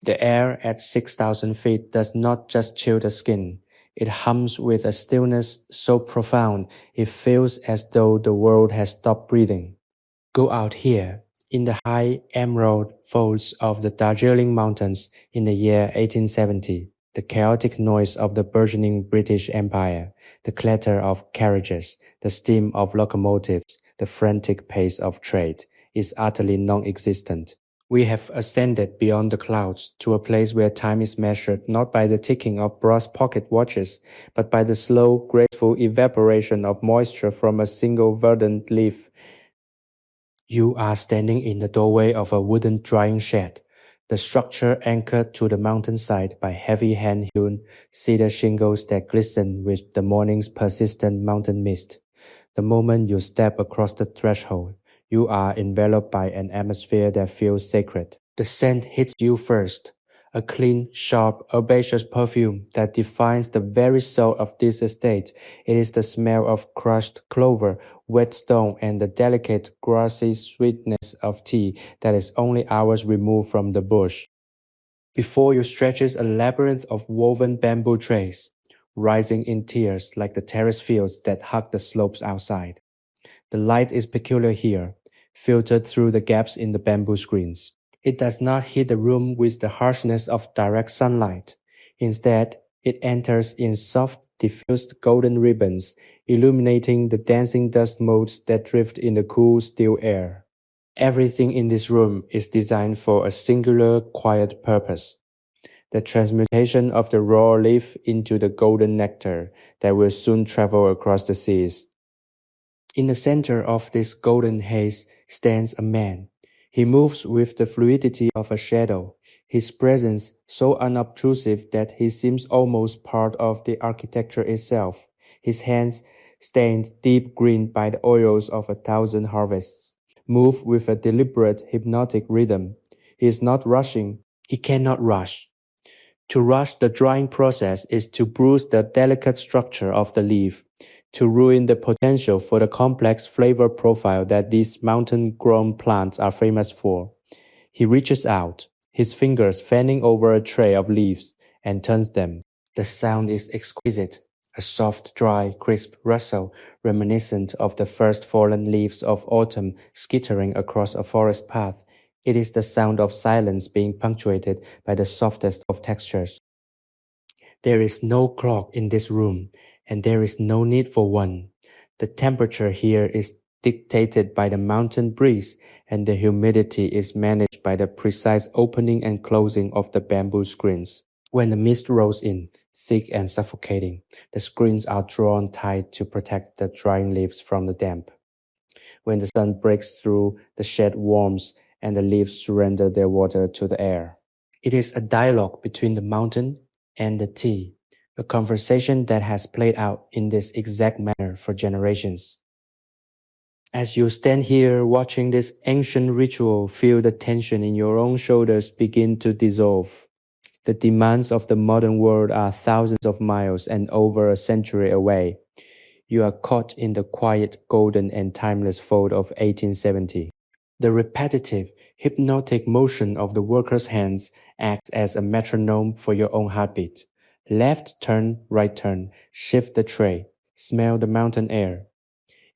The air at 6,000 feet does not just chill the skin. It hums with a stillness so profound it feels as though the world has stopped breathing. Go out here, in the high emerald folds of the Darjeeling Mountains in the year 1870, the chaotic noise of the burgeoning British Empire, the clatter of carriages, the steam of locomotives, the frantic pace of trade, is utterly non-existent. We have ascended beyond the clouds to a place where time is measured not by the ticking of brass pocket watches, but by the slow, graceful evaporation of moisture from a single verdant leaf. You are standing in the doorway of a wooden drying shed, the structure anchored to the mountainside by heavy hand-hewn cedar shingles that glisten with the morning's persistent mountain mist. The moment you step across the threshold, you are enveloped by an atmosphere that feels sacred. The scent hits you first, a clean, sharp, herbaceous perfume that defines the very soul of this estate. It is the smell of crushed clover, wet stone, and the delicate, grassy sweetness of tea that is only hours removed from the bush. Before you stretches a labyrinth of woven bamboo trays, rising in tiers like the terrace fields that hug the slopes outside. The light is peculiar here, filtered through the gaps in the bamboo screens. It does not hit the room with the harshness of direct sunlight. Instead, it enters in soft, diffused golden ribbons, illuminating the dancing dust motes that drift in the cool, still air. Everything in this room is designed for a singular, quiet purpose: the transmutation of the raw leaf into the golden nectar that will soon travel across the seas. In the center of this golden haze stands a man. He moves with the fluidity of a shadow, his presence so unobtrusive that he seems almost part of the architecture itself, his hands, stained deep green by the oils of 1,000 harvests, move with a deliberate, hypnotic rhythm. He is not rushing. He cannot rush. To rush the drying process is to bruise the delicate structure of the leaf, to ruin the potential for the complex flavor profile that these mountain-grown plants are famous for. He reaches out, his fingers fanning over a tray of leaves, and turns them. The sound is exquisite, a soft, dry, crisp rustle reminiscent of the first fallen leaves of autumn skittering across a forest path. It is the sound of silence being punctuated by the softest of textures. There is no clock in this room, and there is no need for one. The temperature here is dictated by the mountain breeze, and the humidity is managed by the precise opening and closing of the bamboo screens. When the mist rolls in, thick and suffocating, the screens are drawn tight to protect the drying leaves from the damp. When the sun breaks through, the shed warms and the leaves surrender their water to the air. It is a dialogue between the mountain and the tea, a conversation that has played out in this exact manner for generations. As you stand here watching this ancient ritual, feel the tension in your own shoulders begin to dissolve. The demands of the modern world are thousands of miles and over a century away. You are caught in the quiet, golden, and timeless fold of 1870. The repetitive, hypnotic motion of the worker's hands acts as a metronome for your own heartbeat. Left turn, right turn, shift the tray, smell the mountain air.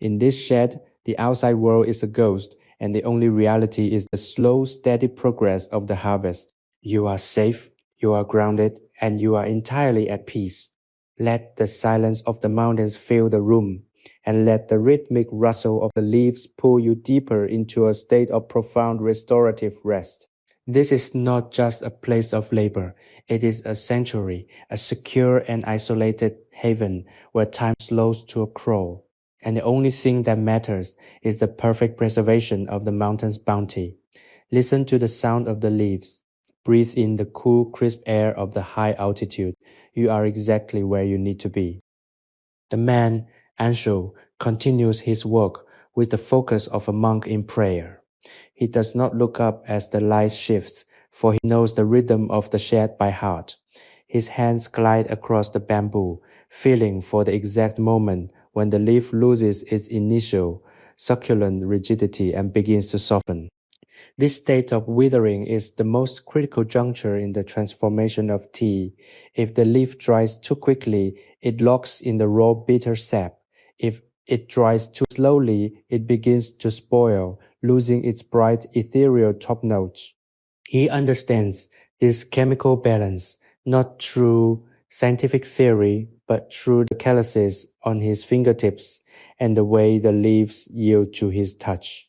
In this shed, the outside world is a ghost, and the only reality is the slow, steady progress of the harvest. You are safe, you are grounded, and you are entirely at peace. Let the silence of the mountains fill the room, and let the rhythmic rustle of the leaves pull you deeper into a state of profound restorative rest. This is not just a place of labor, it is a sanctuary, a secure and isolated haven where time slows to a crawl. And the only thing that matters is the perfect preservation of the mountain's bounty. Listen to the sound of the leaves. Breathe in the cool, crisp air of the high altitude. You are exactly where you need to be. The man, Anshu, continues his work with the focus of a monk in prayer. He does not look up as the light shifts, for he knows the rhythm of the shed by heart. His hands glide across the bamboo, feeling for the exact moment when the leaf loses its initial, succulent rigidity and begins to soften. This state of withering is the most critical juncture in the transformation of tea. If the leaf dries too quickly, it locks in the raw bitter sap. If it dries too slowly, it begins to spoil, losing its bright ethereal top notes. He understands this chemical balance not through scientific theory, but through the calluses on his fingertips and the way the leaves yield to his touch.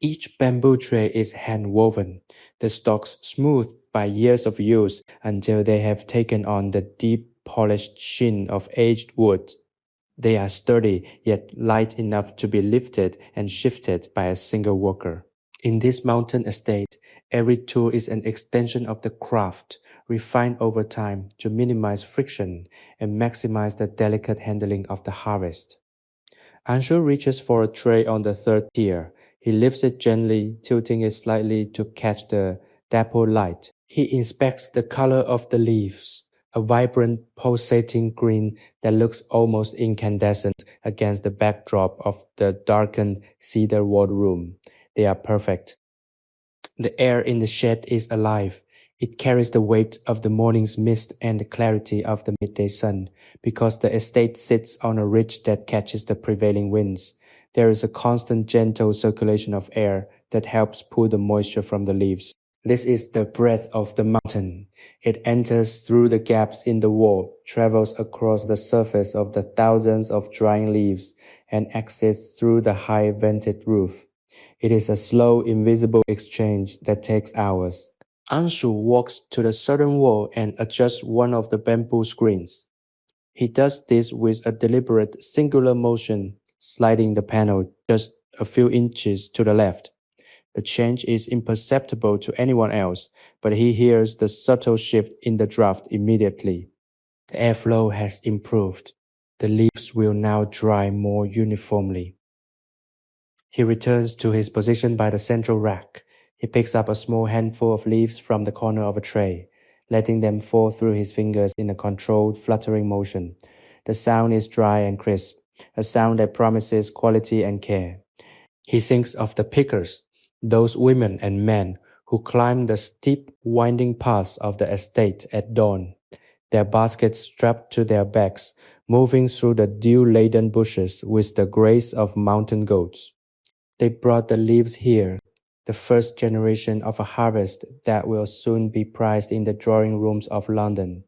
Each bamboo tray is hand-woven, the stalks smoothed by years of use until they have taken on the deep polished sheen of aged wood. They are sturdy yet light enough to be lifted and shifted by a single worker. In this mountain estate, every tool is an extension of the craft, refined over time to minimize friction and maximize the delicate handling of the harvest. Anshu reaches for a tray on the third tier. He lifts it gently, tilting it slightly to catch the dapple light. He inspects the color of the leaves, a vibrant, pulsating green that looks almost incandescent against the backdrop of the darkened cedar walled room. They are perfect. The air in the shed is alive. It carries the weight of the morning's mist and the clarity of the midday sun, because the estate sits on a ridge that catches the prevailing winds. There is a constant gentle circulation of air that helps pull the moisture from the leaves. This is the breath of the mountain. It enters through the gaps in the wall, travels across the surface of the thousands of drying leaves, and exits through the high vented roof. It is a slow, invisible exchange that takes hours. Anshu walks to the southern wall and adjusts one of the bamboo screens. He does this with a deliberate, singular motion, sliding the panel just a few inches to the left. The change is imperceptible to anyone else, but he hears the subtle shift in the draft immediately. The airflow has improved. The leaves will now dry more uniformly. He returns to his position by the central rack. He picks up a small handful of leaves from the corner of a tray, letting them fall through his fingers in a controlled, fluttering motion. The sound is dry and crisp, a sound that promises quality and care. He thinks of the pickers, those women and men who climb the steep, winding paths of the estate at dawn, their baskets strapped to their backs, moving through the dew-laden bushes with the grace of mountain goats. They brought the leaves here, the first generation of a harvest that will soon be prized in the drawing rooms of London.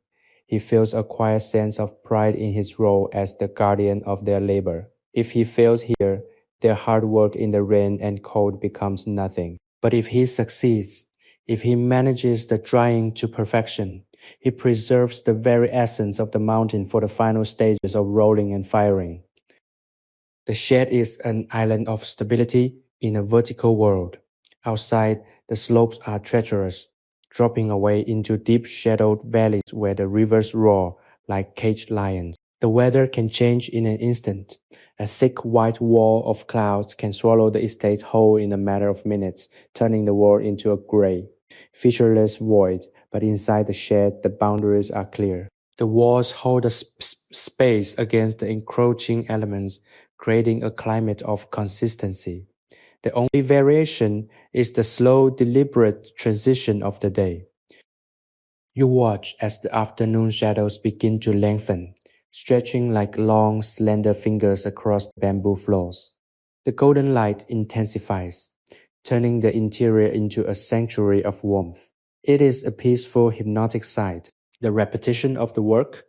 He feels a quiet sense of pride in his role as the guardian of their labor. If he fails here, their hard work in the rain and cold becomes nothing. But if he succeeds, if he manages the drying to perfection, he preserves the very essence of the mountain for the final stages of rolling and firing. The shed is an island of stability in a vertical world. Outside, the slopes are treacherous, dropping away into deep shadowed valleys where the rivers roar like caged lions. The weather can change in an instant. A thick white wall of clouds can swallow the estate whole in a matter of minutes, turning the world into a gray, featureless void, but inside the shed the boundaries are clear. The walls hold a space against the encroaching elements, creating a climate of consistency. The only variation is the slow, deliberate transition of the day. You watch as the afternoon shadows begin to lengthen, stretching like long, slender fingers across the bamboo floors. The golden light intensifies, turning the interior into a sanctuary of warmth. It is a peaceful, hypnotic sight. The repetition of the work,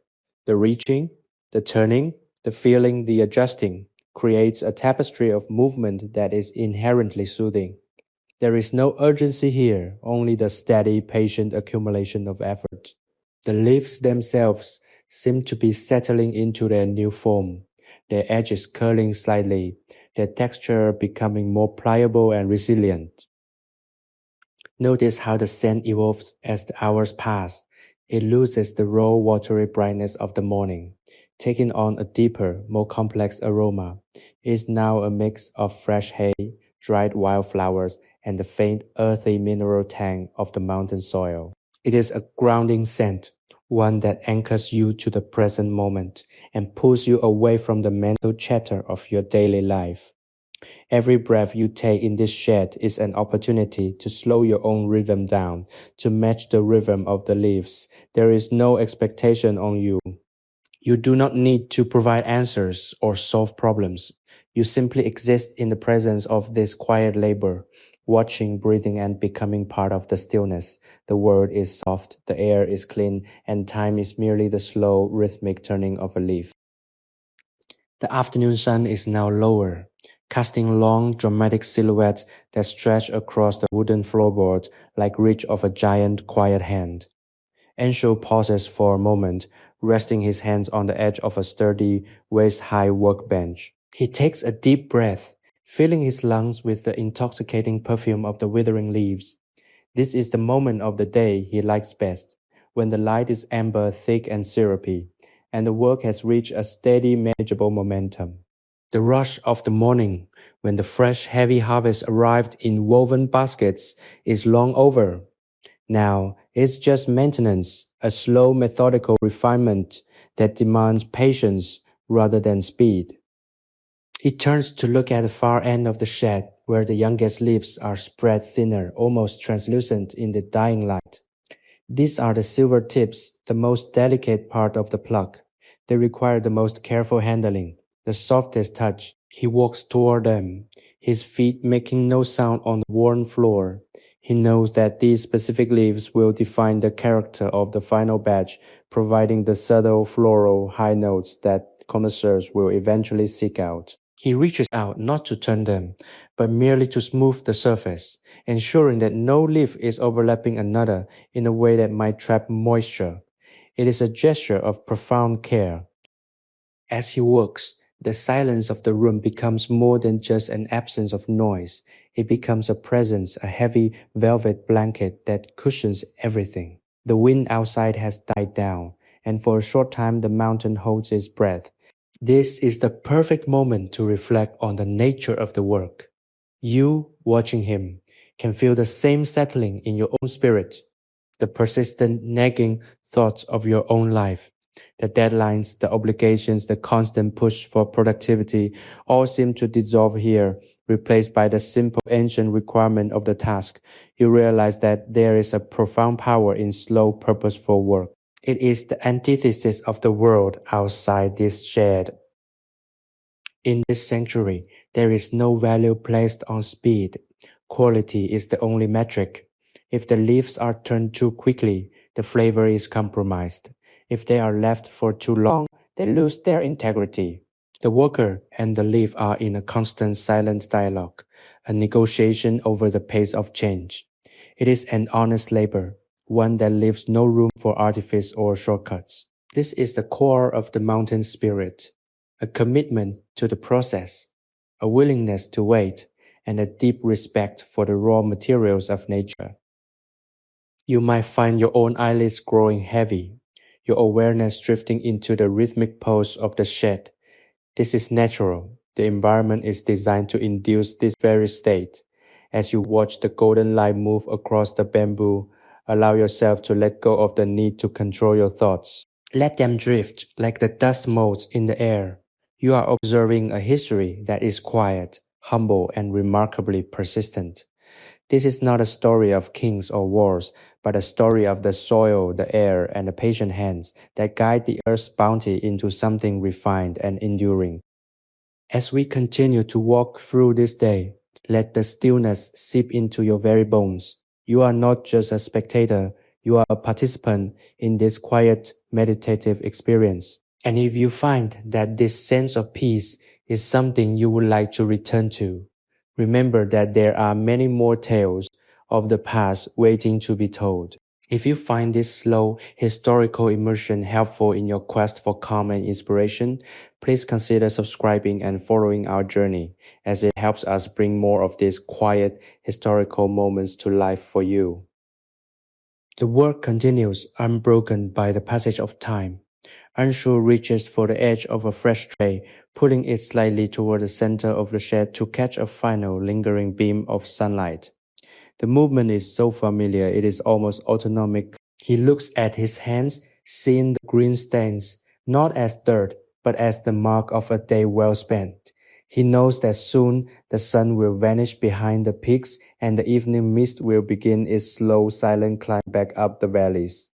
the reaching, the turning, the feeling, the adjusting, creates a tapestry of movement that is inherently soothing. There is no urgency here, only the steady, patient accumulation of effort. The leaves themselves seem to be settling into their new form, their edges curling slightly, their texture becoming more pliable and resilient. Notice how the scent evolves as the hours pass. It loses the raw, watery brightness of the morning, taking on a deeper, more complex aroma. It is now a mix of fresh hay, dried wildflowers, and the faint, earthy mineral tang of the mountain soil. It is a grounding scent, one that anchors you to the present moment and pulls you away from the mental chatter of your daily life. Every breath you take in this shed is an opportunity to slow your own rhythm down, to match the rhythm of the leaves. There is no expectation on you. You do not need to provide answers or solve problems. You simply exist in the presence of this quiet labor, watching, breathing, and becoming part of the stillness. The world is soft, the air is clean, and time is merely the slow, rhythmic turning of a leaf. The afternoon sun is now lower, casting long, dramatic silhouettes that stretch across the wooden floorboard like reach of a giant, quiet hand. Ansho pauses for a moment, resting his hands on the edge of a sturdy, waist-high workbench. He takes a deep breath, filling his lungs with the intoxicating perfume of the withering leaves. This is the moment of the day he likes best, when the light is amber, thick and syrupy, and the work has reached a steady, manageable momentum. The rush of the morning, when the fresh, heavy harvest arrived in woven baskets, is long over. Now, it's just maintenance, a slow, methodical refinement that demands patience rather than speed. He turns to look at the far end of the shed, where the youngest leaves are spread thinner, almost translucent in the dying light. These are the silver tips, the most delicate part of the pluck. They require the most careful handling, the softest touch. He walks toward them, his feet making no sound on the worn floor. He knows that these specific leaves will define the character of the final batch, providing the subtle floral high notes that connoisseurs will eventually seek out. He reaches out not to turn them, but merely to smooth the surface, ensuring that no leaf is overlapping another in a way that might trap moisture. It is a gesture of profound care. As he works, the silence of the room becomes more than just an absence of noise. It becomes a presence, a heavy velvet blanket that cushions everything. The wind outside has died down, and for a short time the mountain holds its breath. This is the perfect moment to reflect on the nature of the work. You, watching him, can feel the same settling in your own spirit, the persistent nagging thoughts of your own life. The deadlines, the obligations, the constant push for productivity all seem to dissolve here, replaced by the simple ancient requirement of the task. You realize that there is a profound power in slow, purposeful work. It is the antithesis of the world outside this shed. In this sanctuary, there is no value placed on speed. Quality is the only metric. If the leaves are turned too quickly, the flavor is compromised. If they are left for too long, they lose their integrity. The worker and the leaf are in a constant silent dialogue, a negotiation over the pace of change. It is an honest labor, one that leaves no room for artifice or shortcuts. This is the core of the mountain spirit, a commitment to the process, a willingness to wait, and a deep respect for the raw materials of nature. You might find your own eyelids growing heavy, your awareness drifting into the rhythmic pulse of the shed. This is natural. The environment is designed to induce this very state. As you watch the golden light move across the bamboo, allow yourself to let go of the need to control your thoughts. Let them drift like the dust motes in the air. You are observing a history that is quiet, humble, and remarkably persistent. This is not a story of kings or wars, but a story of the soil, the air, and the patient hands that guide the earth's bounty into something refined and enduring. As we continue to walk through this day, let the stillness seep into your very bones. You are not just a spectator, you are a participant in this quiet, meditative experience. And if you find that this sense of peace is something you would like to return to, remember that there are many more tales of the past waiting to be told. If you find this slow, historical immersion helpful in your quest for calm and inspiration, please consider subscribing and following our journey, as it helps us bring more of these quiet, historical moments to life for you. The work continues, unbroken by the passage of time. Anshu reaches for the edge of a fresh tray, pulling it slightly toward the center of the shed to catch a final, lingering beam of sunlight. The movement is so familiar it is almost autonomic. He looks at his hands, seeing the green stains, not as dirt, but as the mark of a day well spent. He knows that soon the sun will vanish behind the peaks and the evening mist will begin its slow, silent climb back up the valleys.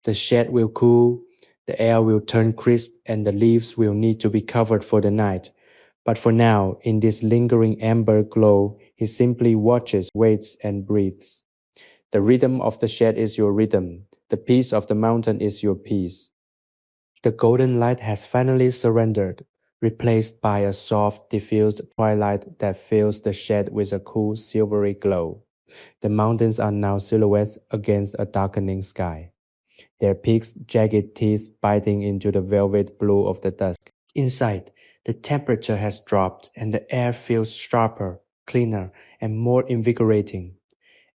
The shed will cool, the air will turn crisp, and the leaves will need to be covered for the night. But for now, in this lingering amber glow, he simply watches, waits, and breathes. The rhythm of the shed is your rhythm. The peace of the mountain is your peace. The golden light has finally surrendered, replaced by a soft, diffused twilight that fills the shed with a cool, silvery glow. The mountains are now silhouettes against a darkening sky, their peaks jagged teeth biting into the velvet blue of the dusk. Inside, the temperature has dropped and the air feels sharper, cleaner, and more invigorating.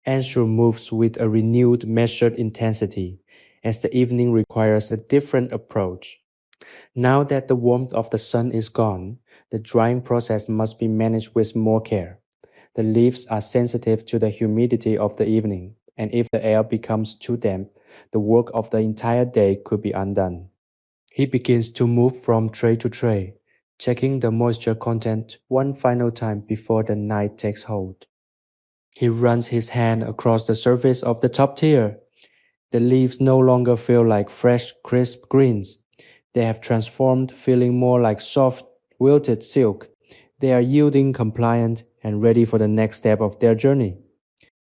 Anshu moves with a renewed, measured intensity, as the evening requires a different approach. Now that the warmth of the sun is gone, the drying process must be managed with more care. The leaves are sensitive to the humidity of the evening, and if the air becomes too damp, the work of the entire day could be undone. He begins to move from tray to tray, checking the moisture content one final time before the night takes hold. He runs his hand across the surface of the top tier. The leaves no longer feel like fresh, crisp greens. They have transformed, feeling more like soft, wilted silk. They are yielding, compliant, and ready for the next step of their journey.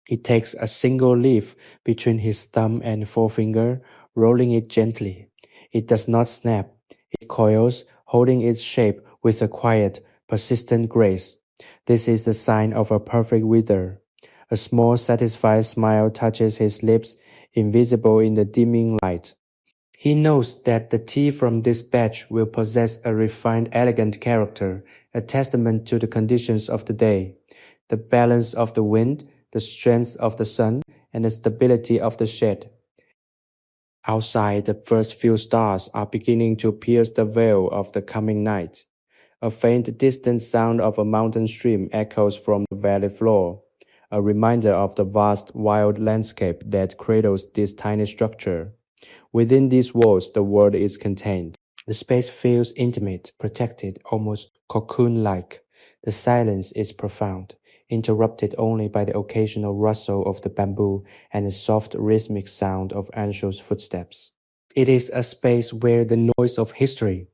He takes a single leaf between his thumb and forefinger, rolling it gently. It does not snap. It coils, holding its shape with a quiet, persistent grace. This is the sign of a perfect wither. A small, satisfied smile touches his lips, invisible in the dimming light. He knows that the tea from this batch will possess a refined, elegant character, a testament to the conditions of the day, the balance of the wind, the strength of the sun, and the stability of the shed. Outside, the first few stars are beginning to pierce the veil of the coming night. A faint distant sound of a mountain stream echoes from the valley floor, a reminder of the vast wild landscape that cradles this tiny structure. Within these walls, the world is contained. The space feels intimate, protected, almost cocoon-like. The silence is profound, interrupted only by the occasional rustle of the bamboo and the soft rhythmic sound of Anshu's footsteps. It is a space where the noise of history,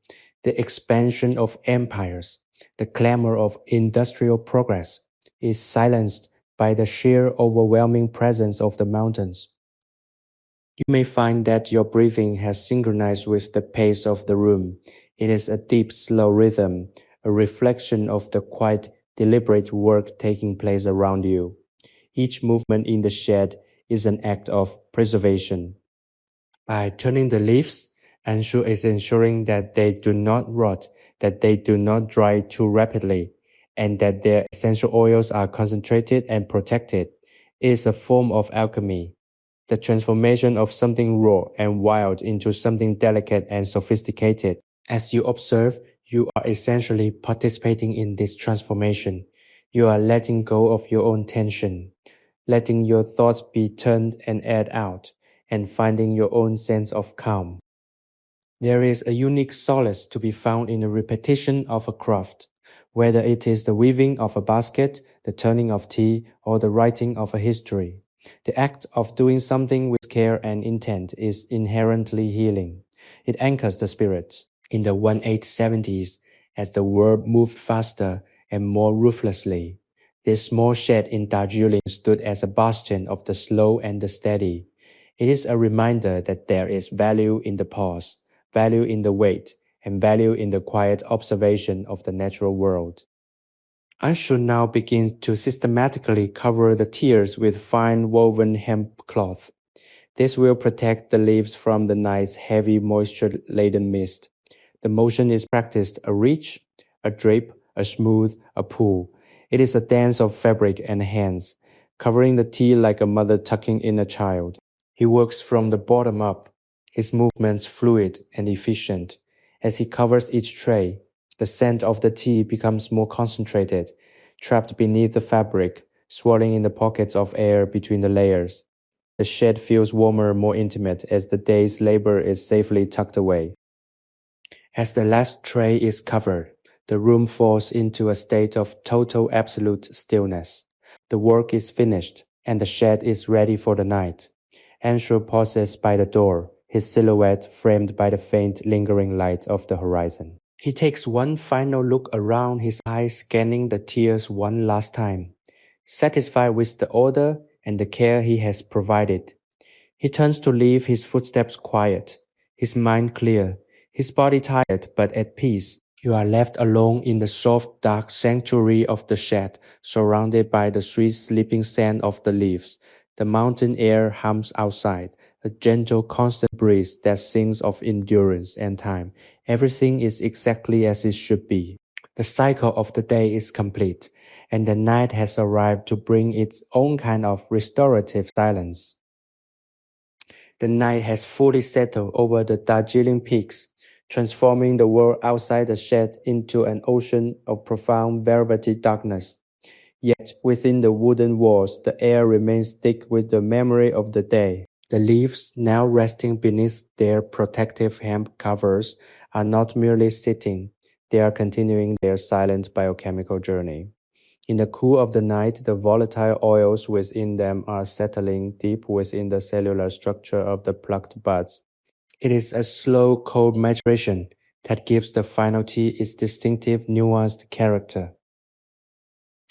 the expansion of empires, the clamor of industrial progress is silenced by the sheer overwhelming presence of the mountains. You may find that your breathing has synchronized with the pace of the room. It is a deep, slow rhythm, a reflection of the quiet, deliberate work taking place around you. Each movement in the shed is an act of preservation. By turning the leaves, Anshu is ensuring that they do not rot, that they do not dry too rapidly, and that their essential oils are concentrated and protected. It is a form of alchemy, the transformation of something raw and wild into something delicate and sophisticated. As you observe, you are essentially participating in this transformation. You are letting go of your own tension, letting your thoughts be turned and aired out, and finding your own sense of calm. There is a unique solace to be found in the repetition of a craft, whether it is the weaving of a basket, the turning of tea, or the writing of a history. The act of doing something with care and intent is inherently healing. It anchors the spirit. In the 1870s, as the world moved faster and more ruthlessly, this small shed in Darjeeling stood as a bastion of the slow and the steady. It is a reminder that there is value in the pause, value in the wait, and value in the quiet observation of the natural world. I should now begin to systematically cover the tiers with fine woven hemp cloth. This will protect the leaves from the night's heavy moisture-laden mist. The motion is practiced a reach, a drape, a smooth, a pull. It is a dance of fabric and hands, covering the tea like a mother tucking in a child. He works from the bottom up, his movements fluid and efficient. As he covers each tray, the scent of the tea becomes more concentrated, trapped beneath the fabric, swirling in the pockets of air between the layers. The shed feels warmer, more intimate as the day's labor is safely tucked away. As the last tray is covered, The room falls into a state of total absolute stillness. The work is finished, and the shed is ready for the night. Ansel pauses by the door, his silhouette framed by the faint, lingering light of the horizon. He takes one final look around, his eyes scanning the tiers one last time. Satisfied with the order and the care he has provided, he turns to leave, his footsteps quiet, his mind clear, his body tired but at peace. You are left alone in the soft, dark sanctuary of the shed, surrounded by the sweet sleeping scent of the leaves. The mountain air hums outside, a gentle, constant breeze that sings of endurance and time. Everything is exactly as it should be. The cycle of the day is complete, and the night has arrived to bring its own kind of restorative silence. The night has fully settled over the Darjeeling peaks, transforming the world outside the shed into an ocean of profound velvety darkness. Yet within the wooden walls, the air remains thick with the memory of the day. The leaves, now resting beneath their protective hemp covers, are not merely sitting, they are continuing their silent biochemical journey. In the cool of the night, the volatile oils within them are settling deep within the cellular structure of the plucked buds. It is a slow, cold maturation that gives the final tea its distinctive, nuanced character.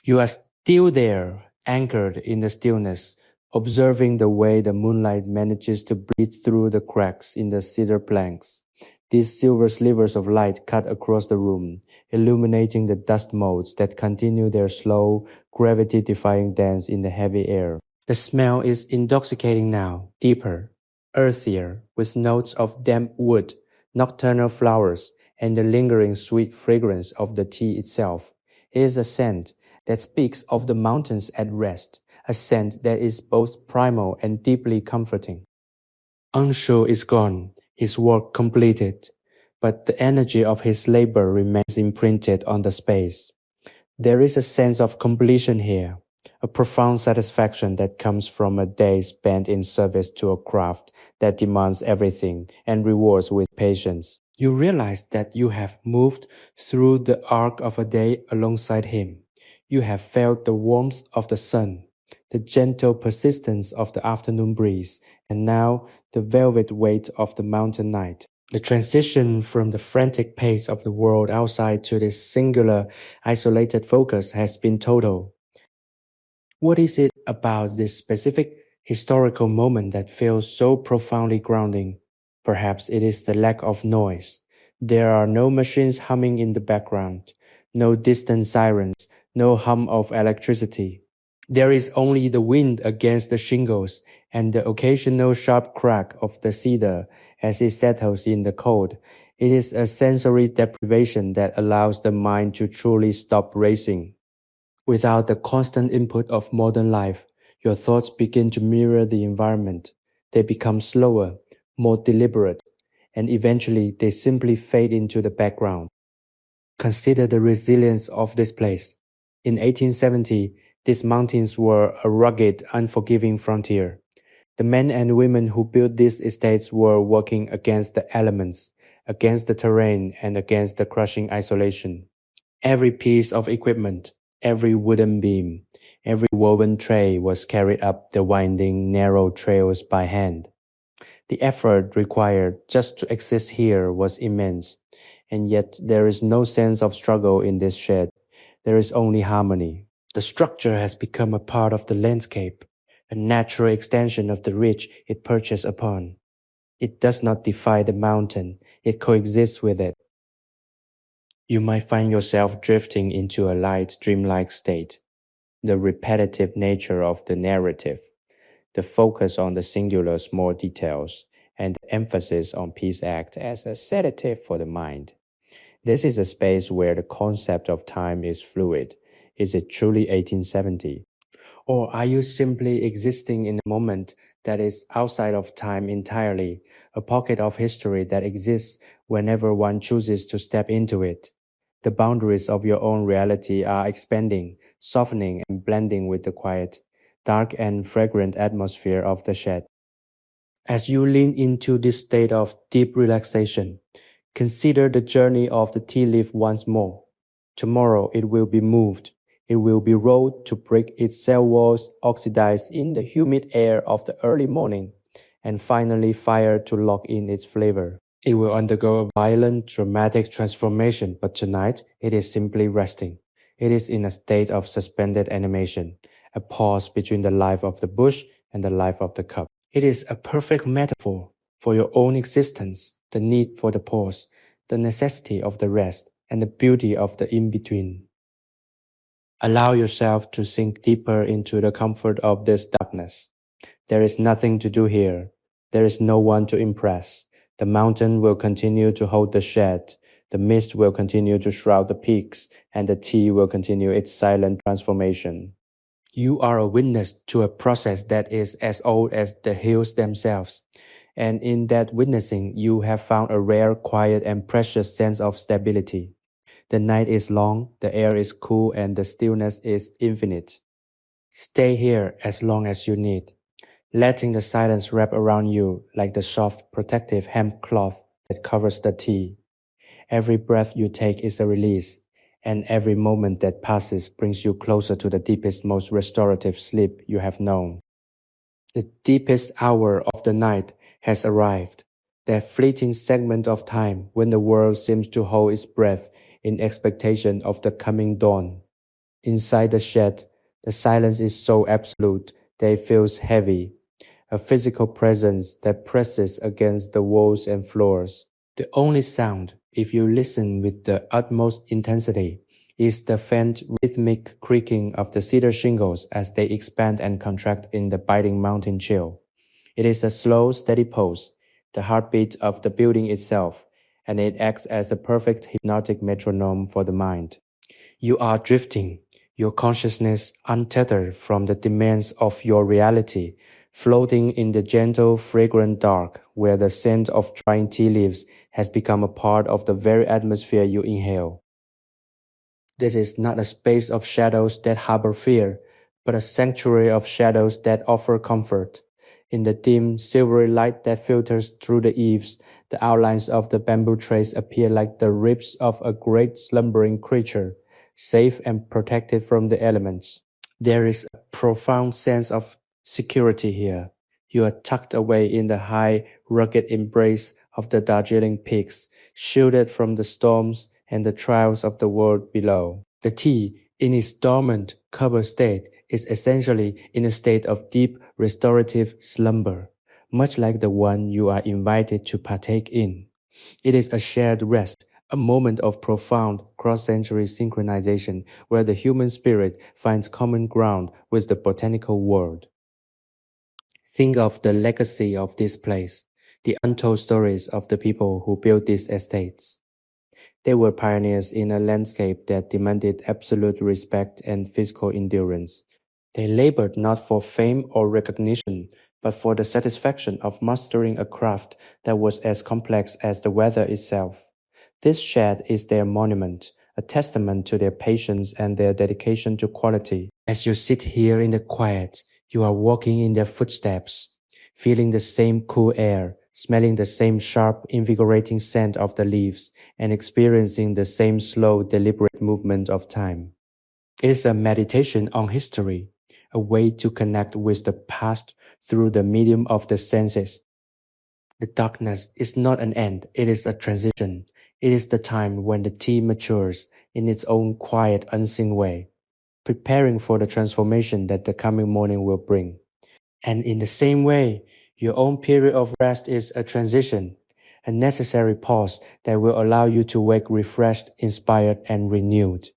You are still there, anchored in the stillness, observing the way the moonlight manages to breathe through the cracks in the cedar planks. These silver slivers of light cut across the room, illuminating the dust motes that continue their slow, gravity-defying dance in the heavy air. The smell is intoxicating now, deeper, earthier, with notes of damp wood, nocturnal flowers, and the lingering sweet fragrance of the tea itself. It is a scent that speaks of the mountains at rest, a scent that is both primal and deeply comforting. Anshu is gone, his work completed, but the energy of his labor remains imprinted on the space. There is a sense of completion here, a profound satisfaction that comes from a day spent in service to a craft that demands everything and rewards with patience. You realize that you have moved through the arc of a day alongside him. You have felt the warmth of the sun, the gentle persistence of the afternoon breeze, and now the velvet weight of the mountain night. The transition from the frantic pace of the world outside to this singular, isolated focus has been total. What is it about this specific historical moment that feels so profoundly grounding? Perhaps it is the lack of noise. There are no machines humming in the background, no distant sirens, no hum of electricity. There is only the wind against the shingles and the occasional sharp crack of the cedar as it settles in the cold. It is a sensory deprivation that allows the mind to truly stop racing. Without the constant input of modern life, your thoughts begin to mirror the environment. They become slower, more deliberate, and eventually they simply fade into the background. Consider the resilience of this place. In 1870, these mountains were a rugged, unforgiving frontier. The men and women who built these estates were working against the elements, against the terrain, and against the crushing isolation. Every piece of equipment, every wooden beam, every woven tray was carried up the winding, narrow trails by hand. The effort required just to exist here was immense, and yet there is no sense of struggle in this shed. There is only harmony. The structure has become a part of the landscape, a natural extension of the ridge it perches upon. It does not defy the mountain, it coexists with it. You might find yourself drifting into a light, dreamlike state. The repetitive nature of the narrative, the focus on the singular small details, and the emphasis on peace act as a sedative for the mind. This is a space where the concept of time is fluid. Is it truly 1870? Or are you simply existing in a moment that is outside of time entirely, a pocket of history that exists whenever one chooses to step into it? The boundaries of your own reality are expanding, softening, and blending with the quiet, dark, and fragrant atmosphere of the shed. As you lean into this state of deep relaxation, consider the journey of the tea leaf once more. Tomorrow it will be moved. It will be rolled to break its cell walls, oxidized in the humid air of the early morning, and finally fired to lock in its flavor. It will undergo a violent, dramatic transformation, but tonight it is simply resting. It is in a state of suspended animation, a pause between the life of the bush and the life of the cup. It is a perfect metaphor for your own existence, the need for the pause, the necessity of the rest, and the beauty of the in-between. Allow yourself to sink deeper into the comfort of this darkness. There is nothing to do here. There is no one to impress. The mountain will continue to hold the shed. The mist will continue to shroud the peaks, and the tea will continue its silent transformation. You are a witness to a process that is as old as the hills themselves. And in that witnessing, you have found a rare, quiet, and precious sense of stability. The night is long, the air is cool, and the stillness is infinite. Stay here as long as you need, letting the silence wrap around you like the soft, protective hemp cloth that covers the tea. Every breath you take is a release, and every moment that passes brings you closer to the deepest, most restorative sleep you have known. The deepest hour of the night has arrived, that fleeting segment of time when the world seems to hold its breath in expectation of the coming dawn. Inside the shed, the silence is so absolute that it feels heavy, a physical presence that presses against the walls and floors. The only sound, if you listen with the utmost intensity, is the faint rhythmic creaking of the cedar shingles as they expand and contract in the biting mountain chill. It is a slow, steady pulse, the heartbeat of the building itself, and it acts as a perfect hypnotic metronome for the mind. You are drifting, your consciousness untethered from the demands of your reality, floating in the gentle, fragrant dark where the scent of drying tea leaves has become a part of the very atmosphere you inhale. This is not a space of shadows that harbor fear, but a sanctuary of shadows that offer comfort. In the dim, silvery light that filters through the eaves, the outlines of the bamboo trays appear like the ribs of a great slumbering creature, safe and protected from the elements. There is a profound sense of security here. You are tucked away in the high, rugged embrace of the Darjeeling peaks, shielded from the storms and the trials of the world below. The tea, in its dormant, cover state, is essentially in a state of deep, restorative slumber, much like the one you are invited to partake in. It is a shared rest, a moment of profound cross-century synchronization where the human spirit finds common ground with the botanical world. Think of the legacy of this place, the untold stories of the people who built these estates. They were pioneers in a landscape that demanded absolute respect and physical endurance. They labored not for fame or recognition, but for the satisfaction of mastering a craft that was as complex as the weather itself. This shed is their monument, a testament to their patience and their dedication to quality. As you sit here in the quiet, you are walking in their footsteps, feeling the same cool air, smelling the same sharp, invigorating scent of the leaves, and experiencing the same slow, deliberate movement of time. It is a meditation on history, a way to connect with the past through the medium of the senses. The darkness is not an end, it is a transition. It is the time when the tea matures in its own quiet, unseen way, preparing for the transformation that the coming morning will bring. And in the same way, your own period of rest is a transition, a necessary pause that will allow you to wake refreshed, inspired, and renewed.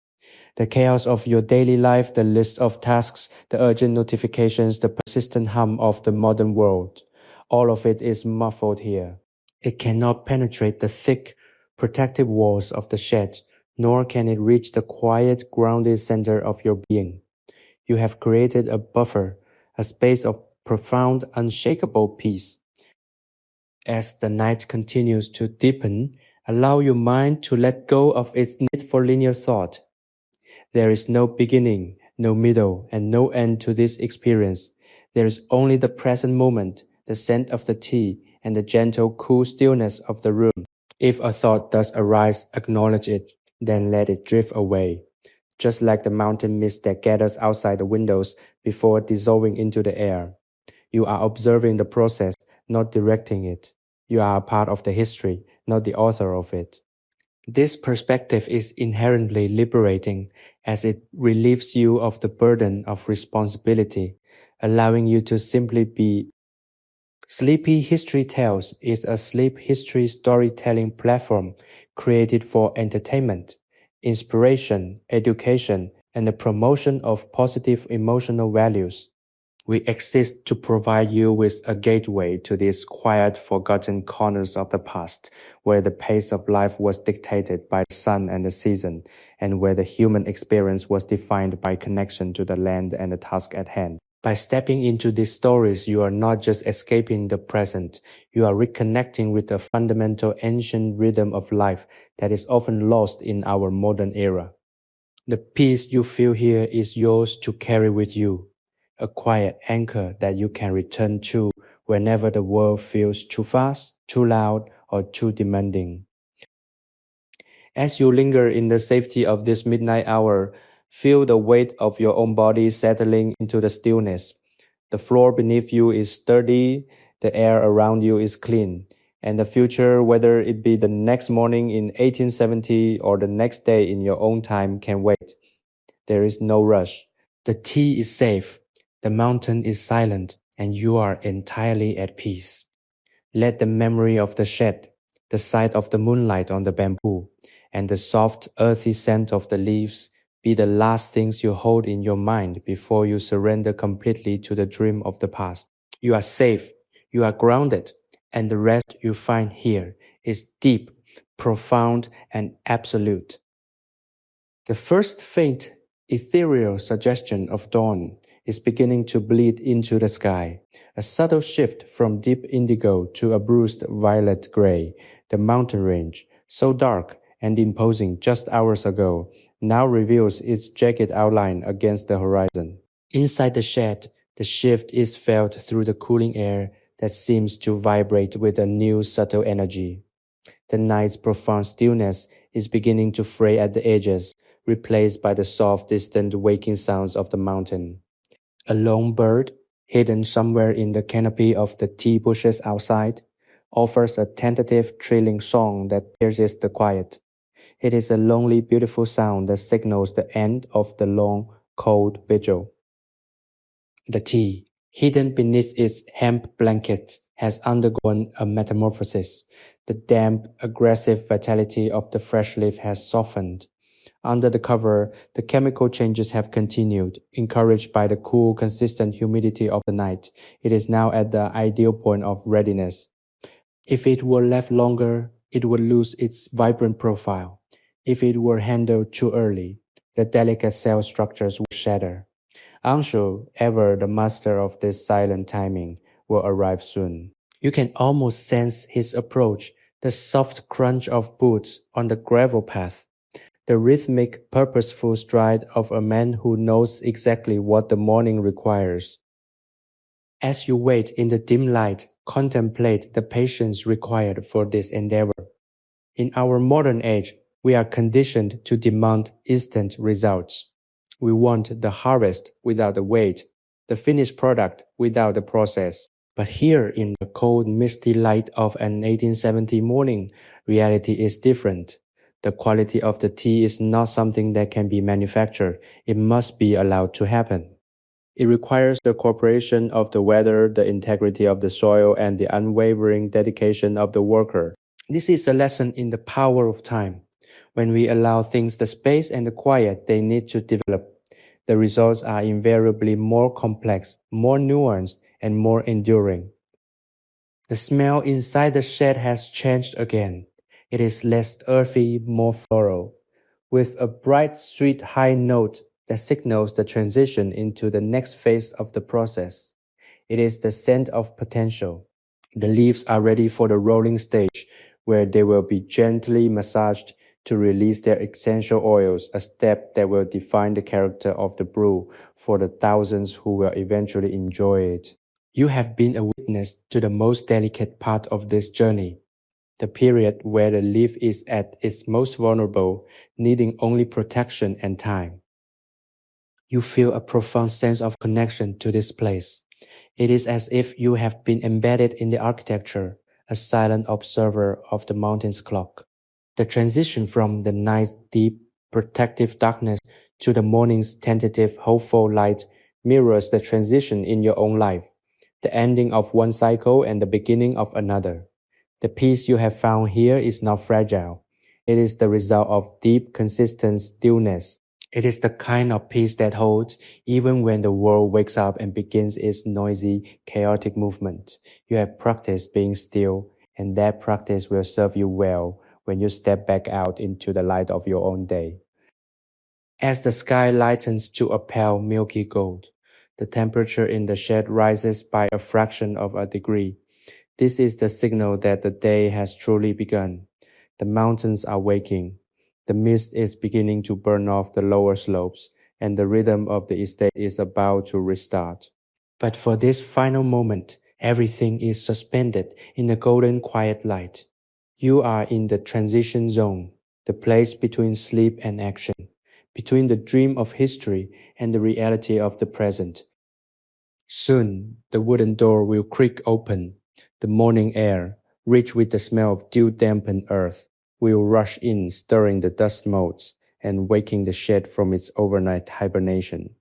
The chaos of your daily life, the list of tasks, the urgent notifications, the persistent hum of the modern world, all of it is muffled here. It cannot penetrate the thick, protective walls of the shed, nor can it reach the quiet, grounded center of your being. You have created a buffer, a space of profound, unshakable peace. As the night continues to deepen, allow your mind to let go of its need for linear thought. There is no beginning, no middle, and no end to this experience. There is only the present moment, the scent of the tea, and the gentle, cool stillness of the room. If a thought does arise, acknowledge it. Then let it drift away, just like the mountain mist that gathers outside the windows before dissolving into the air. You are observing the process, not directing it. You are a part of the history, not the author of it. This perspective is inherently liberating as it relieves you of the burden of responsibility, allowing you to simply be. Sleepy History Tales is a sleep history storytelling platform created for entertainment, inspiration, education, and the promotion of positive emotional values. We exist to provide you with a gateway to these quiet, forgotten corners of the past, where the pace of life was dictated by the sun and the season, and where the human experience was defined by connection to the land and the task at hand. By stepping into these stories, you are not just escaping the present, you are reconnecting with a fundamental ancient rhythm of life that is often lost in our modern era. The peace you feel here is yours to carry with you, a quiet anchor that you can return to whenever the world feels too fast, too loud, or too demanding. As you linger in the safety of this midnight hour, feel the weight of your own body settling into the stillness. The floor beneath you is sturdy, the air around you is clean, and the future, whether it be the next morning in 1870 or the next day in your own time, can wait. There is no rush. The tea is safe, the mountain is silent, and you are entirely at peace. Let the memory of the shed, the sight of the moonlight on the bamboo, and the soft, earthy scent of the leaves be the last things you hold in your mind before you surrender completely to the dream of the past. You are safe, you are grounded, and the rest you find here is deep, profound, and absolute. The first faint, ethereal suggestion of dawn is beginning to bleed into the sky. A subtle shift from deep indigo to a bruised violet gray. The mountain range, so dark and imposing just hours ago, now reveals its jagged outline against the horizon. Inside the shed, the shift is felt through the cooling air that seems to vibrate with a new subtle energy. The night's profound stillness is beginning to fray at the edges, replaced by the soft, distant waking sounds of the mountain. A lone bird, hidden somewhere in the canopy of the tea bushes outside, offers a tentative, thrilling song that pierces the quiet. It is a lonely, beautiful sound that signals the end of the long, cold vigil. The tea, hidden beneath its hemp blanket, has undergone a metamorphosis. The damp, aggressive vitality of the fresh leaf has softened. Under the cover, the chemical changes have continued. Encouraged by the cool, consistent humidity of the night, it is now at the ideal point of readiness. If it were left longer, it would lose its vibrant profile. If it were handled too early, the delicate cell structures would shatter. Anshu, ever the master of this silent timing, will arrive soon. You can almost sense his approach, the soft crunch of boots on the gravel path, the rhythmic, purposeful stride of a man who knows exactly what the morning requires. As you wait in the dim light, contemplate the patience required for this endeavor. In our modern age, we are conditioned to demand instant results. We want the harvest without the wait, the finished product without the process. But here in the cold, misty light of an 1870 morning, reality is different. The quality of the tea is not something that can be manufactured. It must be allowed to happen. It requires the cooperation of the weather, the integrity of the soil, and the unwavering dedication of the worker. This is a lesson in the power of time. When we allow things the space and the quiet they need to develop, the results are invariably more complex, more nuanced, and more enduring. The smell inside the shed has changed again. It is less earthy, more floral, with a bright, sweet high note that signals the transition into the next phase of the process. It is the scent of potential. The leaves are ready for the rolling stage, where they will be gently massaged to release their essential oils, a step that will define the character of the brew for the thousands who will eventually enjoy it. You have been a witness to the most delicate part of this journey, the period where the leaf is at its most vulnerable, needing only protection and time. You feel a profound sense of connection to this place. It is as if you have been embedded in the architecture, a silent observer of the mountain's clock. The transition from the night's deep, protective darkness to the morning's tentative, hopeful light mirrors the transition in your own life, the ending of one cycle and the beginning of another. The peace you have found here is not fragile. It is the result of deep, consistent stillness. It is the kind of peace that holds even when the world wakes up and begins its noisy, chaotic movement. You have practiced being still, and that practice will serve you well when you step back out into the light of your own day. As the sky lightens to a pale milky gold, the temperature in the shed rises by a fraction of a degree. This is the signal that the day has truly begun. The mountains are waking. The mist is beginning to burn off the lower slopes, and the rhythm of the estate is about to restart. But for this final moment, everything is suspended in the golden quiet light. You are in the transition zone, the place between sleep and action, between the dream of history and the reality of the present. Soon, the wooden door will creak open. The morning air, rich with the smell of dew-dampened earth, will rush in, stirring the dust motes and waking the shed from its overnight hibernation.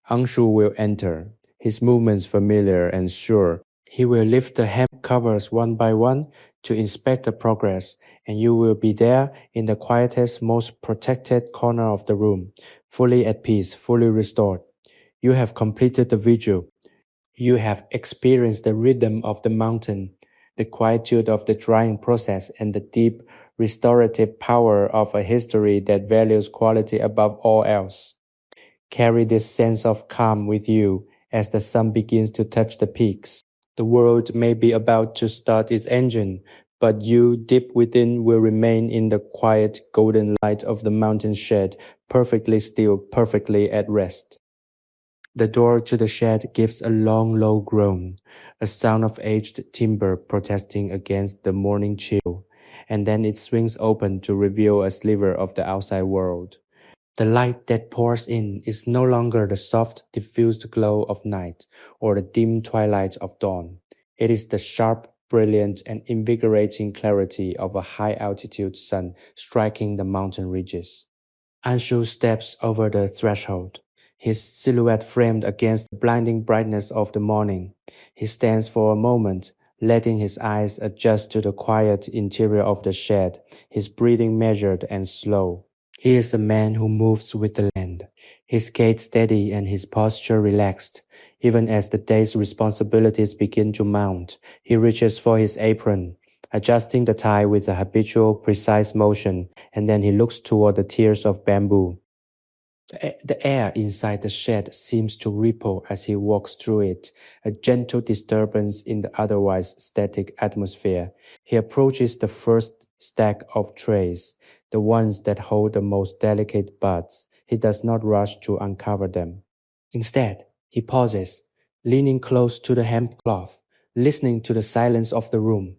Anshu will enter, his movements familiar and sure. He will lift the hemp covers one by one to inspect the progress, and you will be there in the quietest, most protected corner of the room, fully at peace, fully restored. You have completed the vigil. You have experienced the rhythm of the mountain, the quietude of the drying process, and the deep, restorative power of a history that values quality above all else. Carry this sense of calm with you as the sun begins to touch the peaks. The world may be about to start its engine, but you deep within will remain in the quiet golden light of the mountain shed, perfectly still, perfectly at rest. The door to the shed gives a long, low groan, a sound of aged timber protesting against the morning chill, and then it swings open to reveal a sliver of the outside world. The light that pours in is no longer the soft, diffused glow of night or the dim twilight of dawn. It is the sharp, brilliant, and invigorating clarity of a high-altitude sun striking the mountain ridges. Anshu steps over the threshold, his silhouette framed against the blinding brightness of the morning. He stands for a moment, letting his eyes adjust to the quiet interior of the shed, his breathing measured and slow. He is a man who moves with the land, his gait steady and his posture relaxed. Even as the day's responsibilities begin to mount, he reaches for his apron, adjusting the tie with a habitual, precise motion, and then he looks toward the tiers of bamboo. The air inside the shed seems to ripple as he walks through it, a gentle disturbance in the otherwise static atmosphere. He approaches the first stack of trays, the ones that hold the most delicate buds. He does not rush to uncover them. Instead, he pauses, leaning close to the hemp cloth, listening to the silence of the room.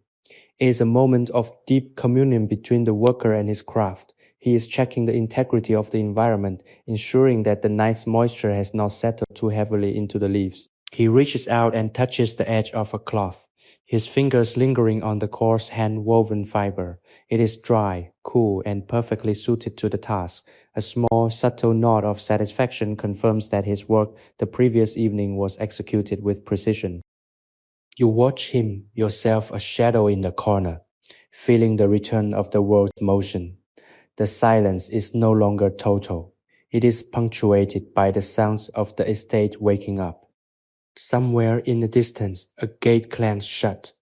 It is a moment of deep communion between the worker and his craft. He is checking the integrity of the environment, ensuring that the night's moisture has not settled too heavily into the leaves. He reaches out and touches the edge of a cloth, his fingers lingering on the coarse hand-woven fiber. It is dry, cool, and perfectly suited to the task. A small, subtle nod of satisfaction confirms that his work the previous evening was executed with precision. You watch him, yourself a shadow in the corner, feeling the return of the world's motion. The silence is no longer total. It is punctuated by the sounds of the estate waking up. Somewhere in the distance, a gate clangs shut.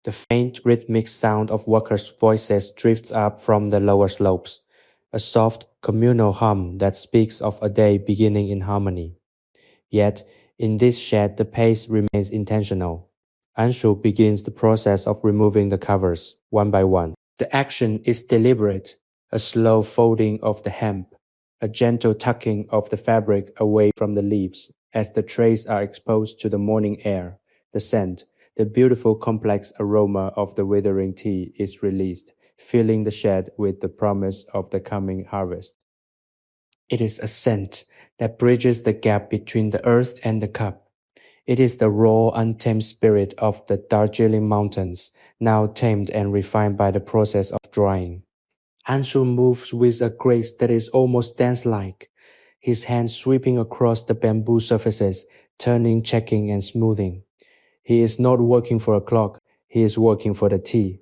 The faint rhythmic sound of workers' voices drifts up from the lower slopes, a soft communal hum that speaks of a day beginning in harmony. Yet, in this shed the pace remains intentional. Anshu begins the process of removing the covers, one by one. The action is deliberate, a slow folding of the hemp, a gentle tucking of the fabric away from the leaves as the trays are exposed to the morning air, the scent, the beautiful complex aroma of the withering tea is released, filling the shed with the promise of the coming harvest. It is a scent that bridges the gap between the earth and the cup. It is the raw, untamed spirit of the Darjeeling Mountains, now tamed and refined by the process of drying. Anshu moves with a grace that is almost dance-like, his hands sweeping across the bamboo surfaces, turning, checking, and smoothing. He is not working for a clock, he is working for the tea.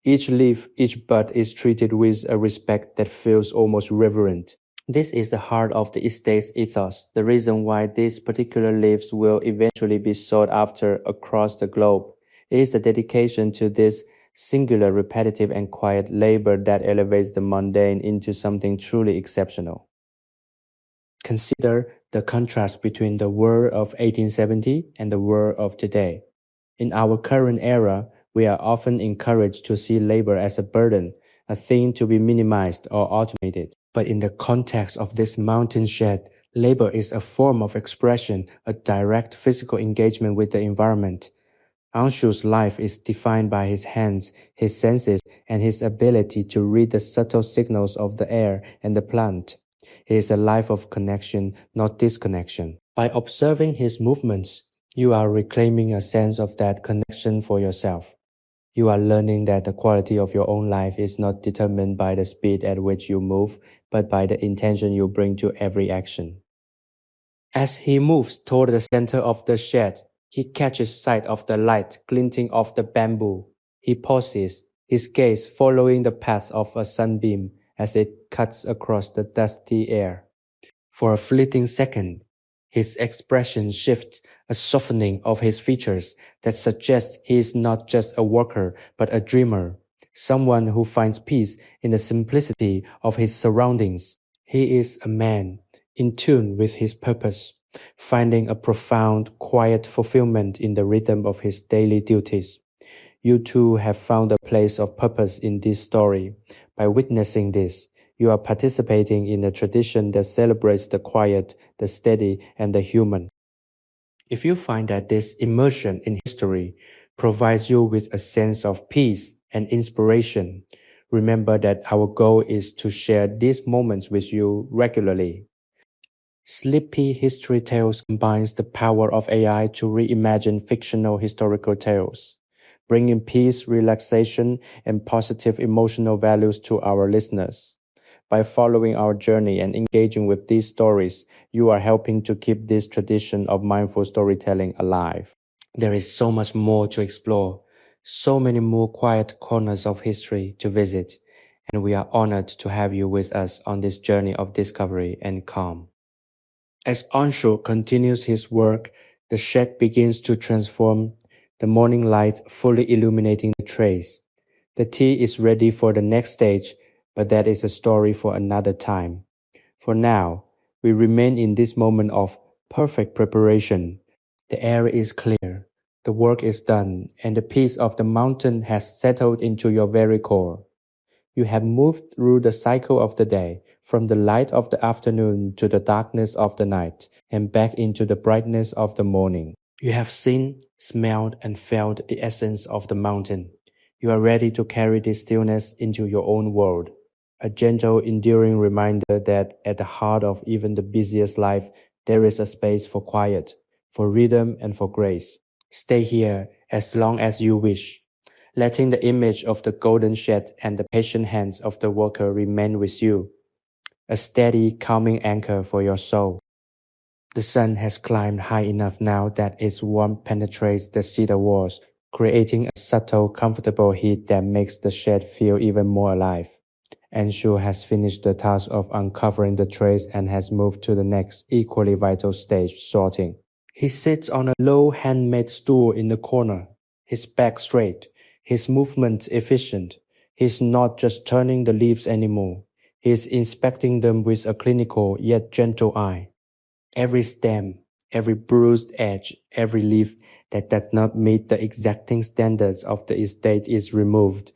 Each leaf, each bud is treated with a respect that feels almost reverent. This is the heart of the estate's ethos, the reason why these particular leaves will eventually be sought after across the globe. It is a dedication to this singular, repetitive, and quiet labor that elevates the mundane into something truly exceptional. Consider the contrast between the world of 1870 and the world of today. In our current era, we are often encouraged to see labor as a burden, a thing to be minimized or automated. But in the context of this mountain shed, labor is a form of expression, a direct physical engagement with the environment. Anshu's life is defined by his hands, his senses, and his ability to read the subtle signals of the air and the plant. It is a life of connection, not disconnection. By observing his movements, you are reclaiming a sense of that connection for yourself. You are learning that the quality of your own life is not determined by the speed at which you move, but by the intention you bring to every action. As he moves toward the center of the shed, he catches sight of the light glinting off the bamboo. He pauses, his gaze following the path of a sunbeam as it cuts across the dusty air. For a fleeting second, his expression shifts, a softening of his features that suggests he is not just a worker but a dreamer, someone who finds peace in the simplicity of his surroundings. He is a man in tune with his purpose, finding a profound, quiet fulfillment in the rhythm of his daily duties. You too have found a place of purpose in this story. By witnessing this, you are participating in a tradition that celebrates the quiet, the steady, and the human. If you find that this immersion in history provides you with a sense of peace and inspiration, remember that our goal is to share these moments with you regularly. Sleepy History Tales combines the power of AI to reimagine fictional historical tales, bringing peace, relaxation, and positive emotional values to our listeners. By following our journey and engaging with these stories, you are helping to keep this tradition of mindful storytelling alive. There is so much more to explore, so many more quiet corners of history to visit, and we are honored to have you with us on this journey of discovery and calm. As Anshu continues his work, the shed begins to transform, the morning light fully illuminating the trays. The tea is ready for the next stage, but that is a story for another time. For now, we remain in this moment of perfect preparation. The air is clear, the work is done, and the peace of the mountain has settled into your very core. You have moved through the cycle of the day, from the light of the afternoon to the darkness of the night, and back into the brightness of the morning. You have seen, smelled, and felt the essence of the mountain. You are ready to carry this stillness into your own world. A gentle, enduring reminder that at the heart of even the busiest life, there is a space for quiet, for rhythm, and for grace. Stay here as long as you wish, letting the image of the golden shed and the patient hands of the worker remain with you, a steady, calming anchor for your soul. The sun has climbed high enough now that its warmth penetrates the cedar walls, creating a subtle, comfortable heat that makes the shed feel even more alive. Anshu has finished the task of uncovering the trays and has moved to the next, equally vital stage, sorting. He sits on a low handmade stool in the corner, his back straight, his movements efficient. He's not just turning the leaves anymore. He's inspecting them with a clinical yet gentle eye. Every stem, every bruised edge, every leaf that does not meet the exacting standards of the estate is removed.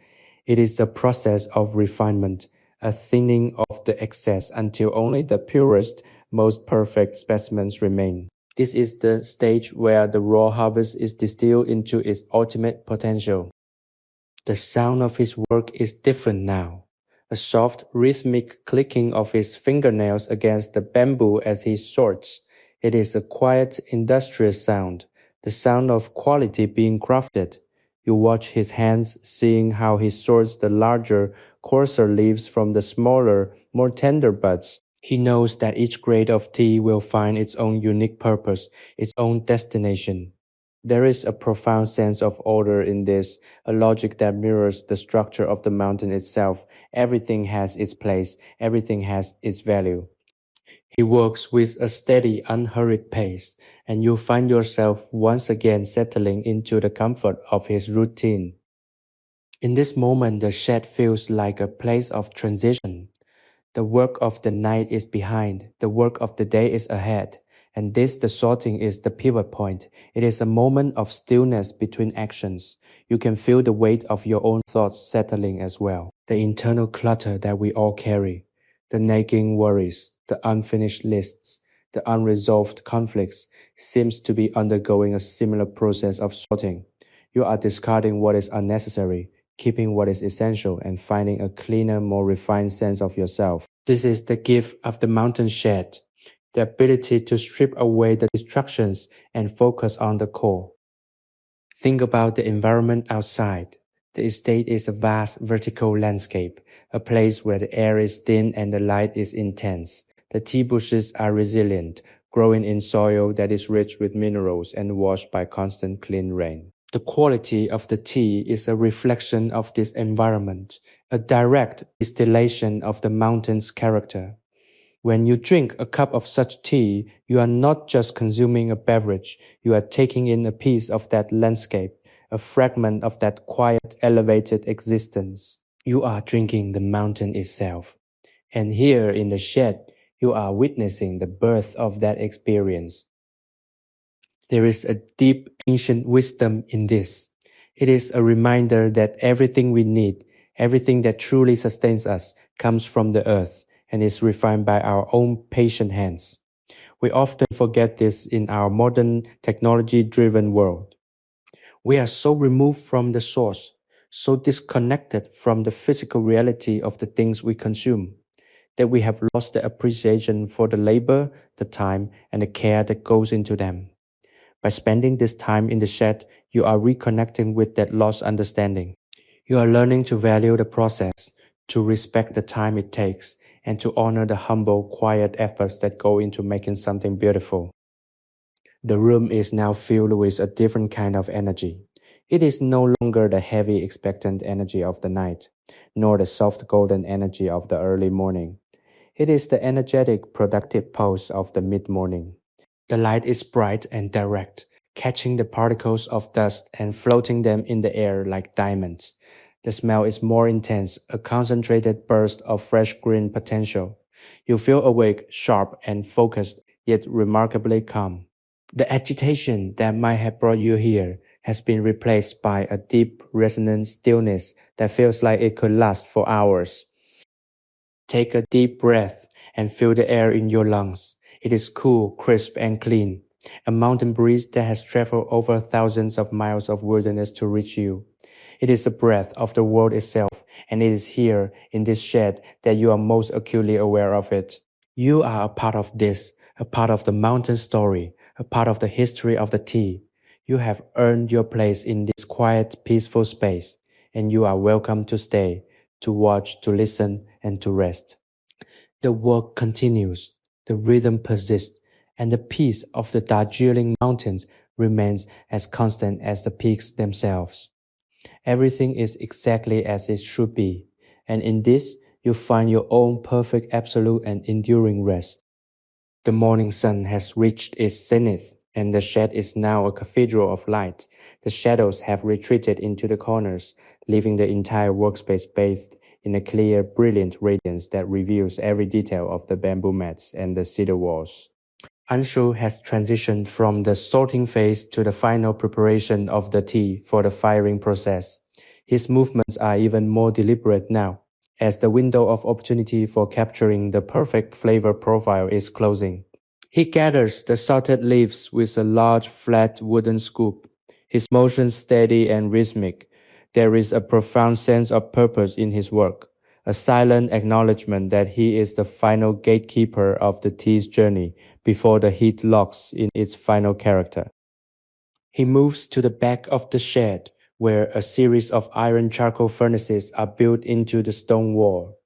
It is a process of refinement, a thinning of the excess until only the purest, most perfect specimens remain. This is the stage where the raw harvest is distilled into its ultimate potential. The sound of his work is different now. A soft, rhythmic clicking of his fingernails against the bamboo as he sorts. It is a quiet, industrious sound, the sound of quality being crafted. You watch his hands, seeing how he sorts the larger, coarser leaves from the smaller, more tender buds. He knows that each grade of tea will find its own unique purpose, its own destination. There is a profound sense of order in this, a logic that mirrors the structure of the mountain itself. Everything has its place, everything has its value. He works with a steady, unhurried pace, and you find yourself once again settling into the comfort of his routine. In this moment, the shed feels like a place of transition. The work of the night is behind, the work of the day is ahead, and this, the sorting, is the pivot point. It is a moment of stillness between actions. You can feel the weight of your own thoughts settling as well. The internal clutter that we all carry, the nagging worries, the unfinished lists, the unresolved conflicts seems to be undergoing a similar process of sorting. You are discarding what is unnecessary, keeping what is essential, and finding a cleaner, more refined sense of yourself. This is the gift of the mountain shed, the ability to strip away the distractions and focus on the core. Think about the environment outside. The estate is a vast vertical landscape, a place where the air is thin and the light is intense. The tea bushes are resilient, growing in soil that is rich with minerals and washed by constant clean rain. The quality of the tea is a reflection of this environment, a direct distillation of the mountain's character. When you drink a cup of such tea, you are not just consuming a beverage, you are taking in a piece of that landscape, a fragment of that quiet, elevated existence. You are drinking the mountain itself. And here in the shed, you are witnessing the birth of that experience. There is a deep ancient wisdom in this. It is a reminder that everything we need, everything that truly sustains us, comes from the earth and is refined by our own patient hands. We often forget this in our modern technology driven world. We are so removed from the source, so disconnected from the physical reality of the things we consume, that we have lost the appreciation for the labor, the time, and the care that goes into them. By spending this time in the shed, you are reconnecting with that lost understanding. You are learning to value the process, to respect the time it takes, and to honor the humble, quiet efforts that go into making something beautiful. The room is now filled with a different kind of energy. It is no longer the heavy, expectant energy of the night, nor the soft, golden energy of the early morning. It is the energetic, productive pulse of the mid-morning. The light is bright and direct, catching the particles of dust and floating them in the air like diamonds. The smell is more intense, a concentrated burst of fresh green potential. You feel awake, sharp, and focused, yet remarkably calm. The agitation that might have brought you here has been replaced by a deep, resonant stillness that feels like it could last for hours. Take a deep breath and feel the air in your lungs. It is cool, crisp, and clean. A mountain breeze that has traveled over thousands of miles of wilderness to reach you. It is the breath of the world itself, and it is here, in this shed, that you are most acutely aware of it. You are a part of this, a part of the mountain story, a part of the history of the tea. You have earned your place in this quiet, peaceful space, and you are welcome to stay, to watch, to listen, and to rest. The work continues, the rhythm persists, and the peace of the Darjeeling Mountains remains as constant as the peaks themselves. Everything is exactly as it should be, and in this you find your own perfect, absolute, and enduring rest. The morning sun has reached its zenith, and the shed is now a cathedral of light. The shadows have retreated into the corners, leaving the entire workspace bathed in a clear, brilliant radiance that reveals every detail of the bamboo mats and the cedar walls. Anshu has transitioned from the sorting phase to the final preparation of the tea for the firing process. His movements are even more deliberate now, as the window of opportunity for capturing the perfect flavor profile is closing. He gathers the salted leaves with a large flat wooden scoop, his motion steady and rhythmic. There is a profound sense of purpose in his work, a silent acknowledgement that he is the final gatekeeper of the tea's journey before the heat locks in its final character. He moves to the back of the shed, where a series of iron charcoal furnaces are built into the stone wall.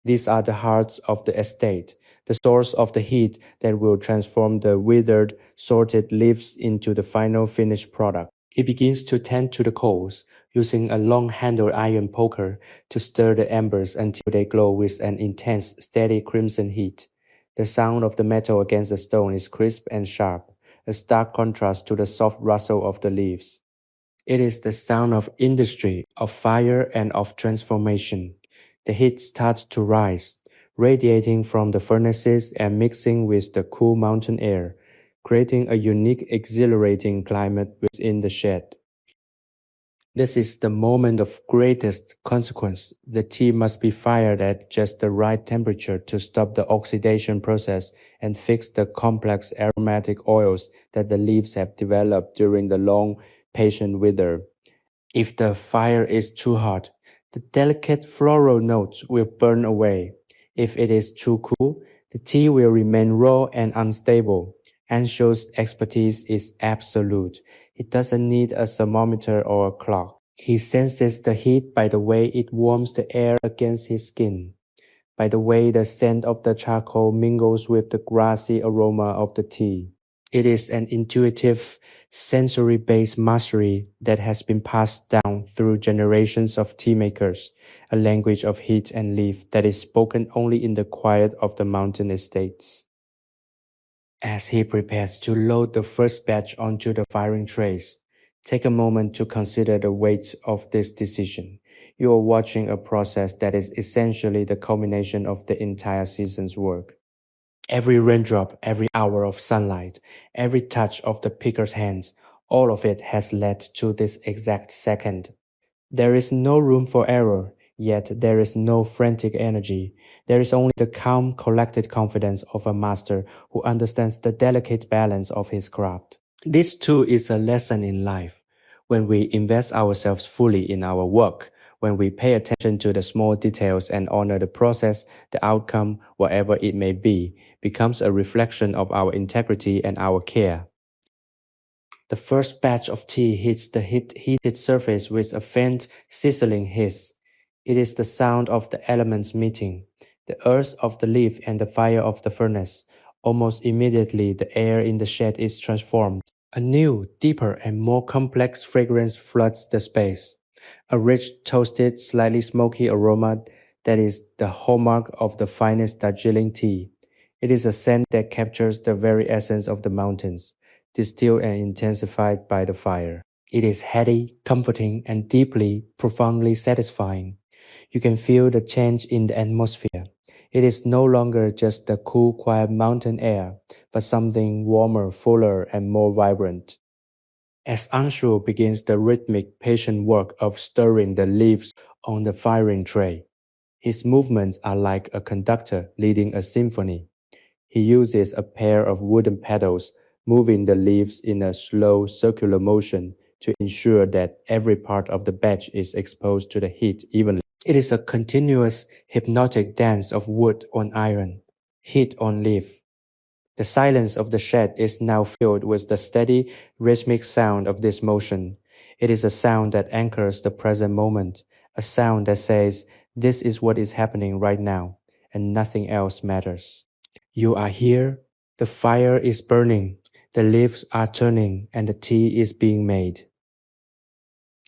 These are the hearts of the estate, the source of the heat that will transform the withered, sorted leaves into the final finished product. He begins to tend to the coals, using a long-handled iron poker to stir the embers until they glow with an intense, steady crimson heat. The sound of the metal against the stone is crisp and sharp, a stark contrast to the soft rustle of the leaves. It is the sound of industry, of fire, and of transformation. The heat starts to rise, radiating from the furnaces and mixing with the cool mountain air, creating a unique, exhilarating climate within the shed. This is the moment of greatest consequence. The tea must be fired at just the right temperature to stop the oxidation process and fix the complex aromatic oils that the leaves have developed during the long, patient wither. If the fire is too hot, the delicate floral notes will burn away. If it is too cool, the tea will remain raw and unstable. Ansho's expertise is absolute. He doesn't need a thermometer or a clock. He senses the heat by the way it warms the air against his skin, by the way the scent of the charcoal mingles with the grassy aroma of the tea. It is an intuitive, sensory-based mastery that has been passed down through generations of tea makers, a language of heat and leaf that is spoken only in the quiet of the mountain estates. As he prepares to load the first batch onto the firing trays, take a moment to consider the weight of this decision. You are watching a process that is essentially the culmination of the entire season's work. Every raindrop, every hour of sunlight, every touch of the picker's hands, all of it has led to this exact second. There is no room for error, yet there is no frantic energy. There is only the calm, collected confidence of a master who understands the delicate balance of his craft. This too is a lesson in life. When we invest ourselves fully in our work, when we pay attention to the small details and honor the process, the outcome, whatever it may be, becomes a reflection of our integrity and our care. The first batch of tea hits the heated surface with a faint, sizzling hiss. It is the sound of the elements meeting, the earth of the leaf and the fire of the furnace. Almost immediately, the air in the shed is transformed. A new, deeper, and more complex fragrance floods the space. A rich, toasted, slightly smoky aroma that is the hallmark of the finest Darjeeling tea. It is a scent that captures the very essence of the mountains, distilled and intensified by the fire. It is heady, comforting, and deeply, profoundly satisfying. You can feel the change in the atmosphere. It is no longer just the cool, quiet mountain air, but something warmer, fuller, and more vibrant. As Anshu begins the rhythmic, patient work of stirring the leaves on the firing tray, his movements are like a conductor leading a symphony. He uses a pair of wooden pedals, moving the leaves in a slow circular motion to ensure that every part of the batch is exposed to the heat evenly. It is a continuous, hypnotic dance of wood on iron, heat on leaf. The silence of the shed is now filled with the steady, rhythmic sound of this motion. It is a sound that anchors the present moment, a sound that says, "This is what is happening right now, and nothing else matters." You are here, the fire is burning, the leaves are turning, and the tea is being made.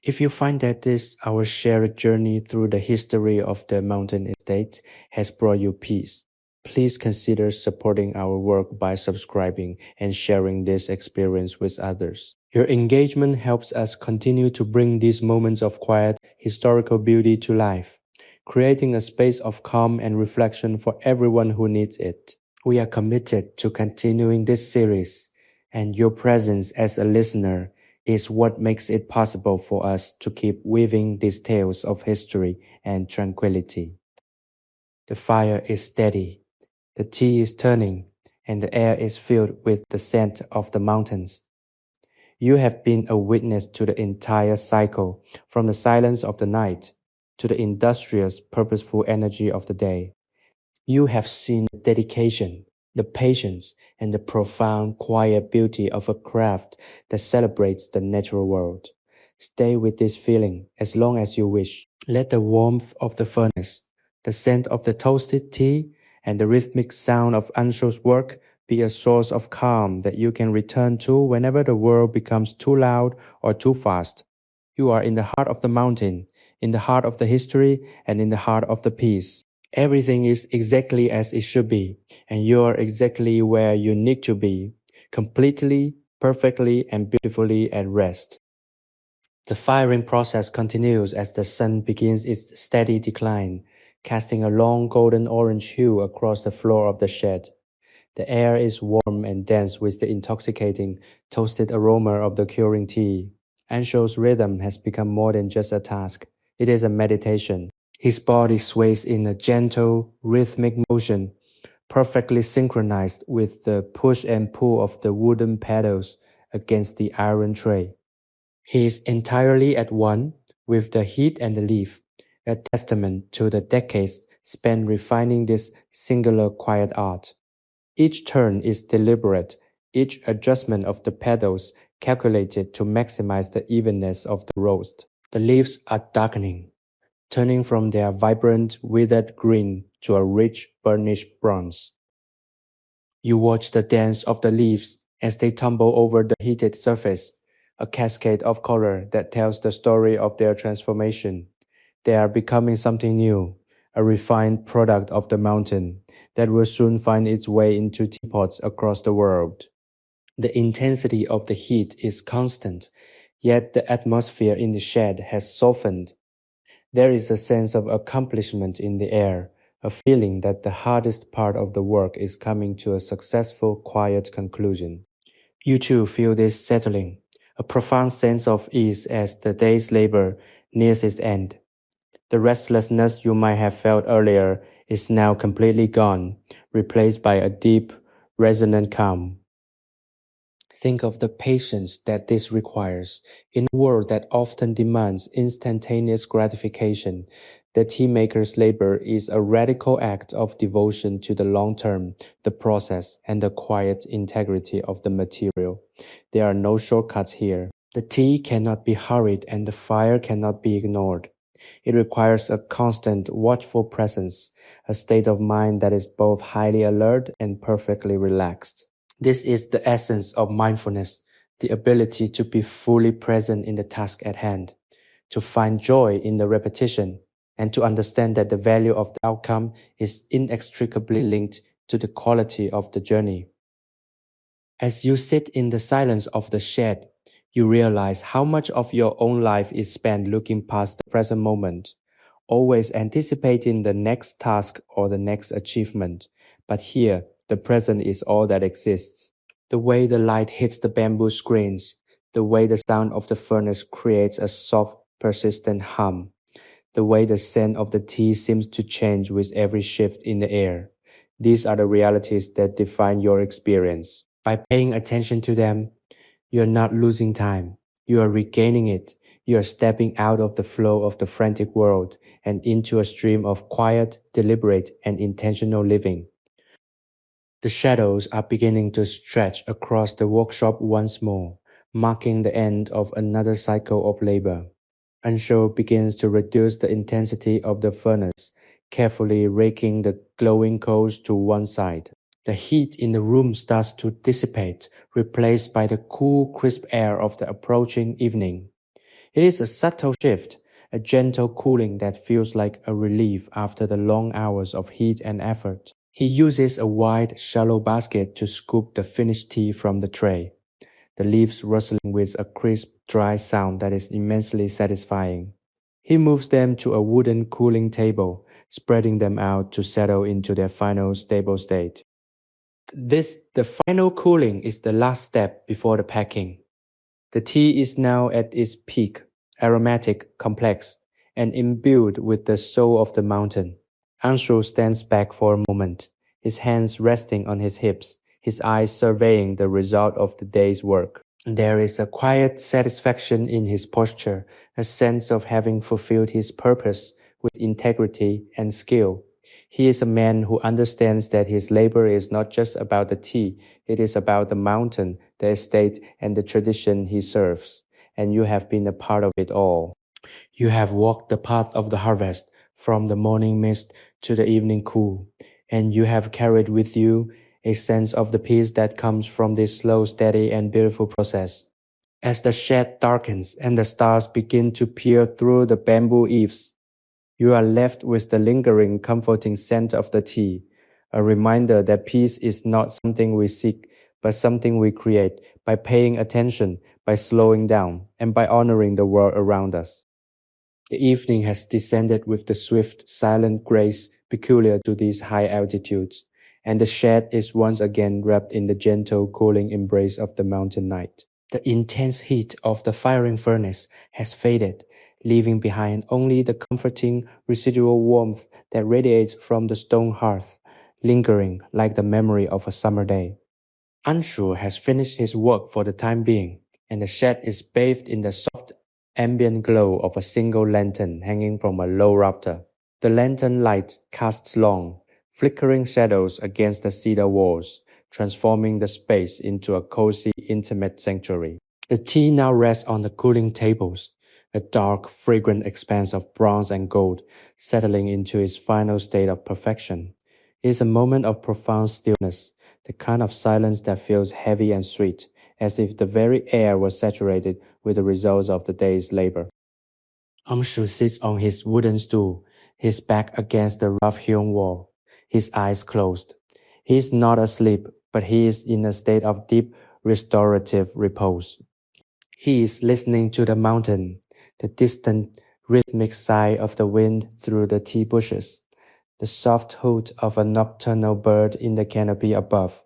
If you find that this, our shared journey through the history of the mountain estate, has brought you peace, please consider supporting our work by subscribing and sharing this experience with others. Your engagement helps us continue to bring these moments of quiet, historical beauty to life, creating a space of calm and reflection for everyone who needs it. We are committed to continuing this series, and your presence as a listener is what makes it possible for us to keep weaving these tales of history and tranquility. The fire is steady, the tea is turning, and the air is filled with the scent of the mountains. You have been a witness to the entire cycle, from the silence of the night to the industrious, purposeful energy of the day. You have seen the dedication, the patience, and the profound, quiet beauty of a craft that celebrates the natural world. Stay with this feeling as long as you wish. Let the warmth of the furnace, the scent of the toasted tea, and the rhythmic sound of Ansho's work be a source of calm that you can return to whenever the world becomes too loud or too fast. You are in the heart of the mountain, in the heart of the history, and in the heart of the peace. Everything is exactly as it should be, and you're exactly where you need to be, completely, perfectly, and beautifully at rest. The firing process continues as the sun begins its steady decline, casting a long golden orange hue across the floor of the shed. The air is warm and dense with the intoxicating, toasted aroma of the curing tea. Ansho's rhythm has become more than just a task. It is a meditation. His body sways in a gentle, rhythmic motion, perfectly synchronized with the push and pull of the wooden pedals against the iron tray. He is entirely at one with the heat and the leaf, a testament to the decades spent refining this singular quiet art. Each turn is deliberate, each adjustment of the pedals calculated to maximize the evenness of the roast. The leaves are darkening, turning from their vibrant, withered green to a rich, burnished bronze. You watch the dance of the leaves as they tumble over the heated surface, a cascade of color that tells the story of their transformation. They are becoming something new, a refined product of the mountain that will soon find its way into teapots across the world. The intensity of the heat is constant, yet the atmosphere in the shed has softened. There is a sense of accomplishment in the air, a feeling that the hardest part of the work is coming to a successful, quiet conclusion. You too feel this settling, a profound sense of ease as the day's labor nears its end. The restlessness you might have felt earlier is now completely gone, replaced by a deep, resonant calm. Think of the patience that this requires. In a world that often demands instantaneous gratification, the tea maker's labor is a radical act of devotion to the long term, the process, and the quiet integrity of the material. There are no shortcuts here. The tea cannot be hurried and the fire cannot be ignored. It requires a constant, watchful presence, a state of mind that is both highly alert and perfectly relaxed. This is the essence of mindfulness, the ability to be fully present in the task at hand, to find joy in the repetition, and to understand that the value of the outcome is inextricably linked to the quality of the journey. As you sit in the silence of the shed, you realize how much of your own life is spent looking past the present moment, always anticipating the next task or the next achievement. But here, the present is all that exists. The way the light hits the bamboo screens, the way the sound of the furnace creates a soft, persistent hum, the way the scent of the tea seems to change with every shift in the air. These are the realities that define your experience. By paying attention to them, you are not losing time. You are regaining it. You are stepping out of the flow of the frantic world and into a stream of quiet, deliberate, and intentional living. The shadows are beginning to stretch across the workshop once more, marking the end of another cycle of labor. Ansho begins to reduce the intensity of the furnace, carefully raking the glowing coals to one side. The heat in the room starts to dissipate, replaced by the cool, crisp air of the approaching evening. It is a subtle shift, a gentle cooling that feels like a relief after the long hours of heat and effort. He uses a wide, shallow basket to scoop the finished tea from the tray, the leaves rustling with a crisp, dry sound that is immensely satisfying. He moves them to a wooden cooling table, spreading them out to settle into their final stable state. The final cooling is the last step before the packing. The tea is now at its peak, aromatic, complex, and imbued with the soul of the mountain. Anshu stands back for a moment, his hands resting on his hips, his eyes surveying the result of the day's work. There is a quiet satisfaction in his posture, a sense of having fulfilled his purpose with integrity and skill. He is a man who understands that his labor is not just about the tea, it is about the mountain, the estate, and the tradition he serves. And you have been a part of it all. You have walked the path of the harvest, from the morning mist to the evening cool, and you have carried with you a sense of the peace that comes from this slow, steady, and beautiful process. As the shed darkens and the stars begin to peer through the bamboo eaves, you are left with the lingering, comforting scent of the tea, a reminder that peace is not something we seek, but something we create by paying attention, by slowing down, and by honoring the world around us. The evening has descended with the swift, silent grace peculiar to these high altitudes, and the shed is once again wrapped in the gentle, cooling embrace of the mountain night. The intense heat of the firing furnace has faded, leaving behind only the comforting residual warmth that radiates from the stone hearth, lingering like the memory of a summer day. Anshu has finished his work for the time being, and the shed is bathed in the soft ambient glow of a single lantern hanging from a low rafter. The lantern light casts long, flickering shadows against the cedar walls, transforming the space into a cozy, intimate sanctuary. The tea now rests on the cooling tables, a dark, fragrant expanse of bronze and gold, settling into its final state of perfection. It is a moment of profound stillness, the kind of silence that feels heavy and sweet, as if the very air was saturated with the results of the day's labor. Amshu sits on his wooden stool, his back against the rough-hewn wall, his eyes closed. He is not asleep, but he is in a state of deep restorative repose. He is listening to the mountain, the distant rhythmic sigh of the wind through the tea bushes, the soft hoot of a nocturnal bird in the canopy above,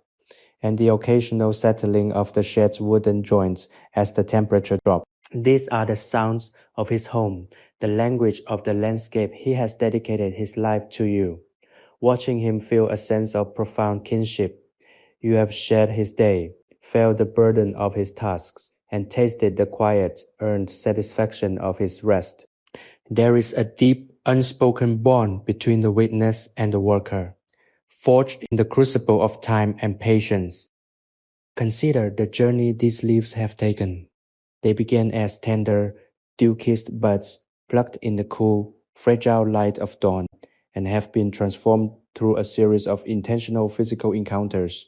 and the occasional settling of the shed's wooden joints as the temperature drops. These are the sounds of his home, the language of the landscape he has dedicated his life to you. Watching him feel a sense of profound kinship, you have shared his day, felt the burden of his tasks, and tasted the quiet, earned satisfaction of his rest. There is a deep, unspoken bond between the witness and the worker, forged in the crucible of time and patience. Consider the journey these leaves have taken. They began as tender, dew-kissed buds plucked in the cool, fragile light of dawn, and have been transformed through a series of intentional physical encounters,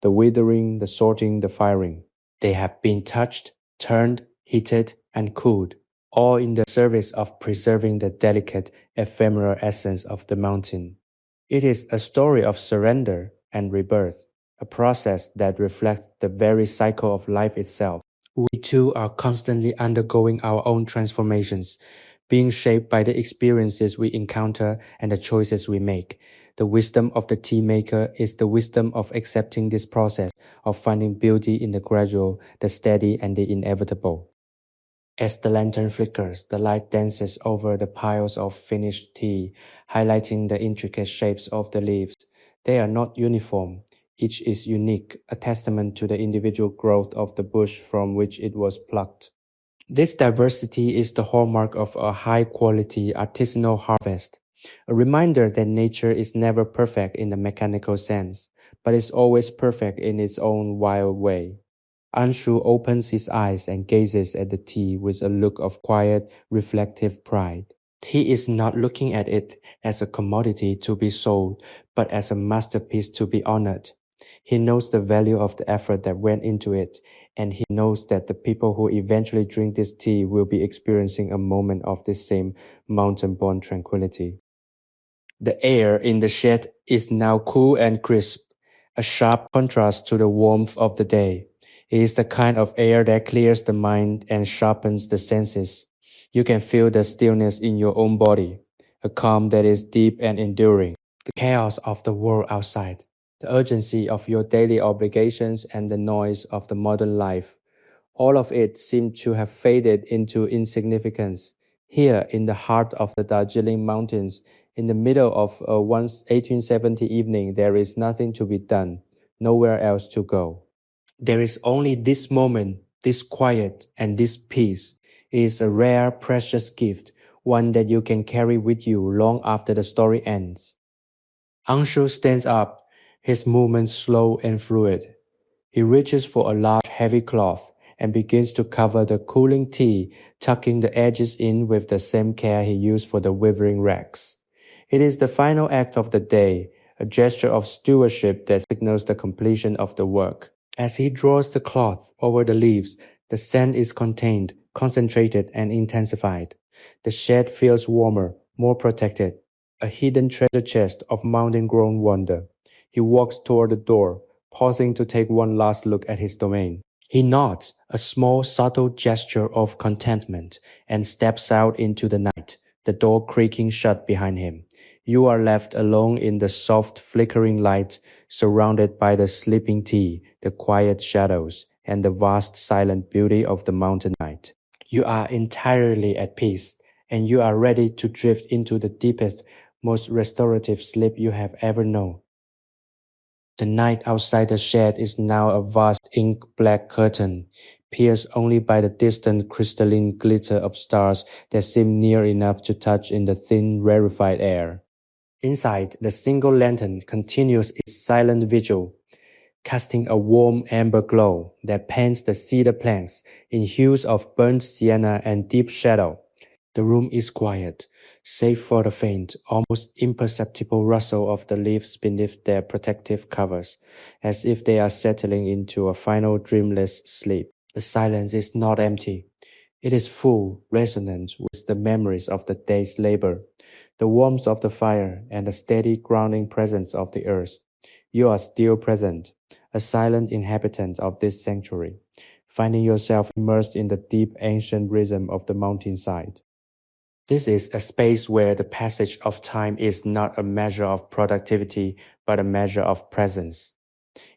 the withering, the sorting, the firing. They have been touched, turned, heated, and cooled, all in the service of preserving the delicate, ephemeral essence of the mountain. It is a story of surrender and rebirth, a process that reflects the very cycle of life itself. We too are constantly undergoing our own transformations, being shaped by the experiences we encounter and the choices we make. The wisdom of the tea maker is the wisdom of accepting this process, of finding beauty in the gradual, the steady, and the inevitable. As the lantern flickers, the light dances over the piles of finished tea, highlighting the intricate shapes of the leaves. They are not uniform. Each is unique, a testament to the individual growth of the bush from which it was plucked. This diversity is the hallmark of a high-quality artisanal harvest, a reminder that nature is never perfect in the mechanical sense, but is always perfect in its own wild way. Anshu opens his eyes and gazes at the tea with a look of quiet, reflective pride. He is not looking at it as a commodity to be sold, but as a masterpiece to be honored. He knows the value of the effort that went into it, and he knows that the people who eventually drink this tea will be experiencing a moment of this same mountain-born tranquility. The air in the shed is now cool and crisp, a sharp contrast to the warmth of the day. It is the kind of air that clears the mind and sharpens the senses. You can feel the stillness in your own body, a calm that is deep and enduring. The chaos of the world outside, the urgency of your daily obligations, and the noise of the modern life, all of it seemed to have faded into insignificance. Here, in the heart of the Darjeeling Mountains, in the middle of a once 1870 evening, there is nothing to be done, nowhere else to go. There is only this moment, this quiet, and this peace. It is a rare, precious gift, one that you can carry with you long after the story ends. Anshu stands up, his movements slow and fluid. He reaches for a large heavy cloth and begins to cover the cooling tea, tucking the edges in with the same care he used for the withering rags. It is the final act of the day, a gesture of stewardship that signals the completion of the work. As he draws the cloth over the leaves, the scent is contained, concentrated, and intensified. The shed feels warmer, more protected, a hidden treasure chest of mountain-grown wonder. He walks toward the door, pausing to take one last look at his domain. He nods, a small, subtle gesture of contentment, and steps out into the night, the door creaking shut behind him. You are left alone in the soft, flickering light, surrounded by the sleeping tea, the quiet shadows, and the vast, silent beauty of the mountain night. You are entirely at peace, and you are ready to drift into the deepest, most restorative sleep you have ever known. The night outside the shed is now a vast ink-black curtain, pierced only by the distant crystalline glitter of stars that seem near enough to touch in the thin, rarefied air. Inside, the single lantern continues its silent vigil, casting a warm amber glow that paints the cedar planks in hues of burnt sienna and deep shadow. The room is quiet, save for the faint, almost imperceptible rustle of the leaves beneath their protective covers, as if they are settling into a final dreamless sleep. The silence is not empty. It is full, resonant with the memories of the day's labor, the warmth of the fire, and the steady grounding presence of the earth. You are still present, a silent inhabitant of this sanctuary, finding yourself immersed in the deep ancient rhythm of the mountainside. This is a space where the passage of time is not a measure of productivity, but a measure of presence.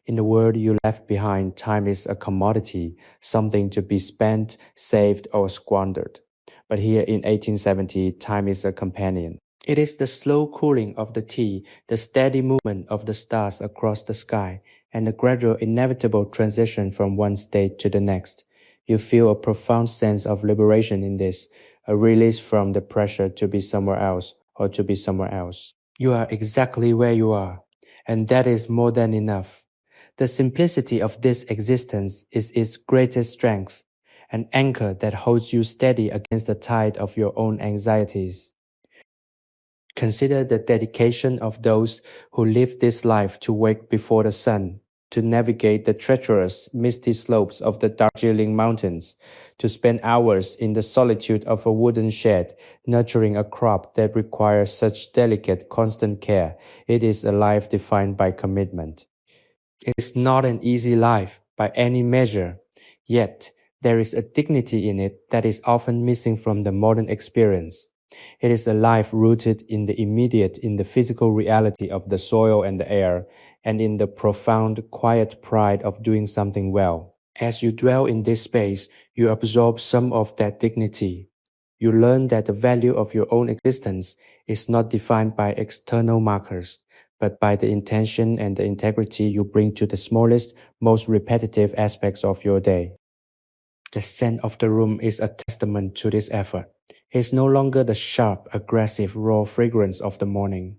In the world you left behind, time is a commodity, something to be spent, saved, or squandered. But here in 1870, time is a companion. It is the slow cooling of the tea, the steady movement of the stars across the sky, and the gradual inevitable transition from one state to the next. You feel a profound sense of liberation in this, a release from the pressure to be somewhere else or to be somewhere else. You are exactly where you are, and that is more than enough. The simplicity of this existence is its greatest strength, an anchor that holds you steady against the tide of your own anxieties. Consider the dedication of those who live this life to wake before the sun, to navigate the treacherous, misty slopes of the Darjeeling Mountains, to spend hours in the solitude of a wooden shed, nurturing a crop that requires such delicate, constant care. It is a life defined by commitment. It is not an easy life by any measure, yet there is a dignity in it that is often missing from the modern experience. It is a life rooted in the immediate, in the physical reality of the soil and the air, and in the profound, quiet pride of doing something well. As you dwell in this space, you absorb some of that dignity. You learn that the value of your own existence is not defined by external markers, but by the intention and the integrity you bring to the smallest, most repetitive aspects of your day. The scent of the room is a testament to this effort. It is no longer the sharp, aggressive, raw fragrance of the morning,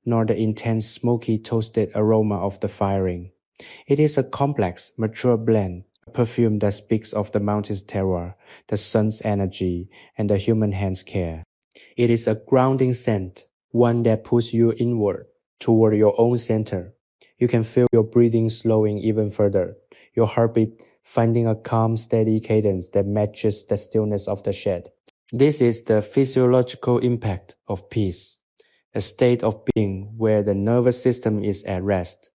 nor the intense, smoky, toasted aroma of the firing. It is a complex, mature blend, a perfume that speaks of the mountain's terroir, the sun's energy, and the human hand's care. It is a grounding scent, one that pulls you inward, toward your own center. You can feel your breathing slowing even further, your heartbeat finding a calm, steady cadence that matches the stillness of the shed. This is the physiological impact of peace, a state of being where the nervous system is at rest,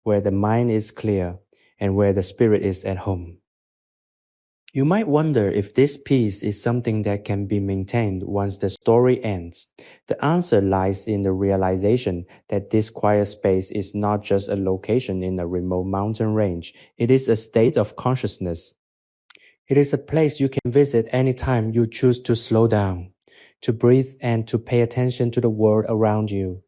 where the mind is clear, and where the spirit is at home. You might wonder if this peace is something that can be maintained once the story ends. The answer lies in the realization that this quiet space is not just a location in a remote mountain range, it is a state of consciousness. It is a place you can visit anytime you choose to slow down, to breathe, and to pay attention to the world around you.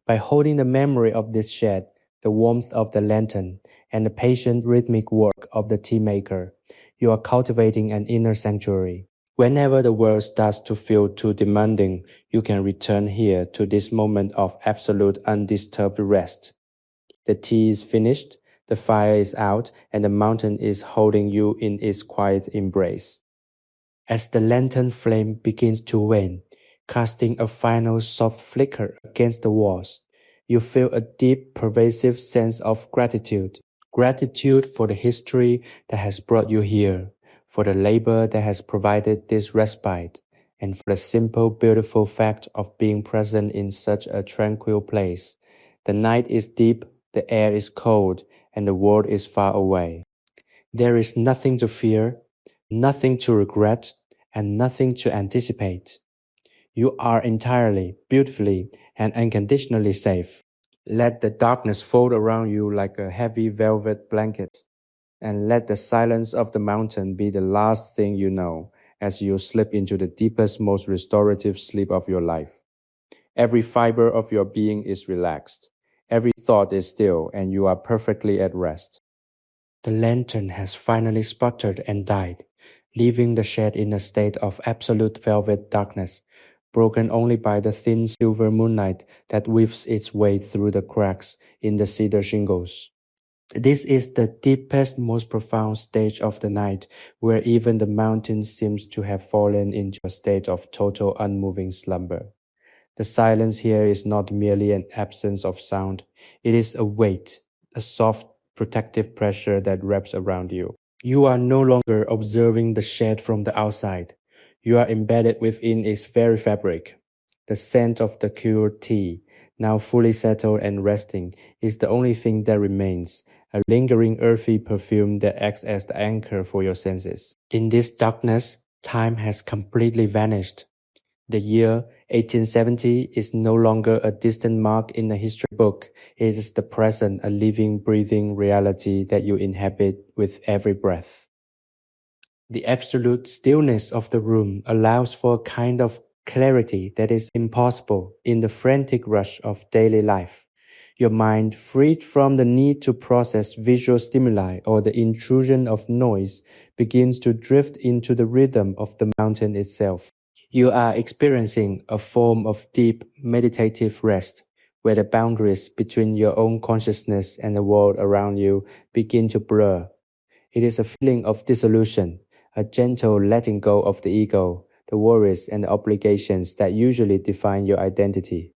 By holding the memory of this shed, the warmth of the lantern, and the patient rhythmic work of the tea maker. You are cultivating an inner sanctuary. Whenever the world starts to feel too demanding, you can return here to this moment of absolute undisturbed rest. The tea is finished, the fire is out, and the mountain is holding you in its quiet embrace. As the lantern flame begins to wane, casting a final soft flicker against the walls, you feel a deep, pervasive sense of gratitude. Gratitude for the history that has brought you here, for the labor that has provided this respite, and for the simple, beautiful fact of being present in such a tranquil place. The night is deep, the air is cold, and the world is far away. There is nothing to fear, nothing to regret, and nothing to anticipate. You are entirely, beautifully, and unconditionally safe. Let the darkness fold around you like a heavy velvet blanket, and let the silence of the mountain be the last thing you know as you slip into the deepest, most restorative sleep of your life. Every fiber of your being is relaxed. Every thought is still, and you are perfectly at rest. The lantern has finally sputtered and died, leaving the shed in a state of absolute velvet darkness, broken only by the thin silver moonlight that weaves its way through the cracks in the cedar shingles. This is the deepest, most profound stage of the night, where even the mountain seems to have fallen into a state of total unmoving slumber. The silence here is not merely an absence of sound, it is a weight, a soft, protective pressure that wraps around you. You are no longer observing the shed from the outside. You are embedded within its very fabric. The scent of the cured tea, now fully settled and resting, is the only thing that remains, a lingering earthy perfume that acts as the anchor for your senses. In this darkness, time has completely vanished. The year 1870 is no longer a distant mark in a history book. It is the present, a living, breathing reality that you inhabit with every breath. The absolute stillness of the room allows for a kind of clarity that is impossible in the frantic rush of daily life. Your mind, freed from the need to process visual stimuli or the intrusion of noise, begins to drift into the rhythm of the mountain itself. You are experiencing a form of deep meditative rest, where the boundaries between your own consciousness and the world around you begin to blur. It is a feeling of dissolution, a gentle letting go of the ego, the worries and the obligations that usually define your identity.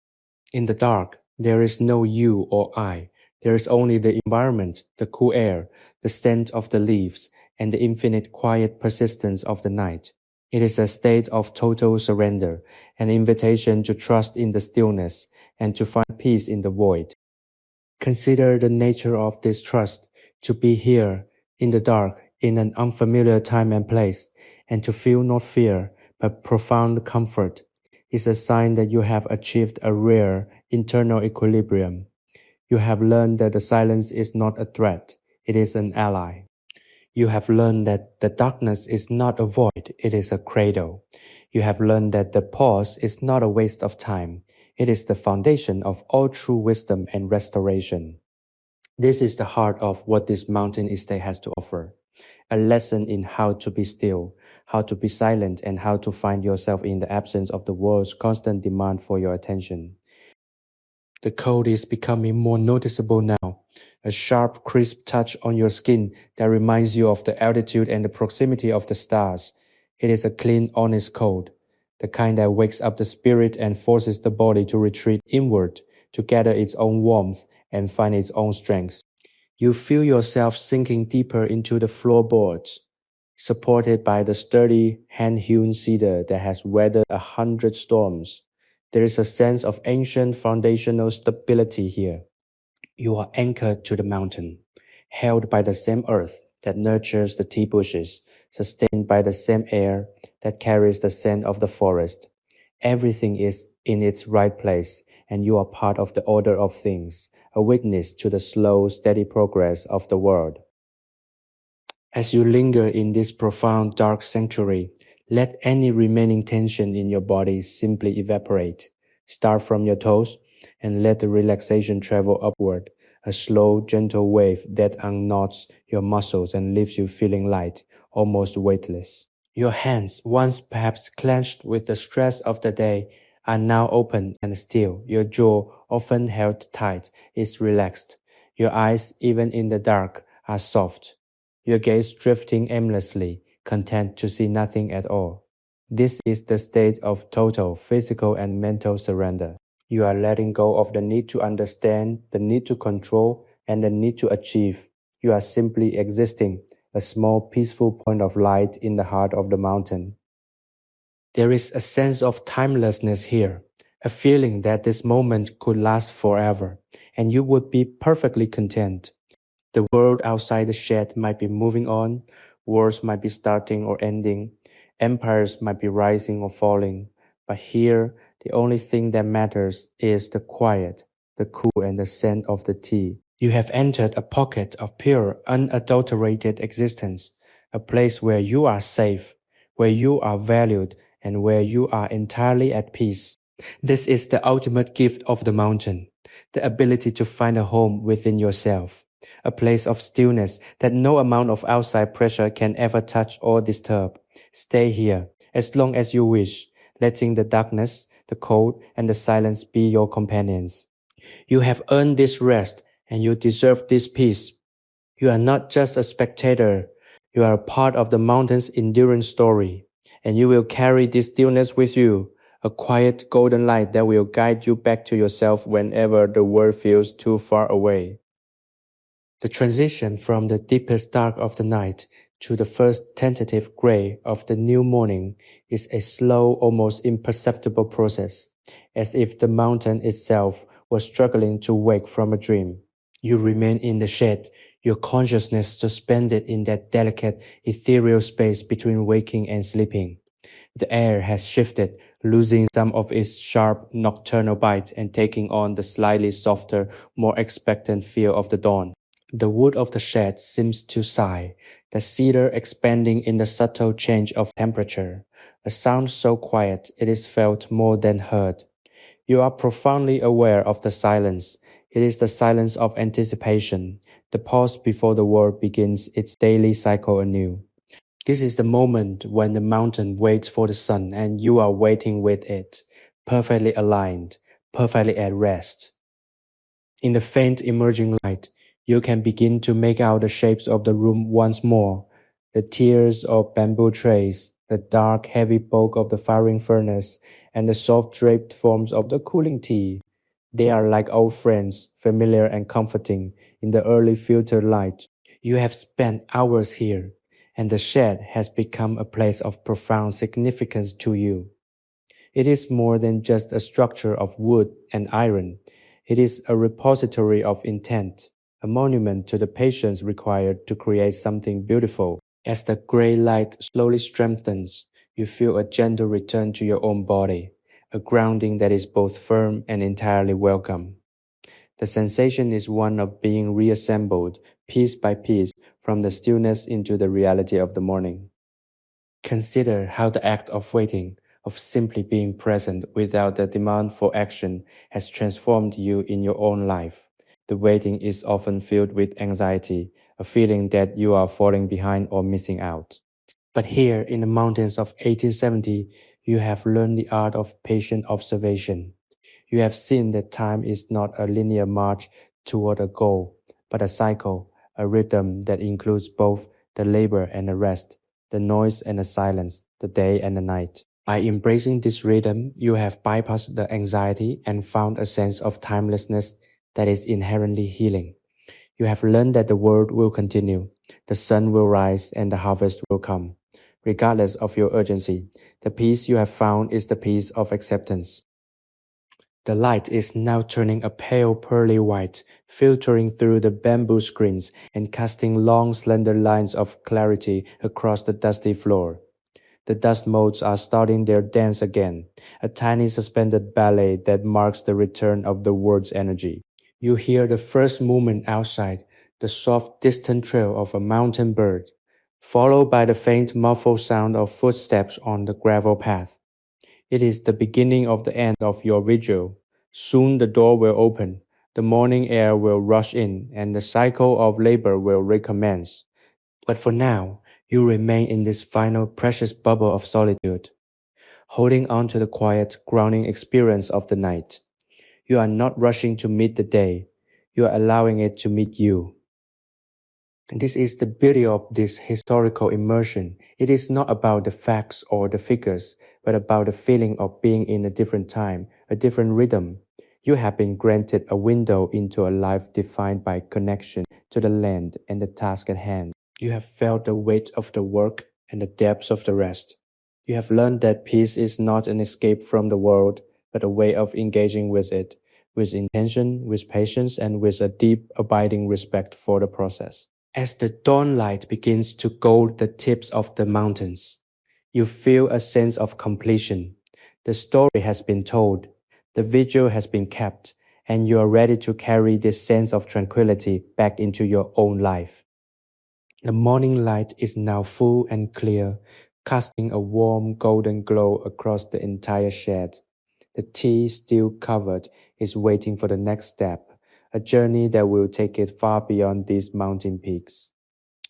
In the dark, there is no you or I. There is only the environment, the cool air, the scent of the leaves, and the infinite quiet persistence of the night. It is a state of total surrender, an invitation to trust in the stillness and to find peace in the void. Consider the nature of this trust, to be here, in the dark, in an unfamiliar time and place, and to feel not fear, but profound comfort, is a sign that you have achieved a rare internal equilibrium. You have learned that the silence is not a threat, it is an ally. You have learned that the darkness is not a void, it is a cradle. You have learned that the pause is not a waste of time, it is the foundation of all true wisdom and restoration. This is the heart of what this mountain estate has to offer. A lesson in how to be still, how to be silent, and how to find yourself in the absence of the world's constant demand for your attention. The cold is becoming more noticeable now, a sharp, crisp touch on your skin that reminds you of the altitude and the proximity of the stars. It is a clean, honest cold, the kind that wakes up the spirit and forces the body to retreat inward, to gather its own warmth and find its own strength. You feel yourself sinking deeper into the floorboards, supported by the sturdy, hand-hewn cedar that has weathered 100 storms. There is a sense of ancient foundational stability here. You are anchored to the mountain, held by the same earth that nurtures the tea bushes, sustained by the same air that carries the scent of the forest. Everything is in its right place, and you are part of the order of things, a witness to the slow, steady progress of the world. As you linger in this profound dark sanctuary, let any remaining tension in your body simply evaporate. Start from your toes and let the relaxation travel upward, a slow, gentle wave that unknots your muscles and leaves you feeling light, almost weightless. Your hands, once perhaps clenched with the stress of the day, are now open and still. Your jaw, often held tight, is relaxed. Your eyes, even in the dark, are soft. Your gaze drifting aimlessly, content to see nothing at all. This is the state of total physical and mental surrender. You are letting go of the need to understand, the need to control, and the need to achieve. You are simply existing, a small peaceful point of light in the heart of the mountain. There is a sense of timelessness here, a feeling that this moment could last forever, and you would be perfectly content. The world outside the shed might be moving on, wars might be starting or ending, empires might be rising or falling, but here the only thing that matters is the quiet, the cool, and the scent of the tea. You have entered a pocket of pure, unadulterated existence, a place where you are safe, where you are valued, and where you are entirely at peace. This is the ultimate gift of the mountain, the ability to find a home within yourself, a place of stillness that no amount of outside pressure can ever touch or disturb. Stay here as long as you wish, letting the darkness, the cold, and the silence be your companions. You have earned this rest, and you deserve this peace. You are not just a spectator, you are a part of the mountain's enduring story, and you will carry this stillness with you, a quiet golden light that will guide you back to yourself whenever the world feels too far away. The transition from the deepest dark of the night to the first tentative gray of the new morning is a slow, almost imperceptible process, as if the mountain itself was struggling to wake from a dream. You remain in the shade, your consciousness suspended in that delicate, ethereal space between waking and sleeping. The air has shifted, losing some of its sharp nocturnal bite and taking on the slightly softer, more expectant feel of the dawn. The wood of the shed seems to sigh, the cedar expanding in the subtle change of temperature, a sound so quiet it is felt more than heard. You are profoundly aware of the silence. It is the silence of anticipation, the pause before the world begins its daily cycle anew. This is the moment when the mountain waits for the sun and you are waiting with it, perfectly aligned, perfectly at rest. In the faint emerging light, you can begin to make out the shapes of the room once more, the tiers of bamboo trays, the dark, heavy bulk of the firing furnace, and the soft draped forms of the cooling tea. They are like old friends, familiar and comforting in the early filtered light. You have spent hours here, and the shed has become a place of profound significance to you. It is more than just a structure of wood and iron. It is a repository of intent, a monument to the patience required to create something beautiful. As the gray light slowly strengthens, you feel a gentle return to your own body, a grounding that is both firm and entirely welcome. The sensation is one of being reassembled, piece by piece, from the stillness into the reality of the morning. Consider how the act of waiting, of simply being present without the demand for action, has transformed you in your own life. The waiting is often filled with anxiety, a feeling that you are falling behind or missing out. But here in the mountains of 1870, you have learned the art of patient observation. You have seen that time is not a linear march toward a goal, but a cycle, a rhythm that includes both the labor and the rest, the noise and the silence, the day and the night. By embracing this rhythm, you have bypassed the anxiety and found a sense of timelessness that is inherently healing. You have learned that the world will continue, the sun will rise, and the harvest will come. Regardless of your urgency, the peace you have found is the peace of acceptance. The light is now turning a pale pearly white, filtering through the bamboo screens and casting long slender lines of clarity across the dusty floor. The dust motes are starting their dance again, a tiny suspended ballet that marks the return of the world's energy. You hear the first movement outside, the soft distant trail of a mountain bird, followed by the faint muffled sound of footsteps on the gravel path. It is the beginning of the end of your vigil. Soon the door will open. The morning air will rush in, and the cycle of labor will recommence. But for now, you remain in this final precious bubble of solitude, holding on to the quiet, grounding experience of the night. You are not rushing to meet the day, you are allowing it to meet you. And this is the beauty of this historical immersion. It is not about the facts or the figures, but about the feeling of being in a different time, a different rhythm. You have been granted a window into a life defined by connection to the land and the task at hand. You have felt the weight of the work and the depths of the rest. You have learned that peace is not an escape from the world, but a way of engaging with it, with intention, with patience, and with a deep, abiding respect for the process. As the dawnlight begins to gold the tips of the mountains, you feel a sense of completion. The story has been told, the vigil has been kept, and you are ready to carry this sense of tranquility back into your own life. The morning light is now full and clear, casting a warm golden glow across the entire shed. The tea, still covered, is waiting for the next step, a journey that will take it far beyond these mountain peaks.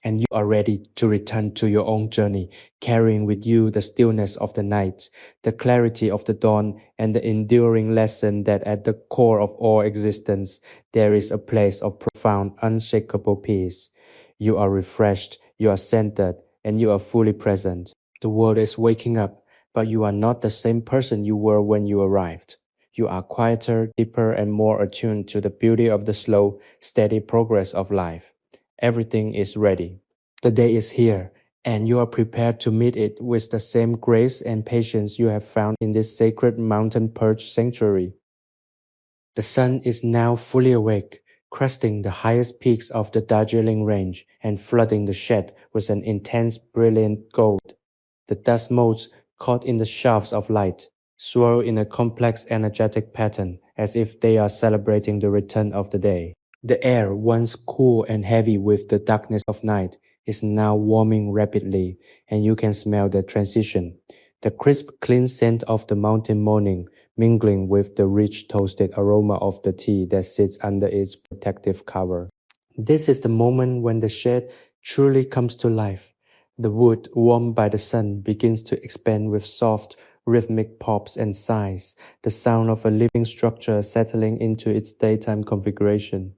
And you are ready to return to your own journey, carrying with you the stillness of the night, the clarity of the dawn, and the enduring lesson that at the core of all existence there is a place of profound, unshakable peace. You are refreshed, you are centered, and you are fully present. The world is waking up, but you are not the same person you were when you arrived. You are quieter, deeper, and more attuned to the beauty of the slow, steady progress of life. Everything is ready. The day is here, and you are prepared to meet it with the same grace and patience you have found in this sacred mountain perch sanctuary. The sun is now fully awake, cresting the highest peaks of the Darjeeling range and flooding the shed with an intense, brilliant gold. The dust motes, caught in the shafts of light, swirl in a complex, energetic pattern as if they are celebrating the return of the day. The air, once cool and heavy with the darkness of night, is now warming rapidly, and you can smell the transition. The crisp, clean scent of the mountain morning mingling with the rich toasted aroma of the tea that sits under its protective cover. This is the moment when the shed truly comes to life. The wood, warmed by the sun, begins to expand with soft, rhythmic pops and sighs, the sound of a living structure settling into its daytime configuration.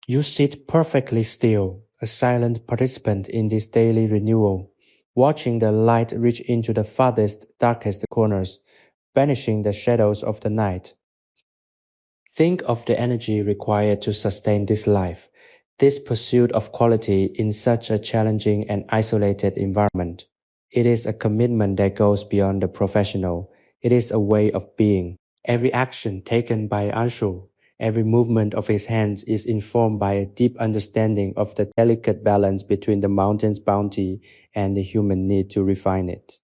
You sit perfectly still, a silent participant in this daily renewal, watching the light reach into the farthest, darkest corners, banishing the shadows of the night. Think of the energy required to sustain this life, this pursuit of quality in such a challenging and isolated environment. It is a commitment that goes beyond the professional. It is a way of being. Every action taken by Anshu, every movement of his hands is informed by a deep understanding of the delicate balance between the mountain's bounty and the human need to refine it.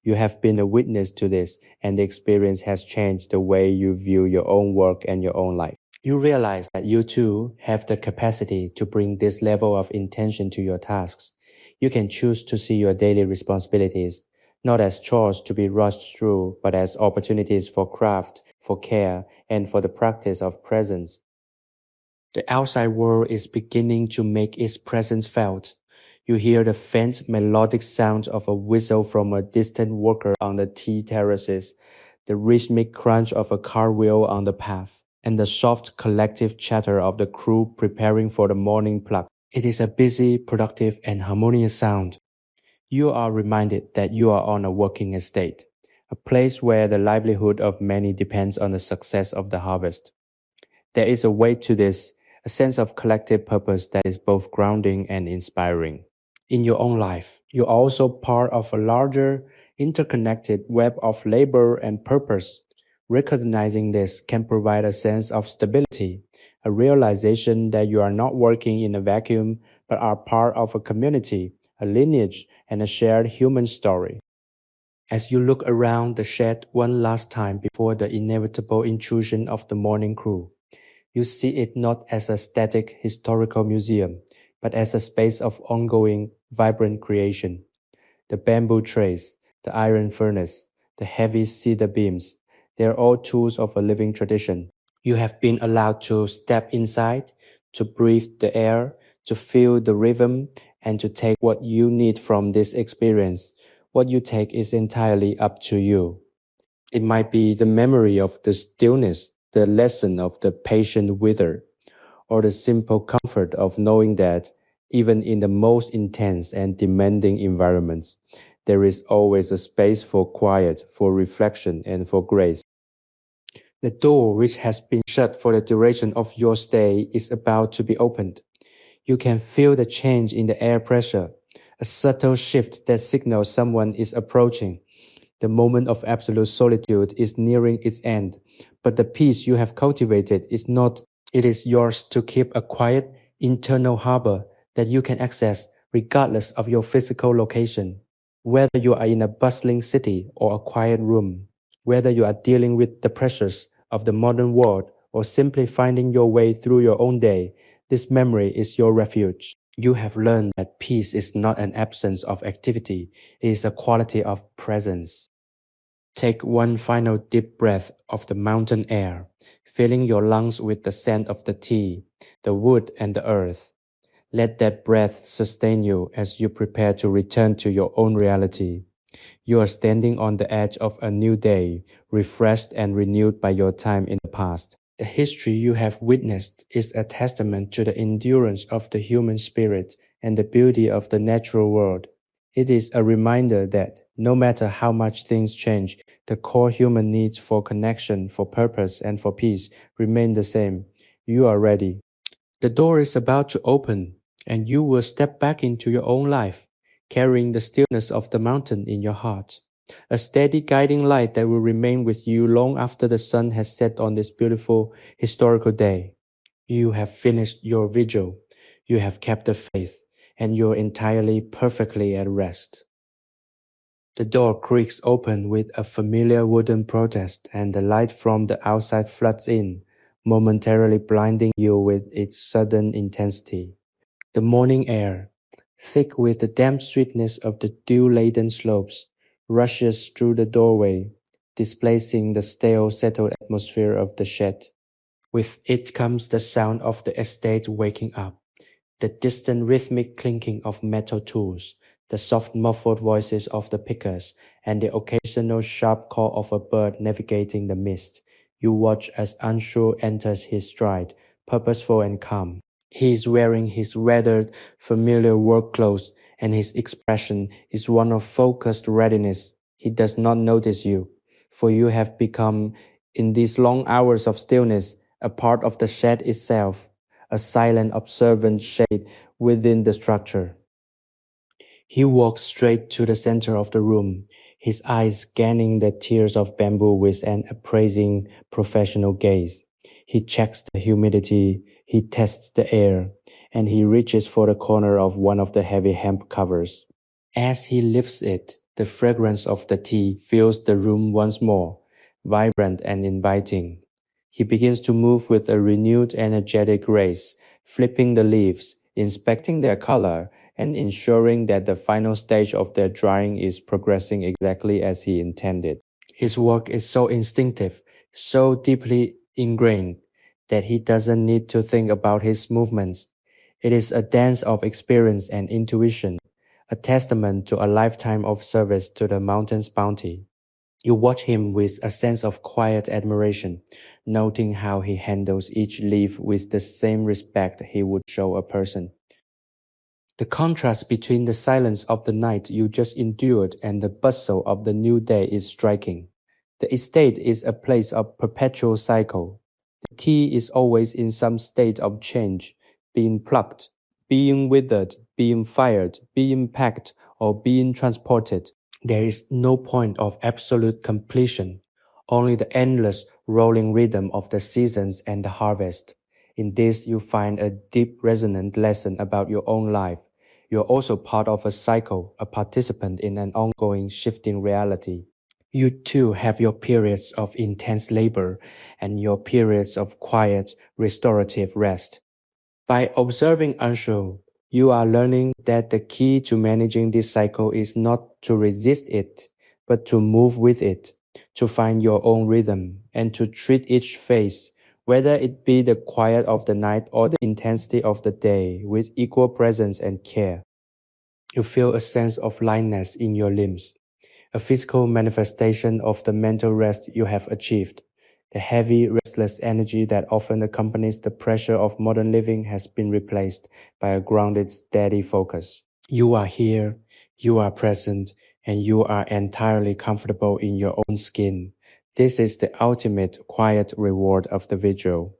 You have been a witness to this, and the experience has changed the way you view your own work and your own life. You realize that you too have the capacity to bring this level of intention to your tasks. You can choose to see your daily responsibilities not as chores to be rushed through, but as opportunities for craft, for care, and for the practice of presence. The outside world is beginning to make its presence felt. You hear the faint melodic sound of a whistle from a distant worker on the tea terraces, the rhythmic crunch of a cartwheel on the path, and the soft collective chatter of the crew preparing for the morning pluck. It is a busy, productive, and harmonious sound. You are reminded that you are on a working estate, a place where the livelihood of many depends on the success of the harvest. There is a weight to this, a sense of collective purpose that is both grounding and inspiring. In your own life, you're also part of a larger, interconnected web of labor and purpose. Recognizing this can provide a sense of stability, a realization that you are not working in a vacuum, but are part of a community, a lineage, and a shared human story. As you look around the shed one last time before the inevitable intrusion of the morning crew, you see it not as a static historical museum, but as a space of ongoing, vibrant creation. The bamboo trays, the iron furnace, the heavy cedar beams, they are all tools of a living tradition. You have been allowed to step inside, to breathe the air, to feel the rhythm, and to take what you need from this experience. What you take is entirely up to you. It might be the memory of the stillness, the lesson of the patient wither, or the simple comfort of knowing that, even in the most intense and demanding environments, there is always a space for quiet, for reflection, and for grace. The door, which has been shut for the duration of your stay, is about to be opened. You can feel the change in the air pressure, a subtle shift that signals someone is approaching. The moment of absolute solitude is nearing its end, but the peace you have cultivated is not. It is yours to keep a quiet, internal harbor that you can access regardless of your physical location. Whether you are in a bustling city or a quiet room, whether you are dealing with the pressures of the modern world or simply finding your way through your own day, this memory is your refuge. You have learned that peace is not an absence of activity, it is a quality of presence. Take one final deep breath of the mountain air, filling your lungs with the scent of the tea, the wood, and the earth. Let that breath sustain you as you prepare to return to your own reality. You are standing on the edge of a new day, refreshed and renewed by your time in the past. The history you have witnessed is a testament to the endurance of the human spirit and the beauty of the natural world. It is a reminder that, no matter how much things change, the core human needs for connection, for purpose, and for peace remain the same. You are ready. The door is about to open, and you will step back into your own life, carrying the stillness of the mountain in your heart, a steady guiding light that will remain with you long after the sun has set on this beautiful historical day. You have finished your vigil, you have kept the faith, and you're entirely perfectly at rest. The door creaks open with a familiar wooden protest, and the light from the outside floods in, momentarily blinding you with its sudden intensity. The morning air, thick with the damp sweetness of the dew-laden slopes, rushes through the doorway, displacing the stale, settled atmosphere of the shed. With it comes the sound of the estate waking up, the distant rhythmic clinking of metal tools, the soft muffled voices of the pickers, and the occasional sharp call of a bird navigating the mist. You watch as Anshu enters his stride, purposeful and calm. He is wearing his weathered, familiar work clothes, and his expression is one of focused readiness. He does not notice you, for you have become, in these long hours of stillness, a part of the shed itself, a silent, observant shade within the structure. He walks straight to the center of the room, his eyes scanning the tiers of bamboo with an appraising, professional gaze. He checks the humidity, he tests the air, and he reaches for the corner of one of the heavy hemp covers. As he lifts it, the fragrance of the tea fills the room once more, vibrant and inviting. He begins to move with a renewed energetic grace, flipping the leaves, inspecting their color, and ensuring that the final stage of their drying is progressing exactly as he intended. His work is so instinctive, so deeply ingrained, that he doesn't need to think about his movements. It is a dance of experience and intuition, a testament to a lifetime of service to the mountain's bounty. You watch him with a sense of quiet admiration, noting how he handles each leaf with the same respect he would show a person. The contrast between the silence of the night you just endured and the bustle of the new day is striking. The estate is a place of perpetual cycle. The tea is always in some state of change, being plucked, being withered, being fired, being packed, or being transported. There is no point of absolute completion, only the endless rolling rhythm of the seasons and the harvest. In this you find a deep resonant lesson about your own life. You're also part of a cycle, a participant in an ongoing shifting reality. You too have your periods of intense labor and your periods of quiet, restorative rest. By observing Anshu, you are learning that the key to managing this cycle is not to resist it, but to move with it, to find your own rhythm, and to treat each phase whether it be the quiet of the night or the intensity of the day, with equal presence and care. You feel a sense of lightness in your limbs, a physical manifestation of the mental rest you have achieved. The heavy, restless energy that often accompanies the pressure of modern living has been replaced by a grounded, steady focus. You are here, you are present, and you are entirely comfortable in your own skin. This is the ultimate quiet reward of the vigil.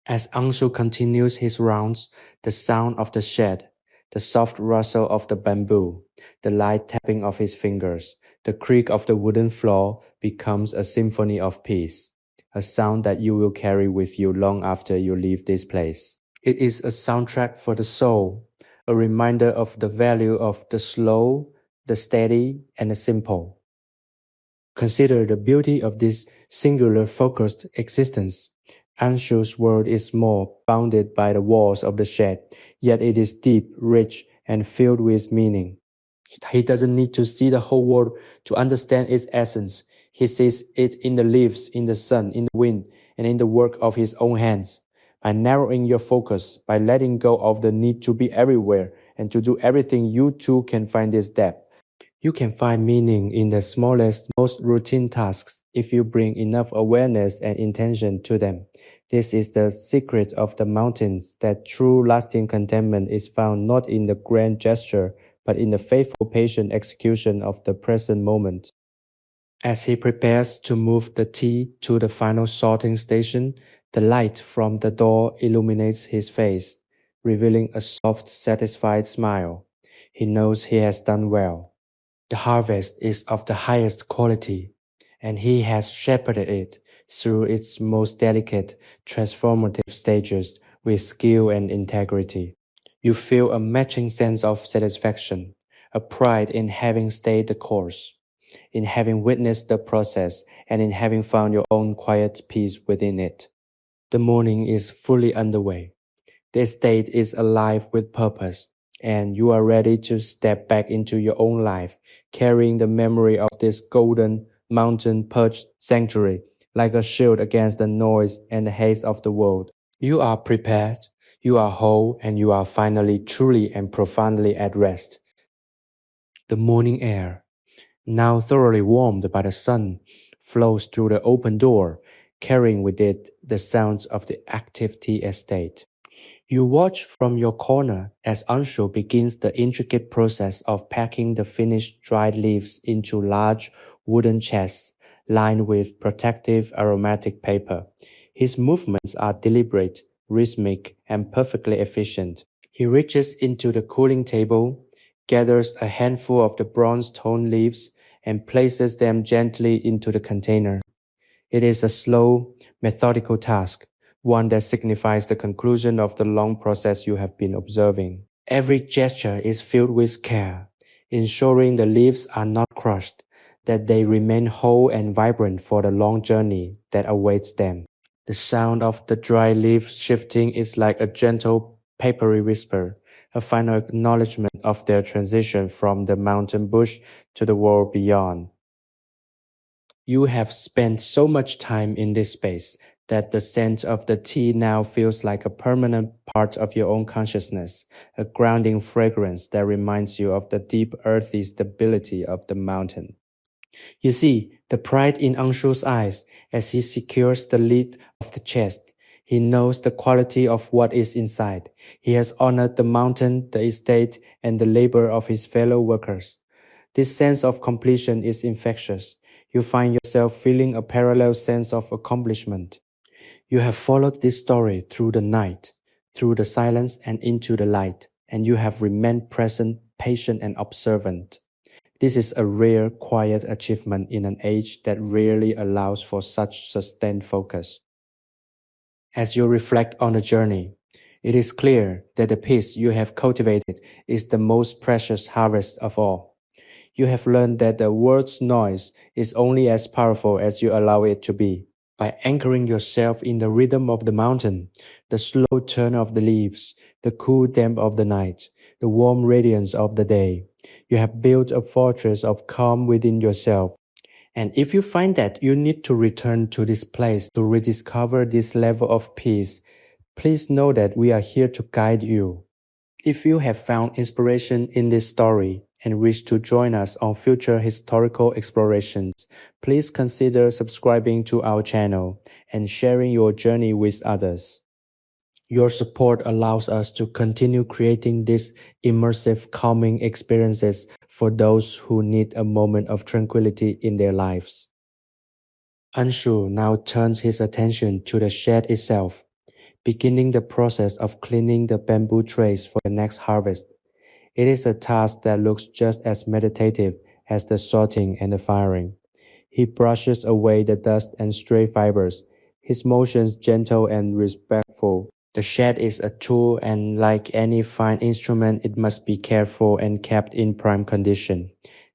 As Anshu continues his rounds, the sound of the shed, the soft rustle of the bamboo, the light tapping of his fingers, the creak of the wooden floor becomes a symphony of peace, a sound that you will carry with you long after you leave this place. It is a soundtrack for the soul, a reminder of the value of the slow, the steady, and the simple. Consider the beauty of this singular focused existence. Anshu's world is small, bounded by the walls of the shed, yet it is deep, rich, and filled with meaning. He doesn't need to see the whole world to understand its essence. He sees it in the leaves, in the sun, in the wind, and in the work of his own hands. By narrowing your focus, by letting go of the need to be everywhere and to do everything, you too can find this depth. You can find meaning in the smallest, most routine tasks if you bring enough awareness and intention to them. This is the secret of the mountains, that true lasting contentment is found not in the grand gesture, but in the faithful, patient execution of the present moment. As he prepares to move the tea to the final sorting station, the light from the door illuminates his face, revealing a soft, satisfied smile. He knows he has done well. The harvest is of the highest quality, and he has shepherded it through its most delicate, transformative stages with skill and integrity. You feel a matching sense of satisfaction, a pride in having stayed the course, in having witnessed the process, and in having found your own quiet peace within it. The morning is fully underway. The estate is alive with purpose, and you are ready to step back into your own life, carrying the memory of this golden mountain perched sanctuary like a shield against the noise and the haste of the world. You are prepared, you are whole, and you are finally truly and profoundly at rest. The morning air, now thoroughly warmed by the sun, flows through the open door, carrying with it the sounds of the active tea estate. You watch from your corner as Anshu begins the intricate process of packing the finished dried leaves into large wooden chests lined with protective aromatic paper. His movements are deliberate, rhythmic, and perfectly efficient. He reaches into the cooling table, gathers a handful of the bronze-toned leaves, and places them gently into the container. It is a slow, methodical task, one that signifies the conclusion of the long process you have been observing. Every gesture is filled with care, ensuring the leaves are not crushed, that they remain whole and vibrant for the long journey that awaits them. The sound of the dry leaves shifting is like a gentle, papery whisper, a final acknowledgement of their transition from the mountain bush to the world beyond. You have spent so much time in this space that the scent of the tea now feels like a permanent part of your own consciousness, a grounding fragrance that reminds you of the deep earthy stability of the mountain. You see the pride in Anshu's eyes as he secures the lid of the chest. He knows the quality of what is inside. He has honored the mountain, the estate, and the labor of his fellow workers. This sense of completion is infectious. You find yourself feeling a parallel sense of accomplishment. You have followed this story through the night, through the silence and into the light, and you have remained present, patient, and observant. This is a rare, quiet achievement in an age that rarely allows for such sustained focus. As you reflect on the journey, it is clear that the peace you have cultivated is the most precious harvest of all. You have learned that the world's noise is only as powerful as you allow it to be. By anchoring yourself in the rhythm of the mountain, the slow turn of the leaves, the cool damp of the night, the warm radiance of the day, you have built a fortress of calm within yourself. And if you find that you need to return to this place to rediscover this level of peace, please know that we are here to guide you. If you have found inspiration in this story and wish to join us on future historical explorations, please consider subscribing to our channel and sharing your journey with others. Your support allows us to continue creating these immersive, calming experiences for those who need a moment of tranquility in their lives. Anshu now turns his attention to the shed itself, beginning the process of cleaning the bamboo trays for the next harvest. It is a task that looks just as meditative as the sorting and the firing. He brushes away the dust and stray fibers, his motions gentle and respectful. The shed is a tool, and like any fine instrument, it must be cared for and kept in prime condition.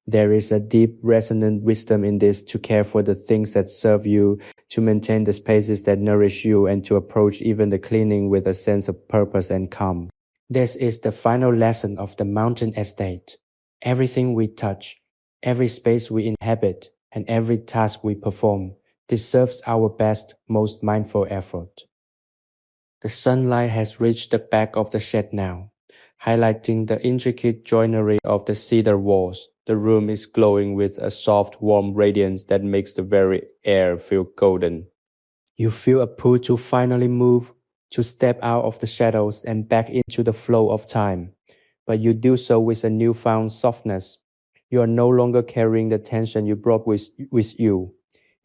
There is a deep, resonant wisdom in this to care for the things that serve you, to maintain the spaces that nourish you, and to approach even the cleaning with a sense of purpose and calm. This is the final lesson of the mountain estate. Everything we touch, every space we inhabit, and every task we perform deserves our best, most mindful effort. The sunlight has reached the back of the shed now, highlighting the intricate joinery of the cedar walls. The room is glowing with a soft, warm radiance that makes the very air feel golden. You feel a pull to finally move, to step out of the shadows and back into the flow of time. But you do so with a newfound softness. You are no longer carrying the tension you brought with you.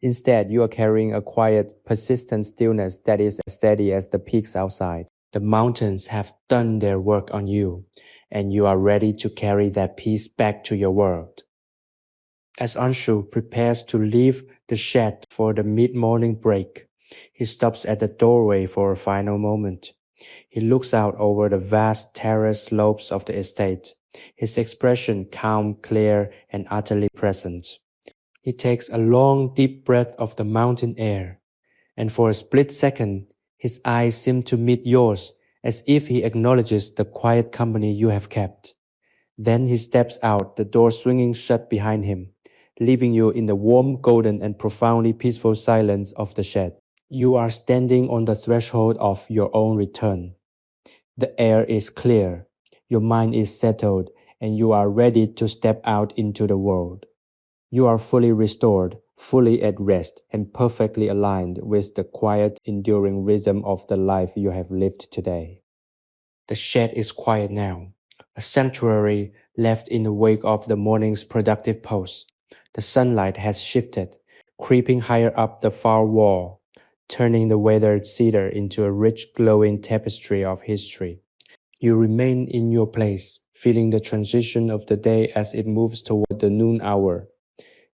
Instead, you are carrying a quiet, persistent stillness that is as steady as the peaks outside. The mountains have done their work on you, and you are ready to carry that peace back to your world. As Anshu prepares to leave the shed for the mid-morning break, he stops at the doorway for a final moment. He looks out over the vast terrace slopes of the estate, his expression calm, clear, and utterly present. He takes a long, deep breath of the mountain air, and for a split second, his eyes seem to meet yours, as if he acknowledges the quiet company you have kept. Then he steps out, the door swinging shut behind him, leaving you in the warm, golden, and profoundly peaceful silence of the shed. You are standing on the threshold of your own return. The air is clear, your mind is settled, and you are ready to step out into the world. You are fully restored, fully at rest, and perfectly aligned with the quiet, enduring rhythm of the life you have lived today. The shed is quiet now, a sanctuary left in the wake of the morning's productive pulse. The sunlight has shifted, creeping higher up the far wall, turning the weathered cedar into a rich, glowing tapestry of history. You remain in your place, feeling the transition of the day as it moves toward the noon hour.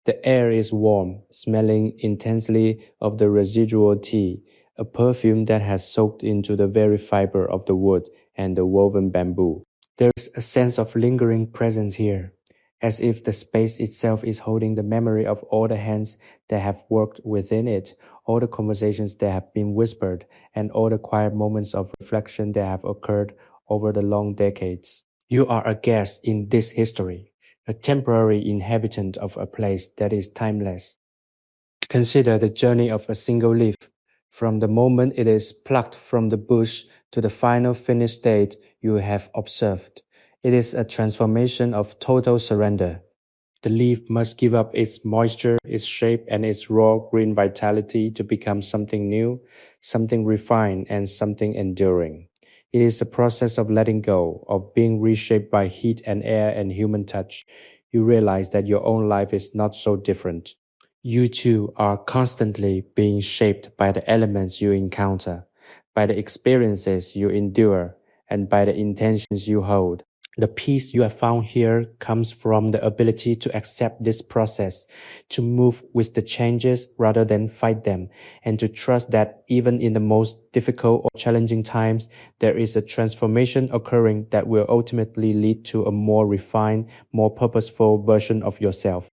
The air is warm, smelling intensely of the residual tea, a perfume that has soaked into the very fiber of the wood and the woven bamboo. There is a sense of lingering presence here, as if the space itself is holding the memory of all the hands that have worked within it, all the conversations that have been whispered, and all the quiet moments of reflection that have occurred over the long decades. You are a guest in this history, a temporary inhabitant of a place that is timeless. Consider the journey of a single leaf, from the moment it is plucked from the bush to the final finished state you have observed. It is a transformation of total surrender. The leaf must give up its moisture, its shape, and its raw green vitality to become something new, something refined, and something enduring. It is a process of letting go, of being reshaped by heat and air and human touch. You realize that your own life is not so different. You too are constantly being shaped by the elements you encounter, by the experiences you endure, and by the intentions you hold. The peace you have found here comes from the ability to accept this process, to move with the changes rather than fight them, and to trust that even in the most difficult or challenging times, there is a transformation occurring that will ultimately lead to a more refined, more purposeful version of yourself.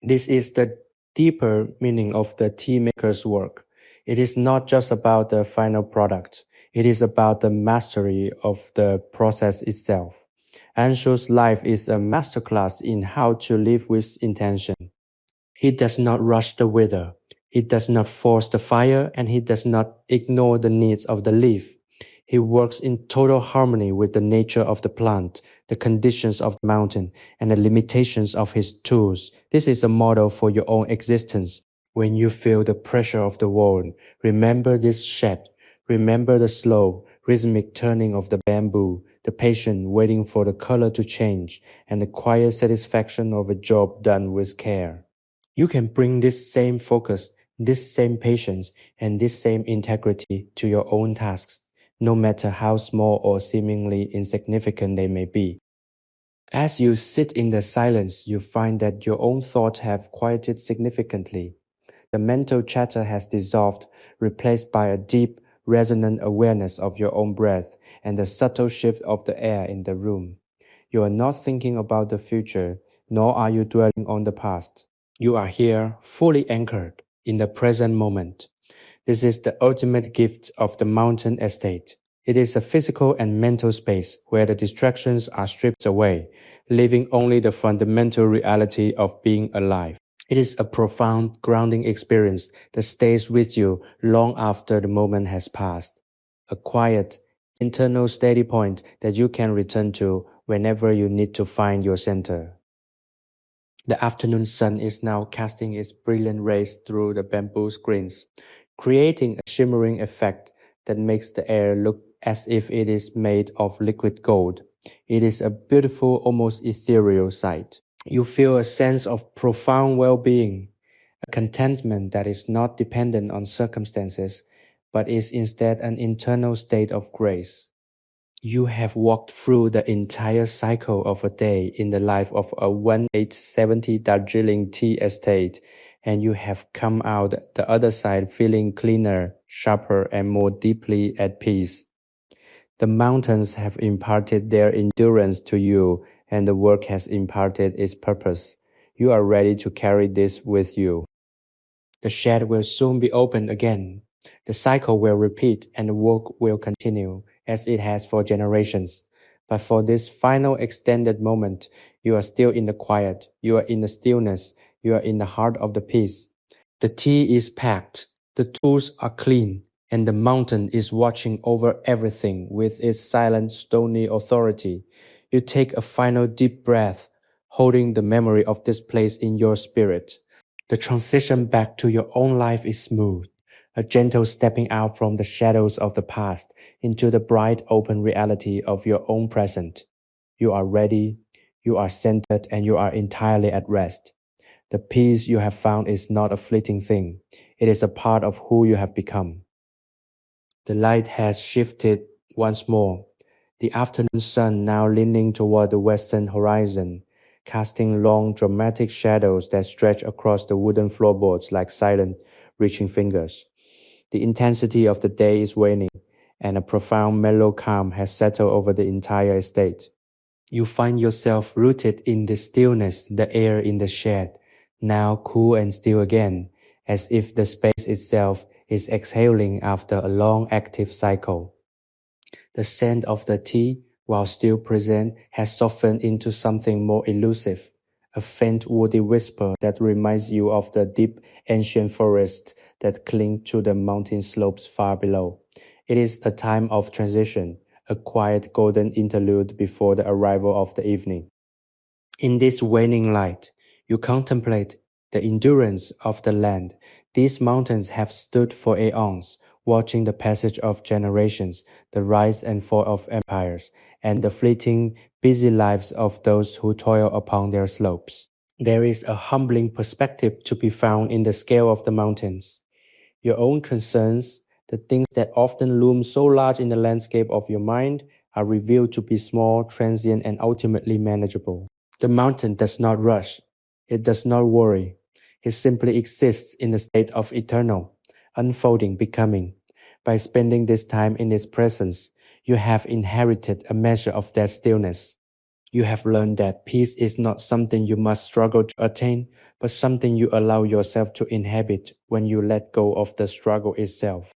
This is the deeper meaning of the tea maker's work. It is not just about the final product. It is about the mastery of the process itself. Anshu's life is a masterclass in how to live with intention. He does not rush the weather. He does not force the fire, and he does not ignore the needs of the leaf. He works in total harmony with the nature of the plant, the conditions of the mountain, and the limitations of his tools. This is a model for your own existence. When you feel the pressure of the world, remember this shed. Remember the slow, rhythmic turning of the bamboo, the patient waiting for the color to change, and the quiet satisfaction of a job done with care. You can bring this same focus, this same patience, and this same integrity to your own tasks, no matter how small or seemingly insignificant they may be. As you sit in the silence, you find that your own thoughts have quieted significantly. The mental chatter has dissolved, replaced by a deep, resonant awareness of your own breath and the subtle shift of the air in the room. You are not thinking about the future, nor are you dwelling on the past. You are here, fully anchored in the present moment. This is the ultimate gift of the mountain estate. It is a physical and mental space where the distractions are stripped away, leaving only the fundamental reality of being alive. It is a profound, grounding experience that stays with you long after the moment has passed. A quiet, internal steady point that you can return to whenever you need to find your center. The afternoon sun is now casting its brilliant rays through the bamboo screens, creating a shimmering effect that makes the air look as if it is made of liquid gold. It is a beautiful, almost ethereal sight. You feel a sense of profound well-being, a contentment that is not dependent on circumstances, but is instead an internal state of grace. You have walked through the entire cycle of a day in the life of a 1870 Darjeeling tea estate, and you have come out the other side feeling cleaner, sharper, and more deeply at peace. The mountains have imparted their endurance to you, and the work has imparted its purpose. You are ready to carry this with you. The shed will soon be opened again. The cycle will repeat and the work will continue as it has for generations. But for this final extended moment, you are still in the quiet, you are in the stillness, you are in the heart of the peace. The tea is packed, the tools are clean, and the mountain is watching over everything with its silent, stony authority. You take a final deep breath, holding the memory of this place in your spirit. The transition back to your own life is smooth, a gentle stepping out from the shadows of the past into the bright open reality of your own present. You are ready, you are centered, and you are entirely at rest. The peace you have found is not a fleeting thing. It is a part of who you have become. The light has shifted once more, the afternoon sun now leaning toward the western horizon, casting long dramatic shadows that stretch across the wooden floorboards like silent, reaching fingers. The intensity of the day is waning, and a profound mellow calm has settled over the entire estate. You find yourself rooted in the stillness, the air in the shed, now cool and still again, as if the space itself is exhaling after a long active cycle. The scent of the tea, while still present, has softened into something more elusive, a faint woody whisper that reminds you of the deep ancient forests that cling to the mountain slopes far below. It is a time of transition, a quiet golden interlude before the arrival of the evening. In this waning light, you contemplate the endurance of the land. These mountains have stood for aeons, watching the passage of generations, the rise and fall of empires, and the fleeting, busy lives of those who toil upon their slopes. There is a humbling perspective to be found in the scale of the mountains. Your own concerns, the things that often loom so large in the landscape of your mind, are revealed to be small, transient, and ultimately manageable. The mountain does not rush. It does not worry. It simply exists in a state of eternal, unfolding becoming. By spending this time in its presence, you have inherited a measure of that stillness. You have learned that peace is not something you must struggle to attain, but something you allow yourself to inhabit when you let go of the struggle itself.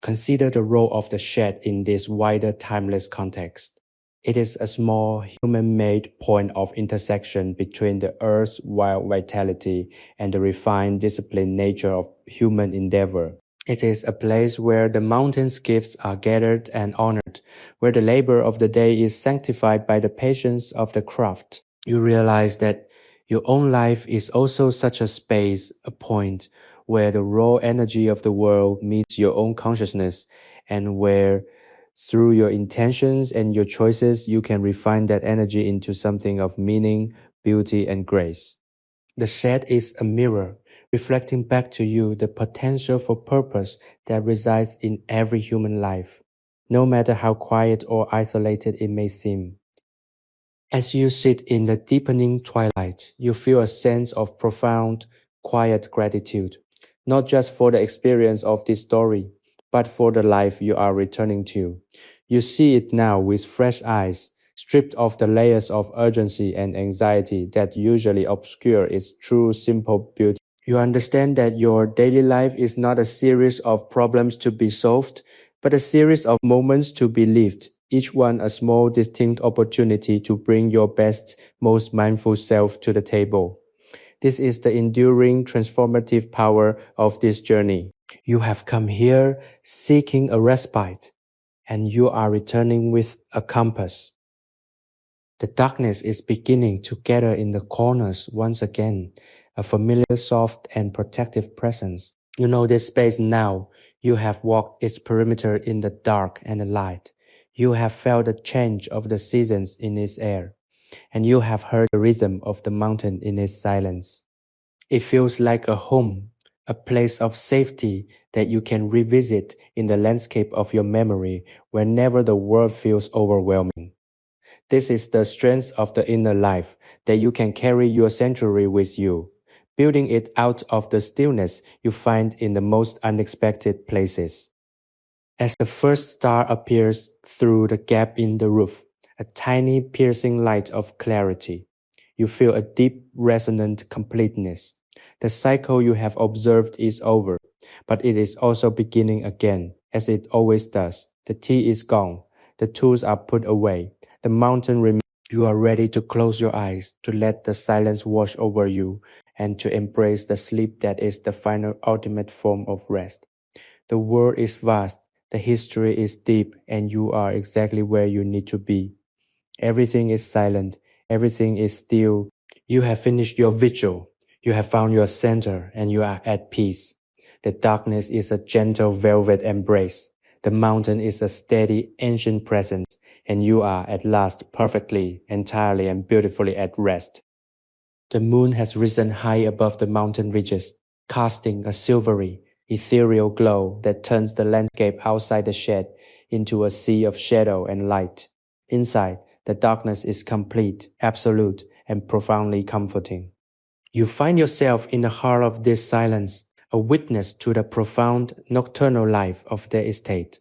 Consider the role of the shed in this wider timeless context. It is a small human-made point of intersection between the Earth's wild vitality and the refined, disciplined nature of human endeavor. It is a place where the mountain's gifts are gathered and honored, where the labor of the day is sanctified by the patience of the craft. You realize that your own life is also such a space, a point, where the raw energy of the world meets your own consciousness, and where, through your intentions and your choices, you can refine that energy into something of meaning, beauty, and grace. The shed is a mirror, reflecting back to you the potential for purpose that resides in every human life, no matter how quiet or isolated it may seem. As you sit in the deepening twilight, you feel a sense of profound, quiet gratitude, not just for the experience of this story, but for the life you are returning to. You see it now with fresh eyes, stripped of the layers of urgency and anxiety that usually obscure its true simple beauty. You understand that your daily life is not a series of problems to be solved, but a series of moments to be lived, each one a small, distinct opportunity to bring your best, most mindful self to the table. This is the enduring, transformative power of this journey. You have come here seeking a respite, and you are returning with a compass. The darkness is beginning to gather in the corners once again, a familiar, soft, and protective presence. You know this space now. You have walked its perimeter in the dark and the light. You have felt the change of the seasons in its air, and you have heard the rhythm of the mountain in its silence. It feels like a home, a place of safety that you can revisit in the landscape of your memory whenever the world feels overwhelming. This is the strength of the inner life, that you can carry your sanctuary with you, building it out of the stillness you find in the most unexpected places. As the first star appears through the gap in the roof, a tiny piercing light of clarity, you feel a deep, resonant completeness. The cycle you have observed is over, but it is also beginning again, as it always does. The tea is gone, the tools are put away, the mountain remains. You are ready to close your eyes, to let the silence wash over you, and to embrace the sleep that is the final ultimate form of rest. The world is vast, the history is deep, and you are exactly where you need to be. Everything is silent, everything is still. You have finished your vigil, you have found your center, and you are at peace. The darkness is a gentle velvet embrace. The mountain is a steady, ancient presence, and you are at last perfectly, entirely, and beautifully at rest. The moon has risen high above the mountain ridges, casting a silvery, ethereal glow that turns the landscape outside the shed into a sea of shadow and light. Inside, the darkness is complete, absolute, and profoundly comforting. You find yourself in the heart of this silence, a witness to the profound nocturnal life of the estate.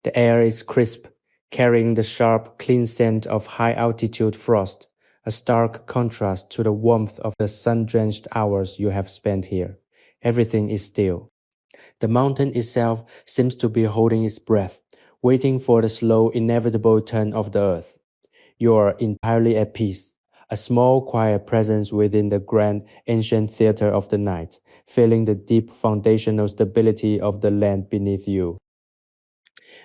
The air is crisp, carrying the sharp, clean scent of high-altitude frost, a stark contrast to the warmth of the sun-drenched hours you have spent here. Everything is still. The mountain itself seems to be holding its breath, waiting for the slow, inevitable turn of the earth. You are entirely at peace, a small, quiet presence within the grand, ancient theater of the night, feeling the deep foundational stability of the land beneath you.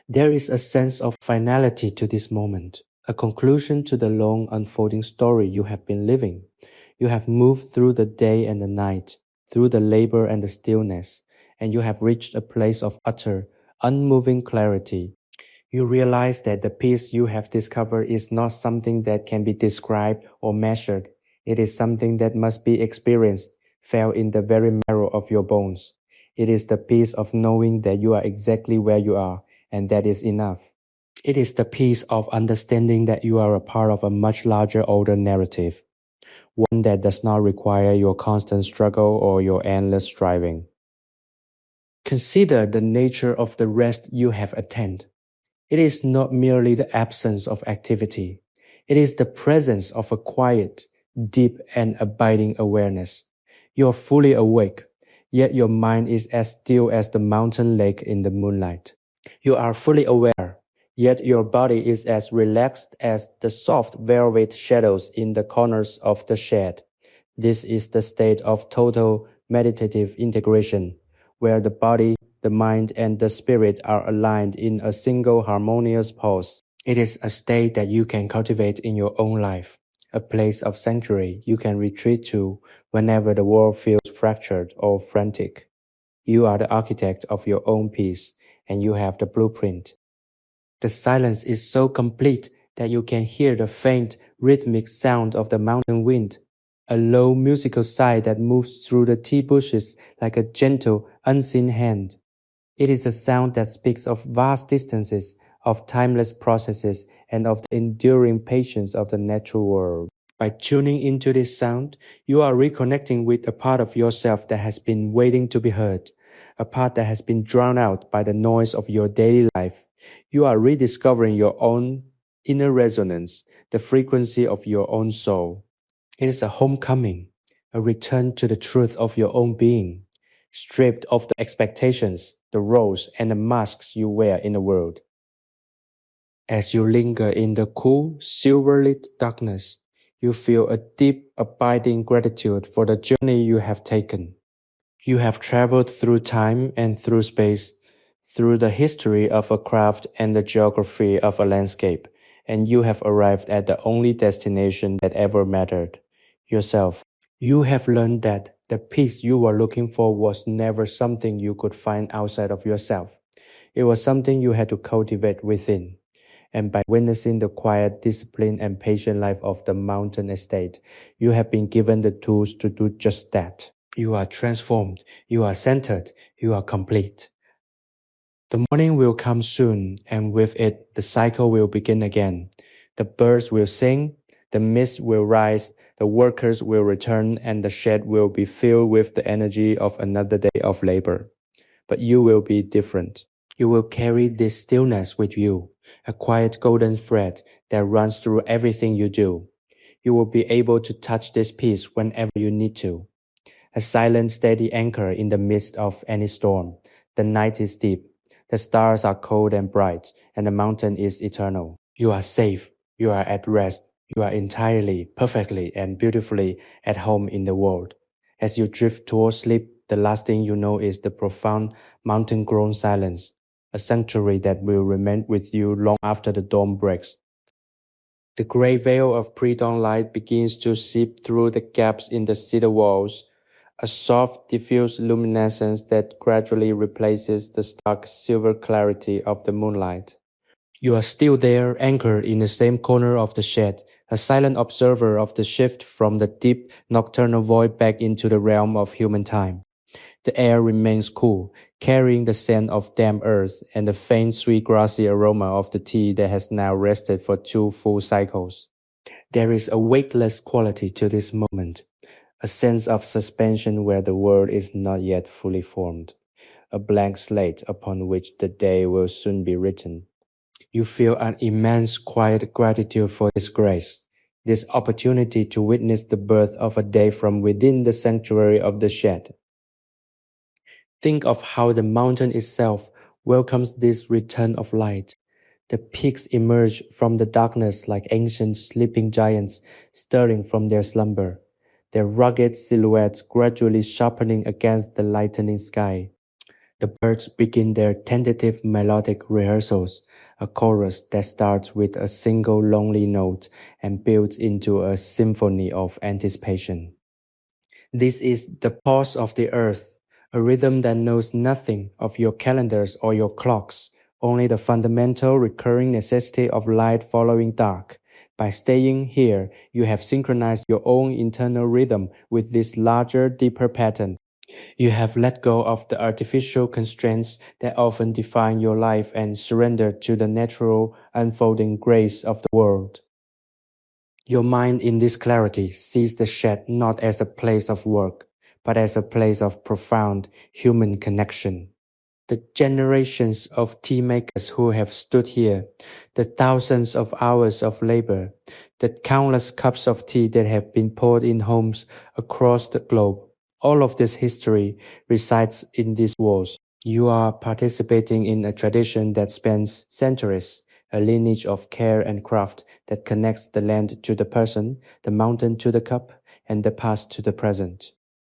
There is a sense of finality to this moment, a conclusion to the long unfolding story you have been living. You have moved through the day and the night, through the labor and the stillness, and you have reached a place of utter, unmoving clarity. You realize that the peace you have discovered is not something that can be described or measured. It is something that must be experienced, felt in the very marrow of your bones. It is the peace of knowing that you are exactly where you are, and that is enough. It is the peace of understanding that you are a part of a much larger, older narrative, one that does not require your constant struggle or your endless striving. Consider the nature of the rest you have attained. It is not merely the absence of activity. It is the presence of a quiet, deep, and abiding awareness. You are fully awake, yet your mind is as still as the mountain lake in the moonlight. You are fully aware, Yet your body is as relaxed as the soft velvet shadows in the corners of the shed. This is the state of total meditative integration, where the body, the mind, and the spirit are aligned in a single harmonious pulse. It is a state that you can cultivate in your own life, a place of sanctuary you can retreat to whenever the world feels fractured or frantic. You are the architect of your own peace, and you have the blueprint. The silence is so complete that you can hear the faint, rhythmic sound of the mountain wind, a low musical sigh that moves through the tea bushes like a gentle, unseen hand. It is a sound that speaks of vast distances, of timeless processes, and of the enduring patience of the natural world. By tuning into this sound, you are reconnecting with a part of yourself that has been waiting to be heard, a part that has been drowned out by the noise of your daily life. You are rediscovering your own inner resonance, the frequency of your own soul. It is a homecoming, a return to the truth of your own being, stripped of the expectations, the roles, and the masks you wear in the world. As you linger in the cool, silver-lit darkness, you feel a deep, abiding gratitude for the journey you have taken. You have traveled through time and through space, through the history of a craft and the geography of a landscape, and you have arrived at the only destination that ever mattered, yourself. You have learned that the peace you were looking for was never something you could find outside of yourself. It was something you had to cultivate within. And by witnessing the quiet, disciplined, and patient life of the mountain estate, you have been given the tools to do just that. You are transformed, you are centered, you are complete. The morning will come soon, and with it, the cycle will begin again. The birds will sing, the mist will rise, the workers will return, and the shed will be filled with the energy of another day of labor. But you will be different. You will carry this stillness with you, a quiet golden thread that runs through everything you do. You will be able to touch this peace whenever you need to. A silent, steady anchor in the midst of any storm. The night is deep. The stars are cold and bright, and the mountain is eternal. You are safe. You are at rest. You are entirely, perfectly, and beautifully at home in the world. As you drift towards sleep, the last thing you know is the profound, mountain-grown silence, a sanctuary that will remain with you long after the dawn breaks. The gray veil of pre-dawn light begins to seep through the gaps in the cedar walls, a soft, diffuse luminescence that gradually replaces the stark silver clarity of the moonlight. You are still there, anchored in the same corner of the shed, a silent observer of the shift from the deep nocturnal void back into the realm of human time. The air remains cool, carrying the scent of damp earth and the faint sweet grassy aroma of the tea that has now rested for 2 full cycles. There is a weightless quality to this moment, a sense of suspension where the world is not yet fully formed, a blank slate upon which the day will soon be written. You feel an immense quiet gratitude for this grace, this opportunity to witness the birth of a day from within the sanctuary of the shed. Think of how the mountain itself welcomes this return of light. The peaks emerge from the darkness like ancient sleeping giants stirring from their slumber, their rugged silhouettes gradually sharpening against the lightening sky. The birds begin their tentative melodic rehearsals, a chorus that starts with a single lonely note and builds into a symphony of anticipation. This is the pulse of the earth, a rhythm that knows nothing of your calendars or your clocks, only the fundamental recurring necessity of light following dark. By staying here, you have synchronized your own internal rhythm with this larger, deeper pattern. You have let go of the artificial constraints that often define your life and surrendered to the natural, unfolding grace of the world. Your mind in this clarity sees the shed not as a place of work, but as a place of profound human connection. The generations of tea makers who have stood here, the thousands of hours of labor, the countless cups of tea that have been poured in homes across the globe, all of this history resides in these walls. You are participating in a tradition that spans centuries, a lineage of care and craft that connects the land to the person, the mountain to the cup, and the past to the present.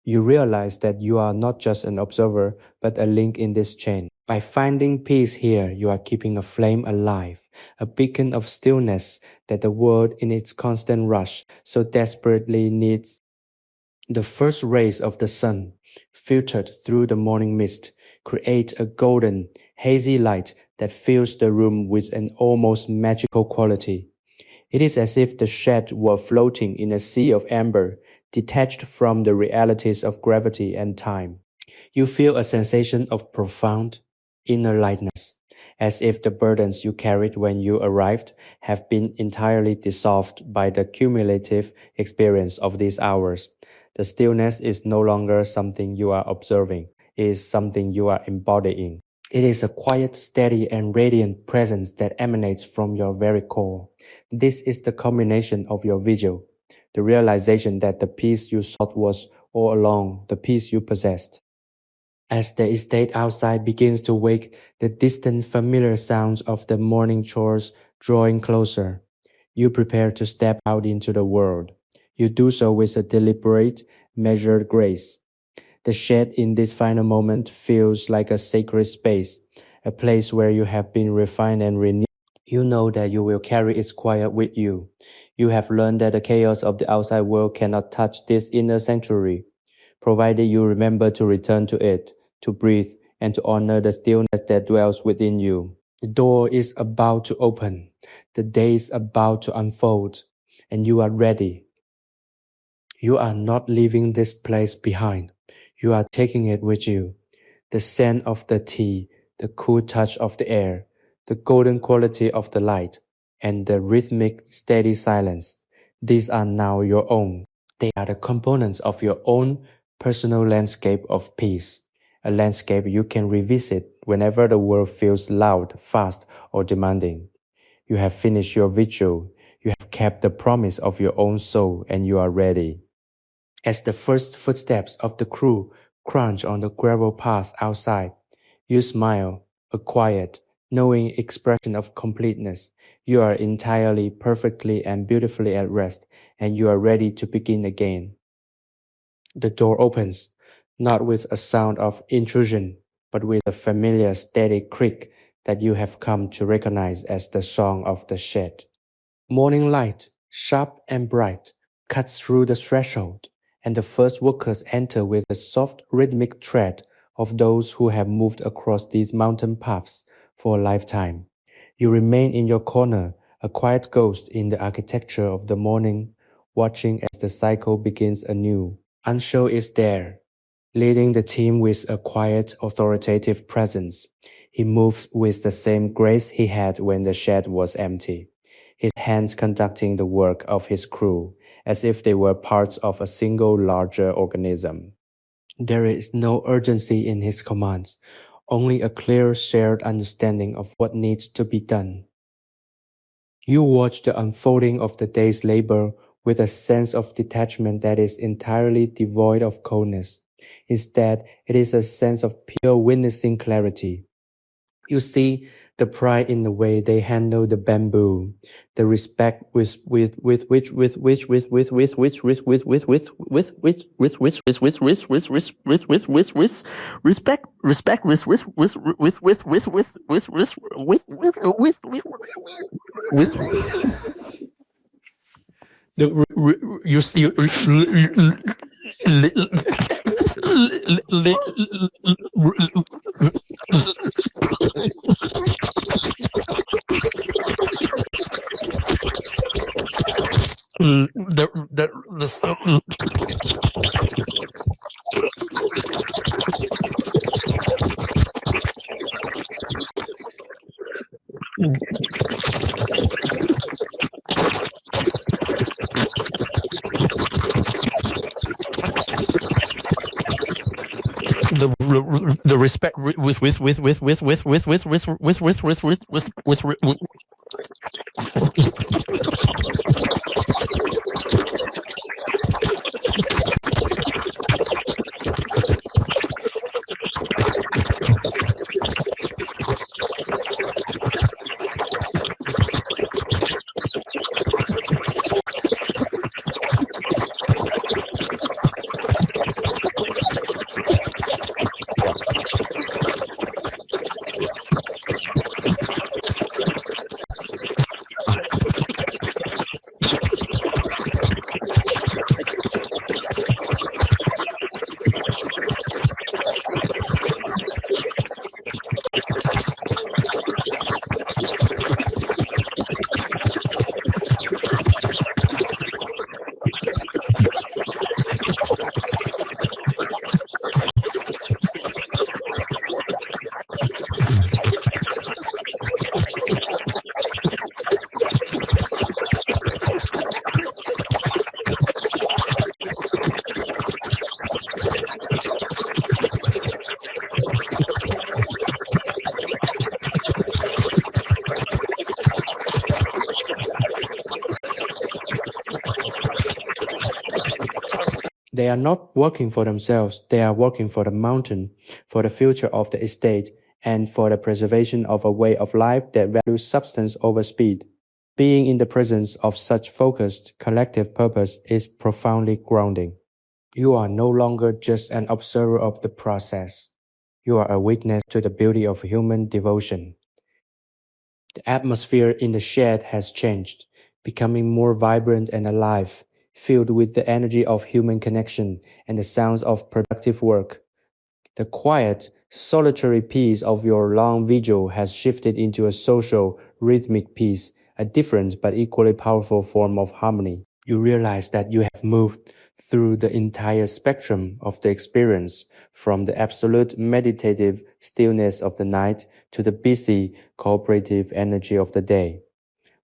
You realize that you are not just an observer, but a link in this chain. By finding peace here, you are keeping a flame alive, a beacon of stillness that the world in its constant rush so desperately needs. The first rays of the sun, filtered through the morning mist, create a golden, hazy light that fills the room with an almost magical quality. It is as if the shed were floating in a sea of amber, detached from the realities of gravity and time. You feel a sensation of profound inner lightness, as if the burdens you carried when you arrived have been entirely dissolved by the cumulative experience of these hours. The stillness is no longer something you are observing, it is something you are embodying. It is a quiet, steady, and radiant presence that emanates from your very core. This is the culmination of your vigil, the realization that the peace you sought was all along the peace you possessed. As the estate outside begins to wake, the distant familiar sounds of the morning chores drawing closer, you prepare to step out into the world. You do so with a deliberate, measured grace. The shed in this final moment feels like a sacred space, a place where you have been refined and renewed. You know that you will carry its quiet with you. You have learned that the chaos of the outside world cannot touch this inner sanctuary, provided you remember to return to it, to breathe, and to honor the stillness that dwells within you. The door is about to open, the day is about to unfold, and you are ready. You are not leaving this place behind. You are taking it with you. The scent of the tea, the cool touch of the air, the golden quality of the light, and the rhythmic, steady silence. These are now your own. They are the components of your own personal landscape of peace, a landscape you can revisit whenever the world feels loud, fast, or demanding. You have finished your vigil. You have kept the promise of your own soul, and you are ready. As the first footsteps of the crew crunch on the gravel path outside, you smile, a quiet, knowing expression of completeness. You are entirely, perfectly, and beautifully at rest, and you are ready to begin again. The door opens, not with a sound of intrusion, but with a familiar steady creak that you have come to recognize as the song of the shed. Morning light, sharp and bright, cuts through the threshold, and the first workers enter with the soft rhythmic tread of those who have moved across these mountain paths for a lifetime. You remain in your corner, a quiet ghost in the architecture of the morning, watching as the cycle begins anew. Ansho is there, leading the team with a quiet, authoritative presence. He moves with the same grace he had when the shed was empty, his hands conducting the work of his crew, as if they were parts of a single larger organism. There is no urgency in his commands, only a clear shared understanding of what needs to be done. You watch the unfolding of the day's labor with a sense of detachment that is entirely devoid of coldness. Instead, it is a sense of pure witnessing clarity. You see the pride in the way they handle the bamboo, the respect with which the respect with They are not working for themselves, they are working for the mountain, for the future of the estate, and for the preservation of a way of life that values substance over speed. Being in the presence of such focused, collective purpose is profoundly grounding. You are no longer just an observer of the process. You are a witness to the beauty of human devotion. The atmosphere in the shed has changed, becoming more vibrant and alive, filled with the energy of human connection and the sounds of productive work. The quiet, solitary peace of your long vigil has shifted into a social, rhythmic peace, a different but equally powerful form of harmony. You realize that you have moved through the entire spectrum of the experience, from the absolute meditative stillness of the night to the busy, cooperative energy of the day.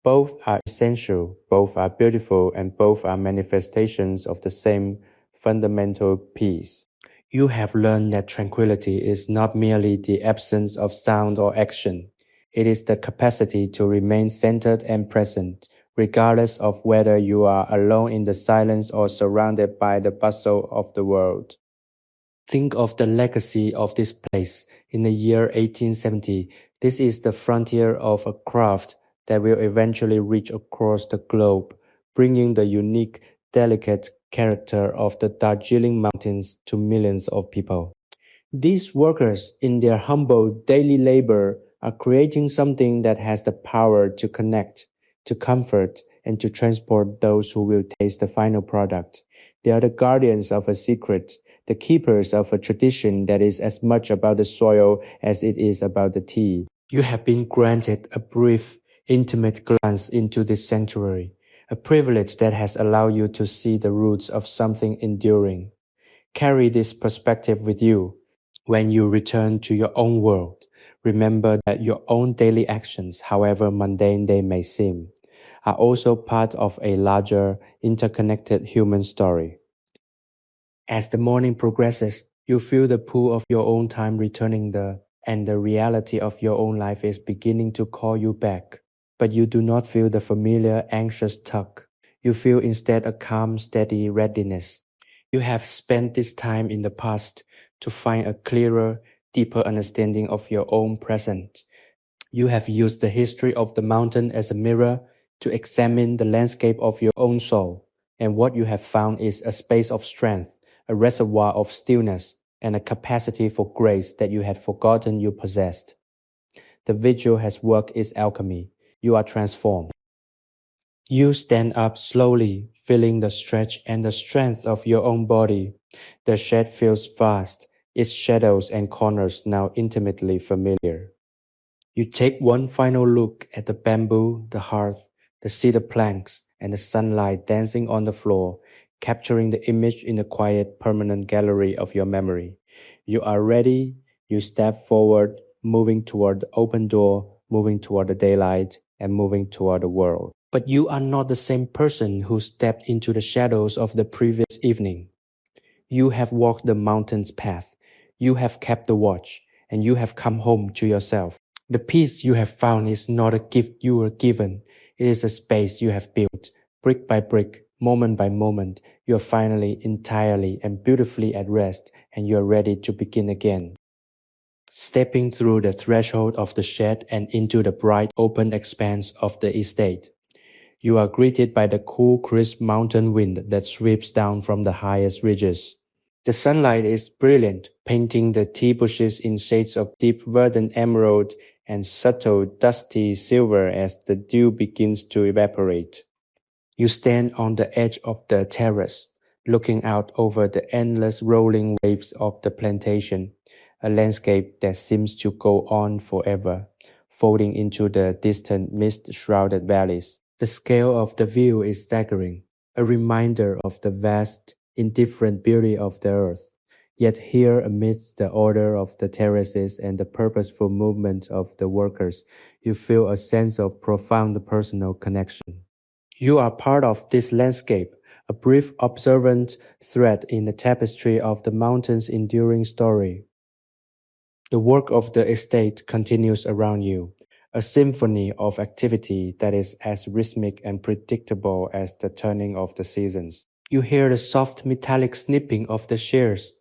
Both are essential, both are beautiful, and both are manifestations of the same fundamental peace. You have learned that tranquility is not merely the absence of sound or action. It is the capacity to remain centered and present, regardless of whether you are alone in the silence or surrounded by the bustle of the world. Think of the legacy of this place. In the year 1870, this is the frontier of a craft that will eventually reach across the globe, bringing the unique, delicate character of the Darjeeling Mountains to millions of people. These workers, in their humble daily labor, are creating something that has the power to connect, to comfort, and to transport those who will taste the final product. They are the guardians of a secret, the keepers of a tradition that is as much about the soil as it is about the tea. You have been granted a brief, intimate glance into this sanctuary, a privilege that has allowed you to see the roots of something enduring. Carry this perspective with you. When you return to your own world, remember that your own daily actions, however mundane they may seem, are also part of a larger, interconnected human story. As the morning progresses, you feel the pull of your own time returning and the reality of your own life is beginning to call you back. But you do not feel the familiar, anxious tug. You feel instead a calm, steady readiness. You have spent this time in the past to find a clearer, deeper understanding of your own present. You have used the history of the mountain as a mirror to examine the landscape of your own soul, and what you have found is a space of strength, a reservoir of stillness, and a capacity for grace that you had forgotten you possessed. The vigil has worked its alchemy. You are transformed. You stand up slowly, feeling the stretch and the strength of your own body. The shed feels vast, its shadows and corners now intimately familiar. You take one final look at the bamboo, the hearth, the cedar planks, and the sunlight dancing on the floor, capturing the image in the quiet, permanent gallery of your memory. You are ready, you step forward, moving toward the open door, moving toward the daylight, and moving toward the world. But you are not the same person who stepped into the shadows of the previous evening. You have walked the mountain's path, you have kept the watch, and you have come home to yourself. The peace you have found is not a gift you were given. It is a space you have built, brick by brick, moment by moment. You are finally, entirely, and beautifully at rest, and you are ready to begin again. Stepping through the threshold of the shed and into the bright, open expanse of the estate, you are greeted by the cool, crisp mountain wind that sweeps down from the highest ridges. The sunlight is brilliant, painting the tea bushes in shades of deep verdant emerald and subtle dusty silver as the dew begins to evaporate. You stand on the edge of the terrace, looking out over the endless rolling waves of the plantation, a landscape that seems to go on forever, folding into the distant mist-shrouded valleys. The scale of the view is staggering, a reminder of the vast, indifferent beauty of the earth. Yet here, amidst the order of the terraces and the purposeful movement of the workers, you feel a sense of profound personal connection. You are part of this landscape, a brief observant thread in the tapestry of the mountain's enduring story. The work of the estate continues around you, a symphony of activity that is as rhythmic and predictable as the turning of the seasons. You hear the soft metallic snipping of the shears,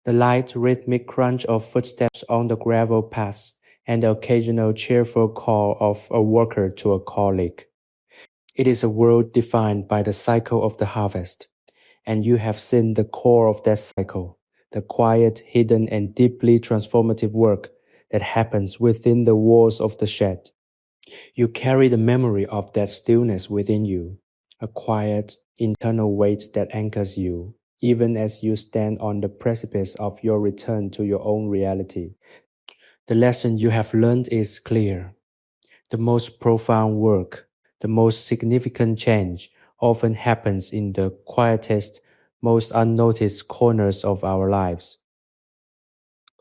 the light rhythmic crunch of footsteps on the gravel paths, and the occasional cheerful call of a worker to a colleague. It is a world defined by the cycle of the harvest, and you have seen the core of that cycle, the quiet, hidden, and deeply transformative work that happens within the walls of the shed. You carry the memory of that stillness within you, a quiet, internal weight that anchors you, even as you stand on the precipice of your return to your own reality. The lesson you have learned is clear. The most profound work, the most significant change often happens in the quietest, most unnoticed corners of our lives.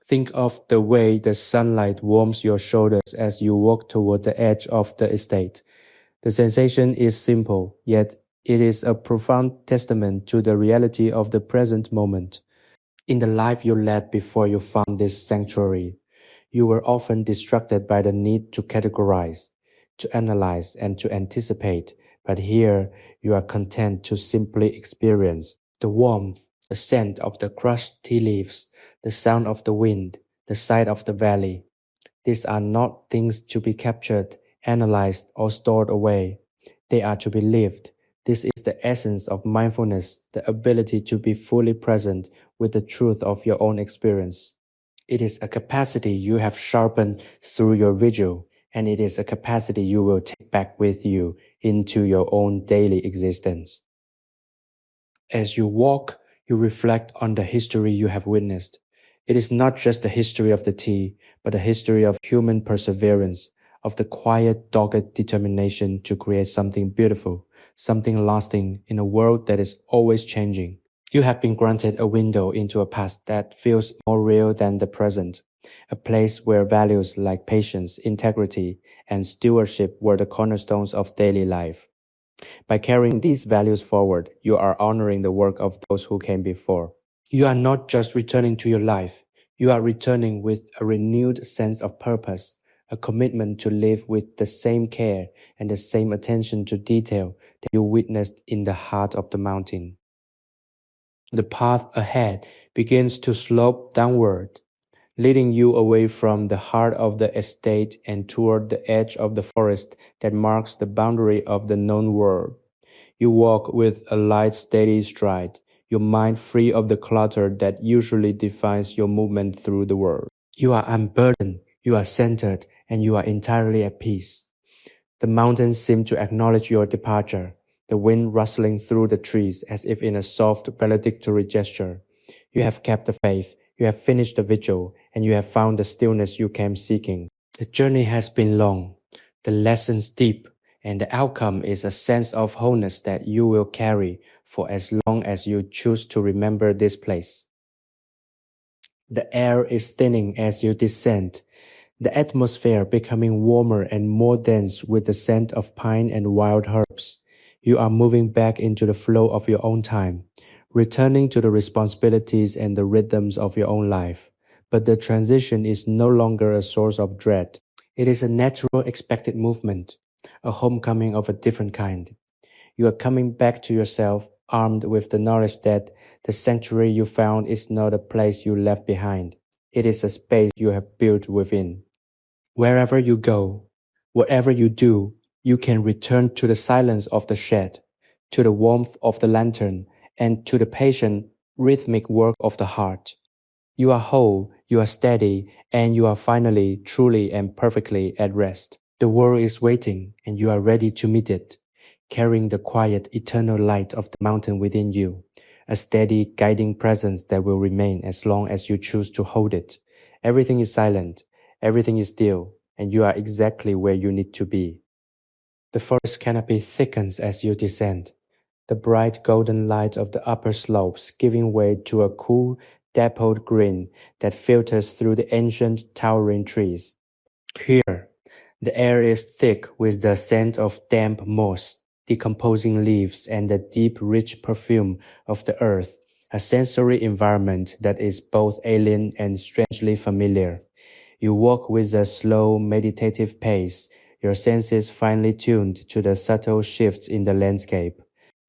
Think of the way the sunlight warms your shoulders as you walk toward the edge of the estate. The sensation is simple, yet it is a profound testament to the reality of the present moment. In the life you led before you found this sanctuary, you were often distracted by the need to categorize, to analyze, and to anticipate, but here you are content to simply experience the warmth, the scent of the crushed tea leaves, the sound of the wind, the sight of the valley. These are not things to be captured, analyzed, or stored away. They are to be lived. This is the essence of mindfulness, the ability to be fully present with the truth of your own experience. It is a capacity you have sharpened through your vigil, and it is a capacity you will take back with you into your own daily existence. As you walk, you reflect on the history you have witnessed. It is not just the history of the tea, but the history of human perseverance, of the quiet, dogged determination to create something beautiful, something lasting in a world that is always changing. You have been granted a window into a past that feels more real than the present, a place where values like patience, integrity, and stewardship were the cornerstones of daily life. By carrying these values forward, you are honoring the work of those who came before. You are not just returning to your life, you are returning with a renewed sense of purpose, a commitment to live with the same care and the same attention to detail that you witnessed in the heart of the mountain. The path ahead begins to slope downward, leading you away from the heart of the estate and toward the edge of the forest that marks the boundary of the known world. You walk with a light, steady stride, your mind free of the clutter that usually defines your movement through the world. You are unburdened, you are centered, and you are entirely at peace. The mountains seem to acknowledge your departure, the wind rustling through the trees as if in a soft valedictory gesture. You have kept the faith, you have finished the vigil, and you have found the stillness you came seeking. The journey has been long, the lessons deep, and the outcome is a sense of wholeness that you will carry for as long as you choose to remember this place. The air is thinning as you descend, the atmosphere becoming warmer and more dense with the scent of pine and wild herbs. You are moving back into the flow of your own time, returning to the responsibilities and the rhythms of your own life. But the transition is no longer a source of dread. It is a natural, expected movement, a homecoming of a different kind. You are coming back to yourself, armed with the knowledge that the sanctuary you found is not a place you left behind. It is a space you have built within. Wherever you go, whatever you do, you can return to the silence of the shed, to the warmth of the lantern, and to the patient, rhythmic work of the heart. You are whole, you are steady, and you are finally, truly, and perfectly at rest. The world is waiting, and you are ready to meet it, carrying the quiet, eternal light of the mountain within you, a steady, guiding presence that will remain as long as you choose to hold it. Everything is silent, everything is still, and you are exactly where you need to be. The forest canopy thickens as you descend, the bright golden light of the upper slopes giving way to a cool, dappled green that filters through the ancient, towering trees. Here, the air is thick with the scent of damp moss, decomposing leaves, and the deep, rich perfume of the earth, a sensory environment that is both alien and strangely familiar. You walk with a slow, meditative pace, your senses finely tuned to the subtle shifts in the landscape.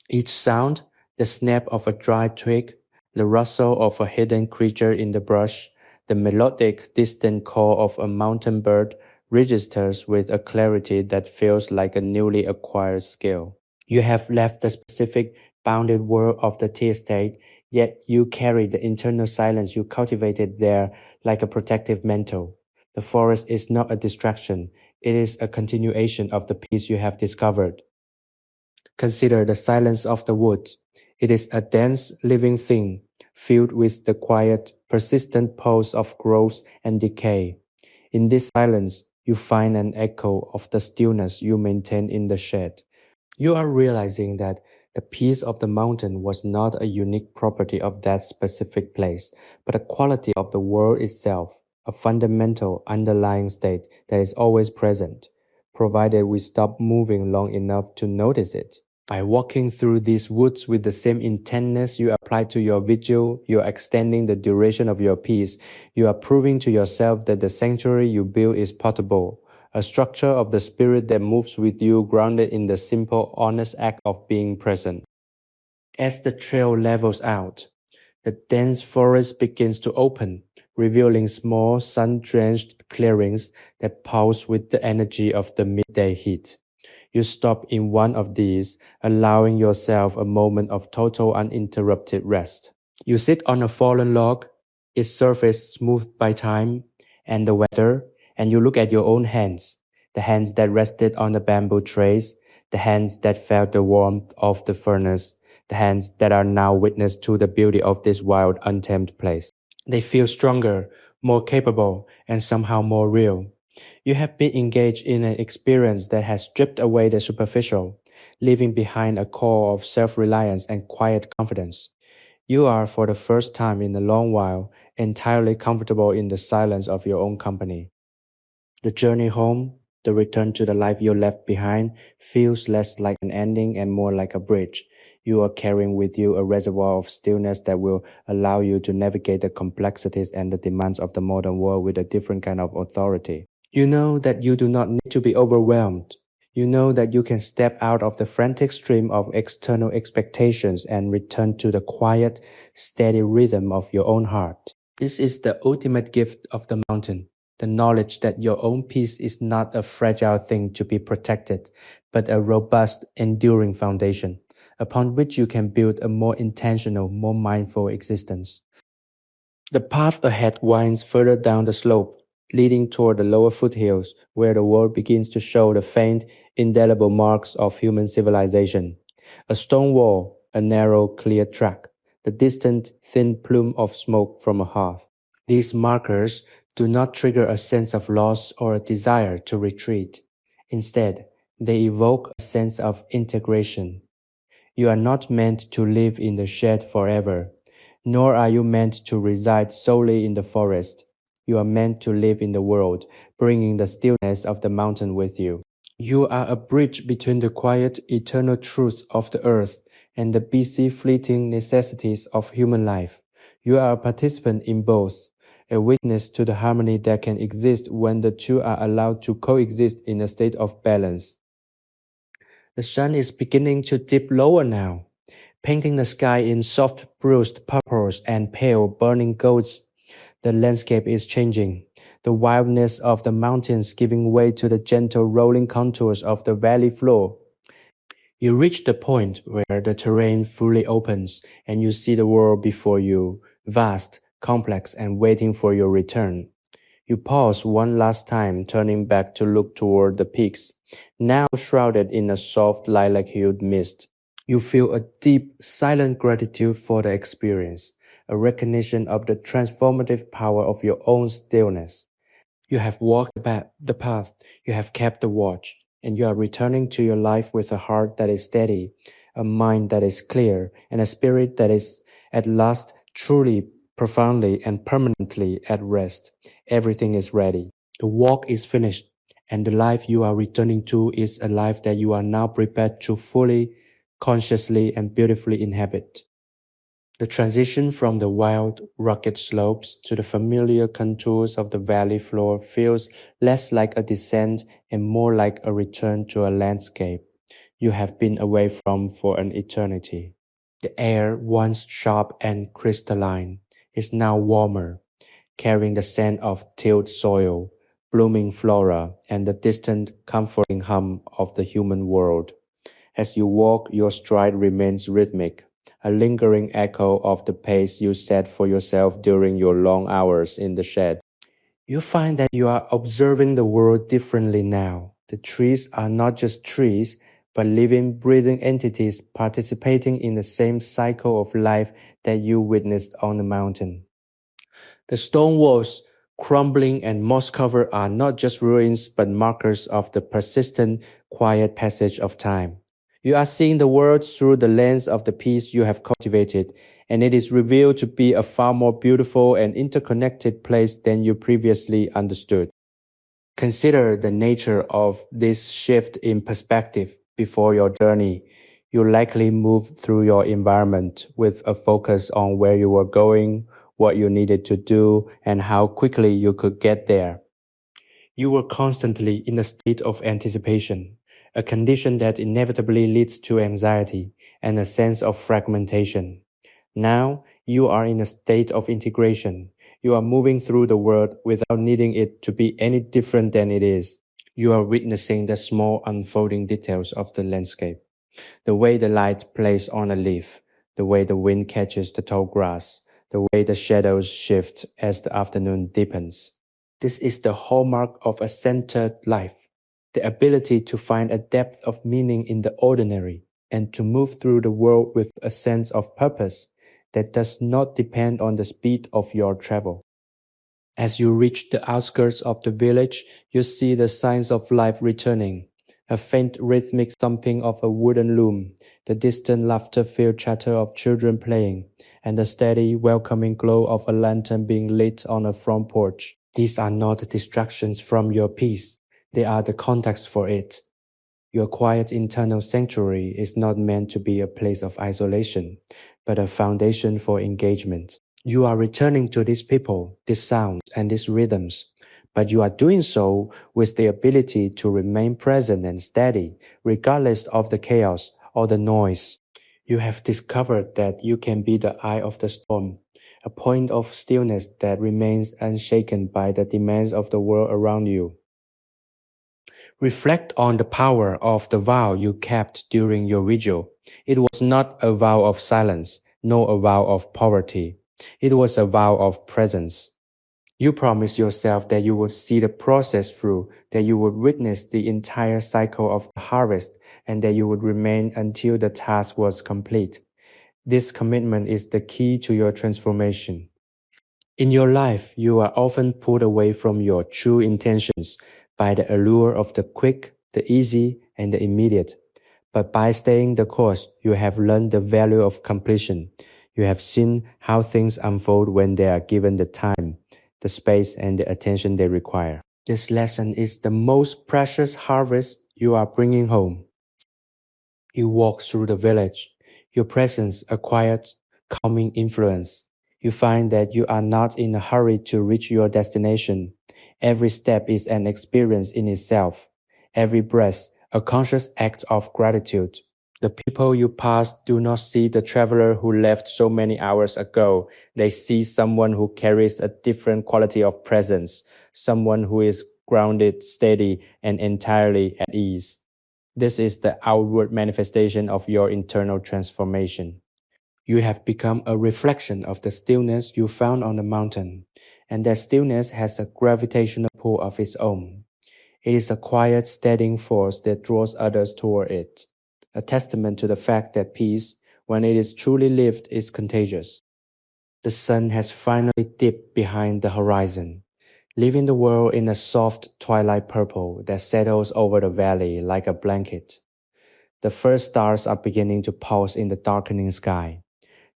Each sound, The snap of a dry twig, the rustle of a hidden creature in the brush, the melodic, distant call of a mountain bird registers with a clarity that feels like a newly acquired skill. You have left the specific, bounded world of the tea estate, yet you carry the internal silence you cultivated there like a protective mantle. The forest is not a distraction, it is a continuation of the peace you have discovered. Consider the silence of the woods. It is a dense, living thing, filled with the quiet, persistent pulse of growth and decay. In this silence, you find an echo of the stillness you maintain in the shed. You are realizing that the peace of the mountain was not a unique property of that specific place, but a quality of the world itself, a fundamental underlying state that is always present, provided we stop moving long enough to notice it. By walking through these woods with the same intentness you apply to your vigil, you are extending the duration of your peace. You are proving to yourself that the sanctuary you build is portable, a structure of the spirit that moves with you, grounded in the simple, honest act of being present. As the trail levels out, the dense forest begins to open, revealing small, sun-drenched clearings that pulse with the energy of the midday heat. You stop in one of these, allowing yourself a moment of total uninterrupted rest. You sit on a fallen log, its surface smoothed by time and the weather, and you look at your own hands, the hands that rested on the bamboo trays, the hands that felt the warmth of the furnace, the hands that are now witness to the beauty of this wild, untamed place. They feel stronger, more capable, and somehow more real. You have been engaged in an experience that has stripped away the superficial, leaving behind a core of self-reliance and quiet confidence. You are, for the first time in a long while, entirely comfortable in the silence of your own company. The journey home, the return to the life you left behind, feels less like an ending and more like a bridge. You are carrying with you a reservoir of stillness that will allow you to navigate the complexities and the demands of the modern world with a different kind of authority. You know that you do not need to be overwhelmed. You know that you can step out of the frantic stream of external expectations and return to the quiet, steady rhythm of your own heart. This is the ultimate gift of the mountain, the knowledge that your own peace is not a fragile thing to be protected, but a robust, enduring foundation, upon which you can build a more intentional, more mindful existence. The path ahead winds further down the slope, leading toward the lower foothills, where the world begins to show the faint, indelible marks of human civilization. A stone wall, a narrow, clear track, the distant, thin plume of smoke from a hearth. These markers do not trigger a sense of loss or a desire to retreat. Instead, they evoke a sense of integration. You are not meant to live in the shed forever, nor are you meant to reside solely in the forest. You are meant to live in the world, bringing the stillness of the mountain with you. You are a bridge between the quiet, eternal truths of the earth and the busy, fleeting necessities of human life. You are a participant in both, a witness to the harmony that can exist when the two are allowed to coexist in a state of balance. The sun is beginning to dip lower now, painting the sky in soft bruised purples and pale burning golds. The landscape is changing, the wildness of the mountains giving way to the gentle rolling contours of the valley floor. You reach the point where the terrain fully opens and you see the world before you, vast, complex, and waiting for your return. You pause one last time, turning back to look toward the peaks, now shrouded in a soft lilac-hued mist. You feel a deep, silent gratitude for the experience, a recognition of the transformative power of your own stillness. You have walked the path, you have kept the watch, and you are returning to your life with a heart that is steady, a mind that is clear, and a spirit that is at last truly, profoundly, and permanently at rest. Everything is ready. The walk is finished, and the life you are returning to is a life that you are now prepared to fully, consciously, and beautifully inhabit. The transition from the wild, rugged slopes to the familiar contours of the valley floor feels less like a descent and more like a return to a landscape you have been away from for an eternity. The air, once sharp and crystalline, is now warmer, carrying the scent of tilled soil, blooming flora, and the distant, comforting hum of the human world. As you walk, your stride remains rhythmic, a lingering echo of the pace you set for yourself during your long hours in the shed. You find that you are observing the world differently now. The trees are not just trees, but living, breathing entities participating in the same cycle of life that you witnessed on the mountain. The stone walls, crumbling and moss covered, are not just ruins but markers of the persistent, quiet passage of time. You are seeing the world through the lens of the peace you have cultivated, and it is revealed to be a far more beautiful and interconnected place than you previously understood. Consider the nature of this shift in perspective before your journey. You likely moved through your environment with a focus on where you were going, what you needed to do, and how quickly you could get there. You were constantly in a state of anticipation, a condition that inevitably leads to anxiety and a sense of fragmentation. Now you are in a state of integration. You are moving through the world without needing it to be any different than it is. You are witnessing the small unfolding details of the landscape, the way the light plays on a leaf, the way the wind catches the tall grass, the way the shadows shift as the afternoon deepens. This is the hallmark of a centered life, the ability to find a depth of meaning in the ordinary and to move through the world with a sense of purpose that does not depend on the speed of your travel. As you reach the outskirts of the village, you see the signs of life returning. A faint rhythmic thumping of a wooden loom, the distant laughter-filled chatter of children playing, and the steady, welcoming glow of a lantern being lit on a front porch. These are not distractions from your peace. They are the context for it. Your quiet internal sanctuary is not meant to be a place of isolation, but a foundation for engagement. You are returning to these people, these sounds, and these rhythms, but you are doing so with the ability to remain present and steady, regardless of the chaos or the noise. You have discovered that you can be the eye of the storm, a point of stillness that remains unshaken by the demands of the world around you. Reflect on the power of the vow you kept during your vigil. It was not a vow of silence, nor a vow of poverty. It was a vow of presence. You promised yourself that you would see the process through, that you would witness the entire cycle of the harvest, and that you would remain until the task was complete. This commitment is the key to your transformation. In your life, you are often pulled away from your true intentions by the allure of the quick, the easy, and the immediate. But by staying the course, you have learned the value of completion. You have seen how things unfold when they are given the time, the space, and the attention they require. This lesson is the most precious harvest you are bringing home. You walk through the village, your presence a quiet, calming influence. You find that you are not in a hurry to reach your destination. Every step is an experience in itself. Every breath, a conscious act of gratitude. The people you pass do not see the traveler who left so many hours ago. They see someone who carries a different quality of presence, someone who is grounded, steady, and entirely at ease. This is the outward manifestation of your internal transformation. You have become a reflection of the stillness you found on the mountain, and that stillness has a gravitational pull of its own. It is a quiet, steadying force that draws others toward it, a testament to the fact that peace, when it is truly lived, is contagious. The sun has finally dipped behind the horizon, leaving the world in a soft twilight purple that settles over the valley like a blanket. The first stars are beginning to pulse in the darkening sky.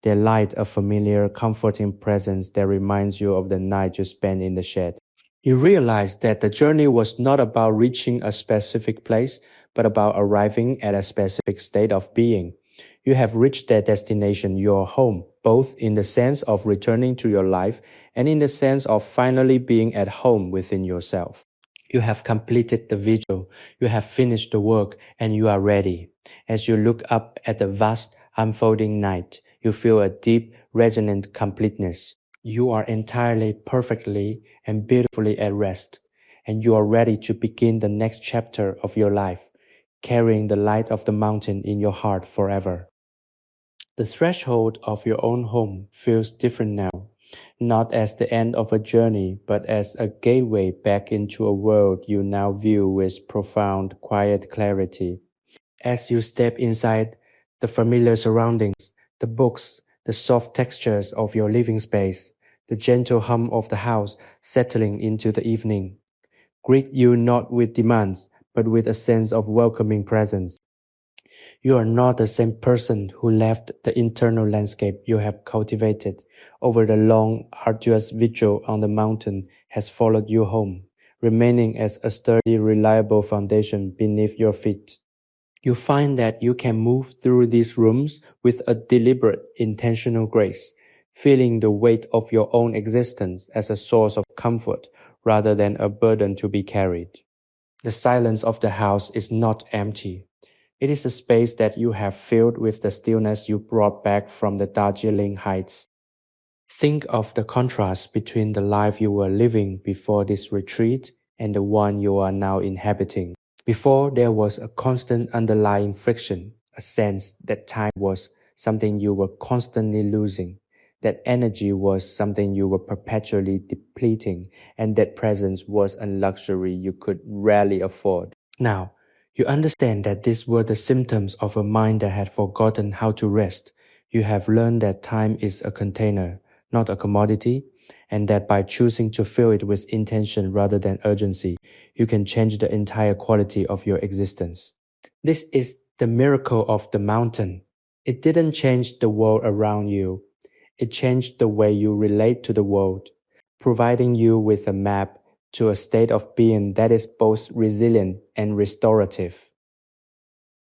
Their light a familiar, comforting presence that reminds you of the night you spent in the shed. You realize that the journey was not about reaching a specific place, but about arriving at a specific state of being. You have reached that destination, your home, both in the sense of returning to your life and in the sense of finally being at home within yourself. You have completed the vigil, you have finished the work, and you are ready. As you look up at the vast, unfolding night, you feel a deep, resonant completeness. You are entirely, perfectly, and beautifully at rest, and you are ready to begin the next chapter of your life, carrying the light of the mountain in your heart forever. The threshold of your own home feels different now, not as the end of a journey, but as a gateway back into a world you now view with profound, quiet clarity. As you step inside the familiar surroundings, the books, the soft textures of your living space, the gentle hum of the house settling into the evening, greet you not with demands, but with a sense of welcoming presence. You are not the same person who left the internal landscape you have cultivated over the long, arduous vigil on the mountain has followed you home, remaining as a sturdy, reliable foundation beneath your feet. You find that you can move through these rooms with a deliberate, intentional grace, feeling the weight of your own existence as a source of comfort rather than a burden to be carried. The silence of the house is not empty. It is a space that you have filled with the stillness you brought back from the Darjeeling heights. Think of the contrast between the life you were living before this retreat and the one you are now inhabiting. Before, there was a constant underlying friction, a sense that time was something you were constantly losing, that energy was something you were perpetually depleting, and that presence was a luxury you could rarely afford. Now, you understand that these were the symptoms of a mind that had forgotten how to rest. You have learned that time is a container, not a commodity, and that by choosing to fill it with intention rather than urgency, you can change the entire quality of your existence. This is the miracle of the mountain. It didn't change the world around you. It changed the way you relate to the world, providing you with a map to a state of being that is both resilient and restorative.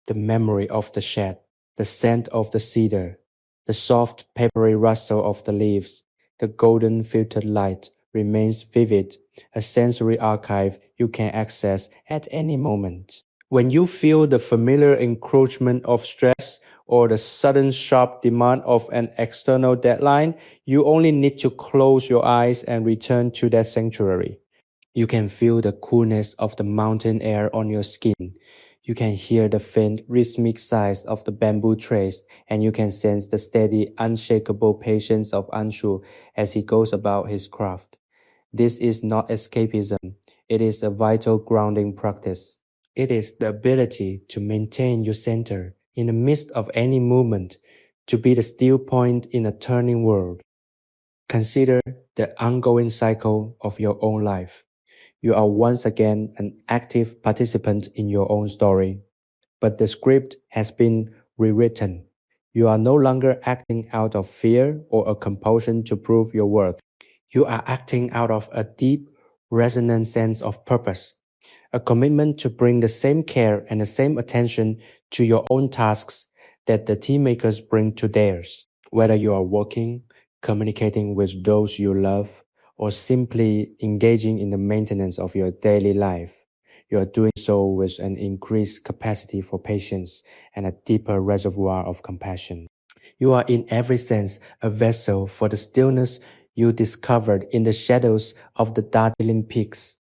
The memory of the shed, the scent of the cedar, the soft papery rustle of the leaves, the golden filtered light remains vivid, a sensory archive you can access at any moment. When you feel the familiar encroachment of stress or the sudden sharp demand of an external deadline, you only need to close your eyes and return to that sanctuary. You can feel the coolness of the mountain air on your skin. You can hear the faint rhythmic sighs of the bamboo trays, and you can sense the steady, unshakable patience of Anshu as he goes about his craft. This is not escapism, it is a vital grounding practice. It is the ability to maintain your center in the midst of any movement, to be the still point in a turning world. Consider the ongoing cycle of your own life. You are once again an active participant in your own story, but the script has been rewritten. You are no longer acting out of fear or a compulsion to prove your worth. You are acting out of a deep, resonant sense of purpose, a commitment to bring the same care and the same attention to your own tasks that the team makers bring to theirs. Whether you are working, communicating with those you love, or simply engaging in the maintenance of your daily life, you are doing so with an increased capacity for patience and a deeper reservoir of compassion. You are in every sense a vessel for the stillness you discovered in the shadows of the Darjeeling peaks.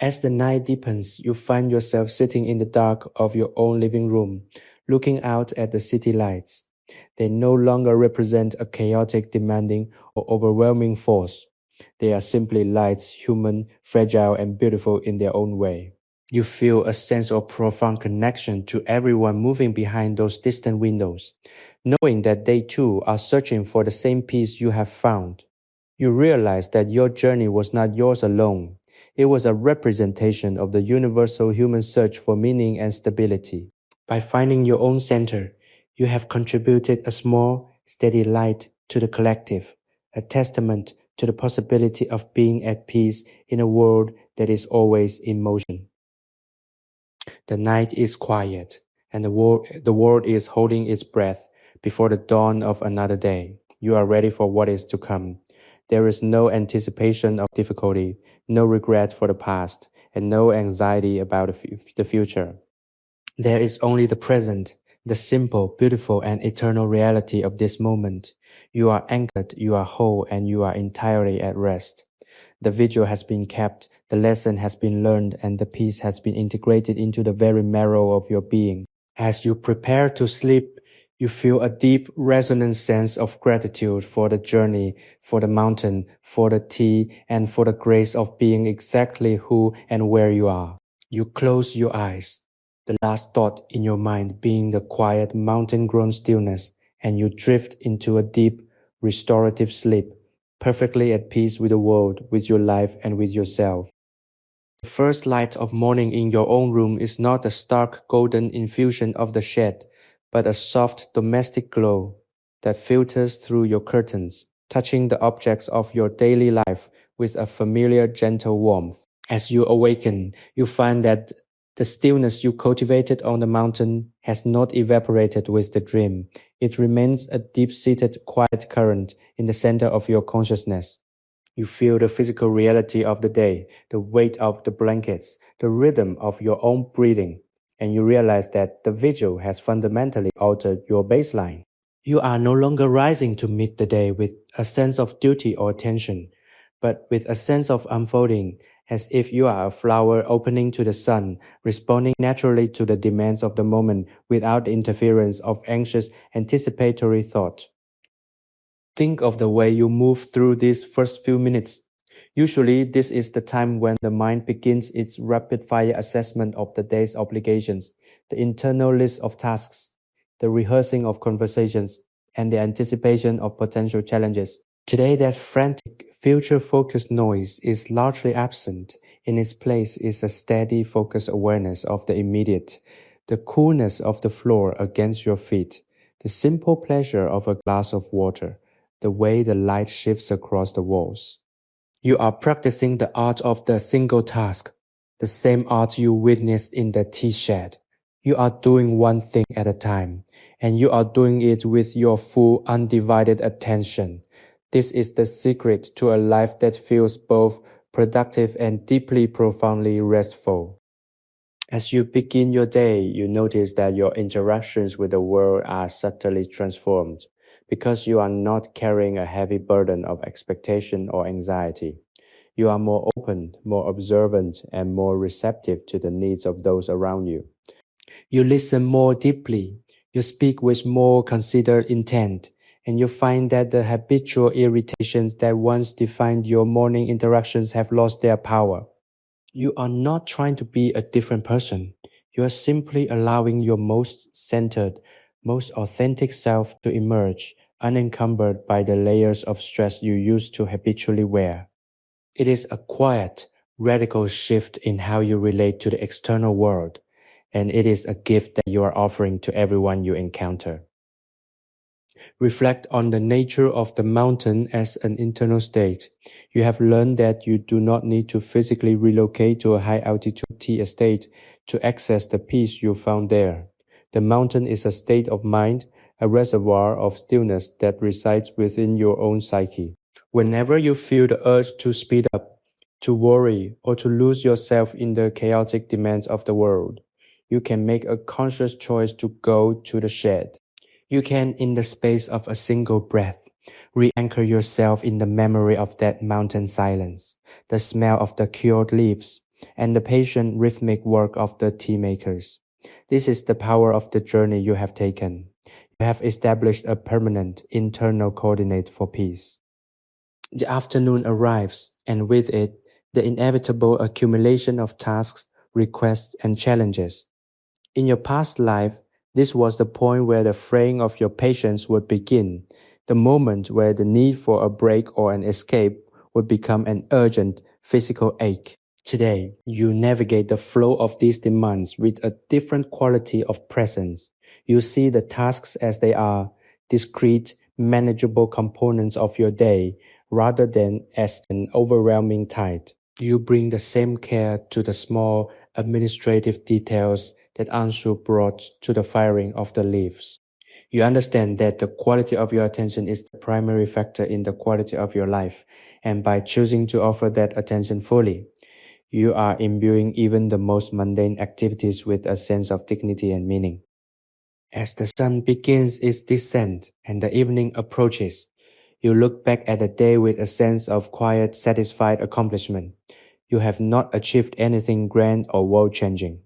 As the night deepens, you find yourself sitting in the dark of your own living room, looking out at the city lights. They no longer represent a chaotic, demanding, or overwhelming force. They are simply lights, human, fragile, and beautiful in their own way. You feel a sense of profound connection to everyone moving behind those distant windows, knowing that they too are searching for the same peace you have found. You realize that your journey was not yours alone. It was a representation of the universal human search for meaning and stability. By finding your own center, you have contributed a small, steady light to the collective, a testament to the possibility of being at peace in a world that is always in motion. The night is quiet, and the world is holding its breath before the dawn of another day. You are ready for what is to come. There is no anticipation of difficulty, no regret for the past, and no anxiety about the future. There is only the present, the simple, beautiful, and eternal reality of this moment. You are anchored, you are whole, and you are entirely at rest. The vigil has been kept, the lesson has been learned, and the peace has been integrated into the very marrow of your being. As you prepare to sleep, you feel a deep, resonant sense of gratitude for the journey, for the mountain, for the tea, and for the grace of being exactly who and where you are. You close your eyes, the last thought in your mind being the quiet mountain-grown stillness, and you drift into a deep, restorative sleep, perfectly at peace with the world, with your life, and with yourself. The first light of morning in your own room is not a stark golden infusion of the shed, but a soft domestic glow that filters through your curtains, touching the objects of your daily life with a familiar gentle warmth. As you awaken, you find that the stillness you cultivated on the mountain has not evaporated with the dream. It remains a deep-seated quiet current in the center of your consciousness. You feel the physical reality of the day, the weight of the blankets, the rhythm of your own breathing, and you realize that the vigil has fundamentally altered your baseline. You are no longer rising to meet the day with a sense of duty or tension, but with a sense of unfolding, as if you are a flower opening to the sun, responding naturally to the demands of the moment without the interference of anxious anticipatory thought. Think of the way you move through these first few minutes. Usually, this is the time when the mind begins its rapid-fire assessment of the day's obligations, the internal list of tasks, the rehearsing of conversations, and the anticipation of potential challenges. Today, that frantic, future-focused noise is largely absent. In its place is a steady, focused awareness of the immediate, the coolness of the floor against your feet, the simple pleasure of a glass of water, the way the light shifts across the walls. You are practicing the art of the single task, the same art you witnessed in the tea shed. You are doing one thing at a time, and you are doing it with your full, undivided attention. This is the secret to a life that feels both productive and deeply, profoundly restful. As you begin your day, you notice that your interactions with the world are subtly transformed because you are not carrying a heavy burden of expectation or anxiety. You are more open, more observant, and more receptive to the needs of those around you. You listen more deeply, you speak with more considered intent, and you find that the habitual irritations that once defined your morning interactions have lost their power. You are not trying to be a different person. You are simply allowing your most centered, most authentic self to emerge, unencumbered by the layers of stress you used to habitually wear. It is a quiet, radical shift in how you relate to the external world, and it is a gift that you are offering to everyone you encounter. Reflect on the nature of the mountain as an internal state. You have learned that you do not need to physically relocate to a high-altitude tea estate to access the peace you found there. The mountain is a state of mind, a reservoir of stillness that resides within your own psyche. Whenever you feel the urge to speed up, to worry, or to lose yourself in the chaotic demands of the world, you can make a conscious choice to go to the shed. You can, in the space of a single breath, re-anchor yourself in the memory of that mountain silence, the smell of the cured leaves, and the patient rhythmic work of the tea makers. This is the power of the journey you have taken. You have established a permanent internal coordinate for peace. The afternoon arrives, and with it, the inevitable accumulation of tasks, requests, and challenges. In your past life, this was the point where the fraying of your patience would begin, the moment where the need for a break or an escape would become an urgent physical ache. Today, you navigate the flow of these demands with a different quality of presence. You see the tasks as they are, discrete, manageable components of your day, rather than as an overwhelming tide. You bring the same care to the small administrative details that Anshu brought to the firing of the leaves. You understand that the quality of your attention is the primary factor in the quality of your life, and by choosing to offer that attention fully, you are imbuing even the most mundane activities with a sense of dignity and meaning. As the sun begins its descent and the evening approaches, you look back at the day with a sense of quiet, satisfied accomplishment. You have not achieved anything grand or world-changing,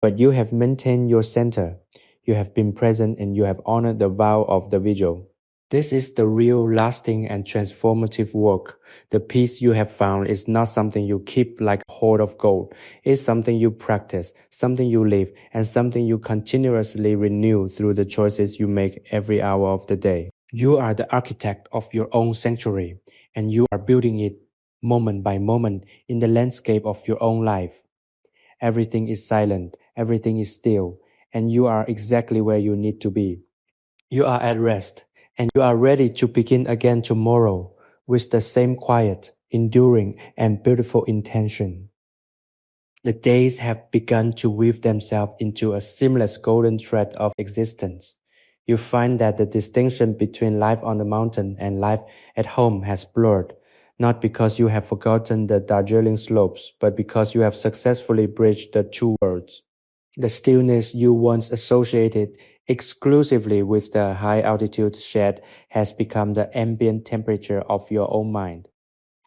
but you have maintained your center. You have been present and you have honored the vow of the vigil. This is the real, lasting, and transformative work. The peace you have found is not something you keep like a hoard of gold. It's something you practice, something you live, and something you continuously renew through the choices you make every hour of the day. You are the architect of your own sanctuary, and you are building it moment by moment in the landscape of your own life. Everything is silent, everything is still, and you are exactly where you need to be. You are at rest, and you are ready to begin again tomorrow with the same quiet, enduring, and beautiful intention. The days have begun to weave themselves into a seamless golden thread of existence. You find that the distinction between life on the mountain and life at home has blurred, not because you have forgotten the Darjeeling slopes, but because you have successfully bridged the two worlds. The stillness you once associated exclusively with the high altitude shed has become the ambient temperature of your own mind.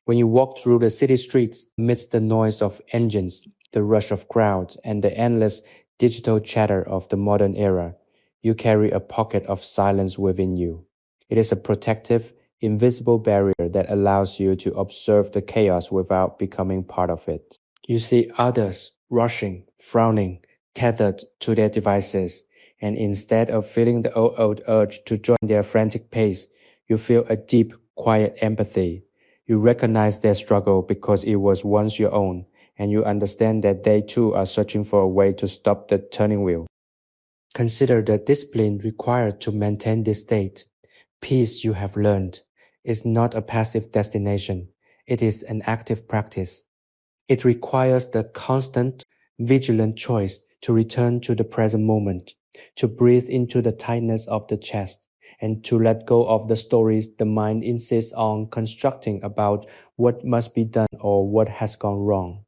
When you walk through the city streets amidst the noise of engines, the rush of crowds, and the endless digital chatter of the modern era, you carry a pocket of silence within you. It is a protective, invisible barrier that allows you to observe the chaos without becoming part of it. You see others rushing, frowning, tethered to their devices, and instead of feeling the old urge to join their frantic pace, you feel a deep, quiet empathy. You recognize their struggle because it was once your own, and you understand that they too are searching for a way to stop the turning wheel. Consider the discipline required to maintain this state. Peace you have learned is not a passive destination, it is an active practice. It requires the constant, vigilant choice to return to the present moment, to breathe into the tightness of the chest, and to let go of the stories the mind insists on constructing about what must be done or what has gone wrong.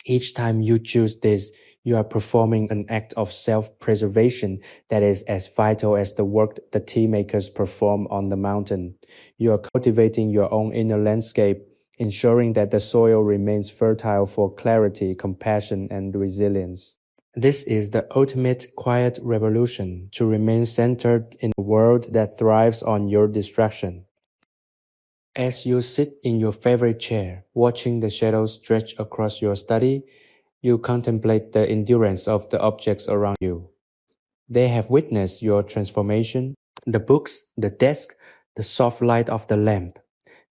Each time you choose this, you are performing an act of self-preservation that is as vital as the work the tea makers perform on the mountain. You are cultivating your own inner landscape, ensuring that the soil remains fertile for clarity, compassion, and resilience. This is the ultimate quiet revolution, to remain centered in a world that thrives on your distraction. As you sit in your favorite chair, watching the shadows stretch across your study, you contemplate the endurance of the objects around you. They have witnessed your transformation. The books, the desk, the soft light of the lamp.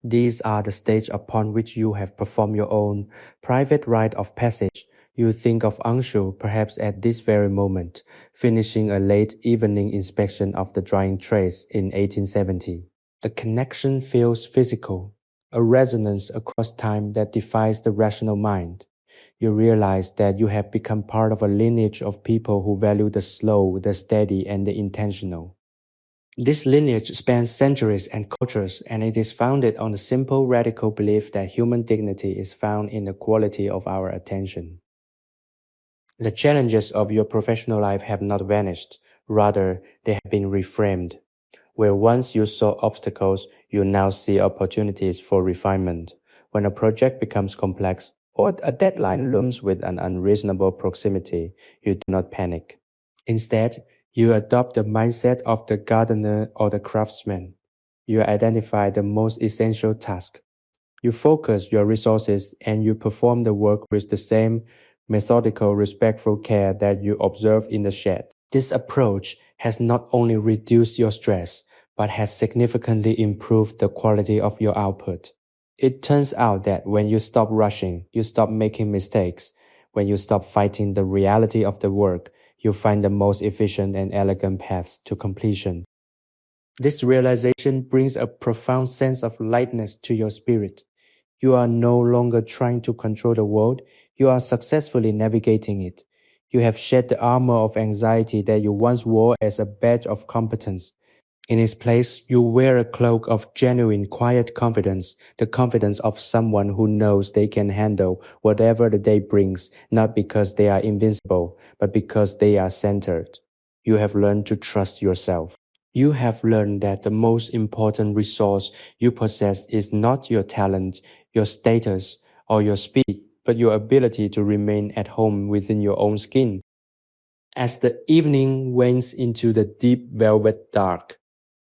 These are the stage upon which you have performed your own private rite of passage. You think of Anshu perhaps at this very moment, finishing a late evening inspection of the drying trays in 1870. The connection feels physical, a resonance across time that defies the rational mind. You realize that you have become part of a lineage of people who value the slow, the steady, and the intentional. This lineage spans centuries and cultures, and it is founded on the simple, radical belief that human dignity is found in the quality of our attention. The challenges of your professional life have not vanished, rather, they have been reframed. Where once you saw obstacles, you now see opportunities for refinement. When a project becomes complex or a deadline looms with an unreasonable proximity, you do not panic. Instead, you adopt the mindset of the gardener or the craftsman. You identify the most essential task. You focus your resources and you perform the work with the same methodical, respectful care that you observe in the shed. This approach has not only reduced your stress, but has significantly improved the quality of your output. It turns out that when you stop rushing, you stop making mistakes. When you stop fighting the reality of the work, you find the most efficient and elegant paths to completion. This realization brings a profound sense of lightness to your spirit. You are no longer trying to control the world, you are successfully navigating it. You have shed the armor of anxiety that you once wore as a badge of competence. In its place, you wear a cloak of genuine, quiet confidence, the confidence of someone who knows they can handle whatever the day brings, not because they are invincible, but because they are centered. You have learned to trust yourself. You have learned that the most important resource you possess is not your talent, your status, or your speed, but your ability to remain at home within your own skin. As the evening wanes into the deep velvet dark,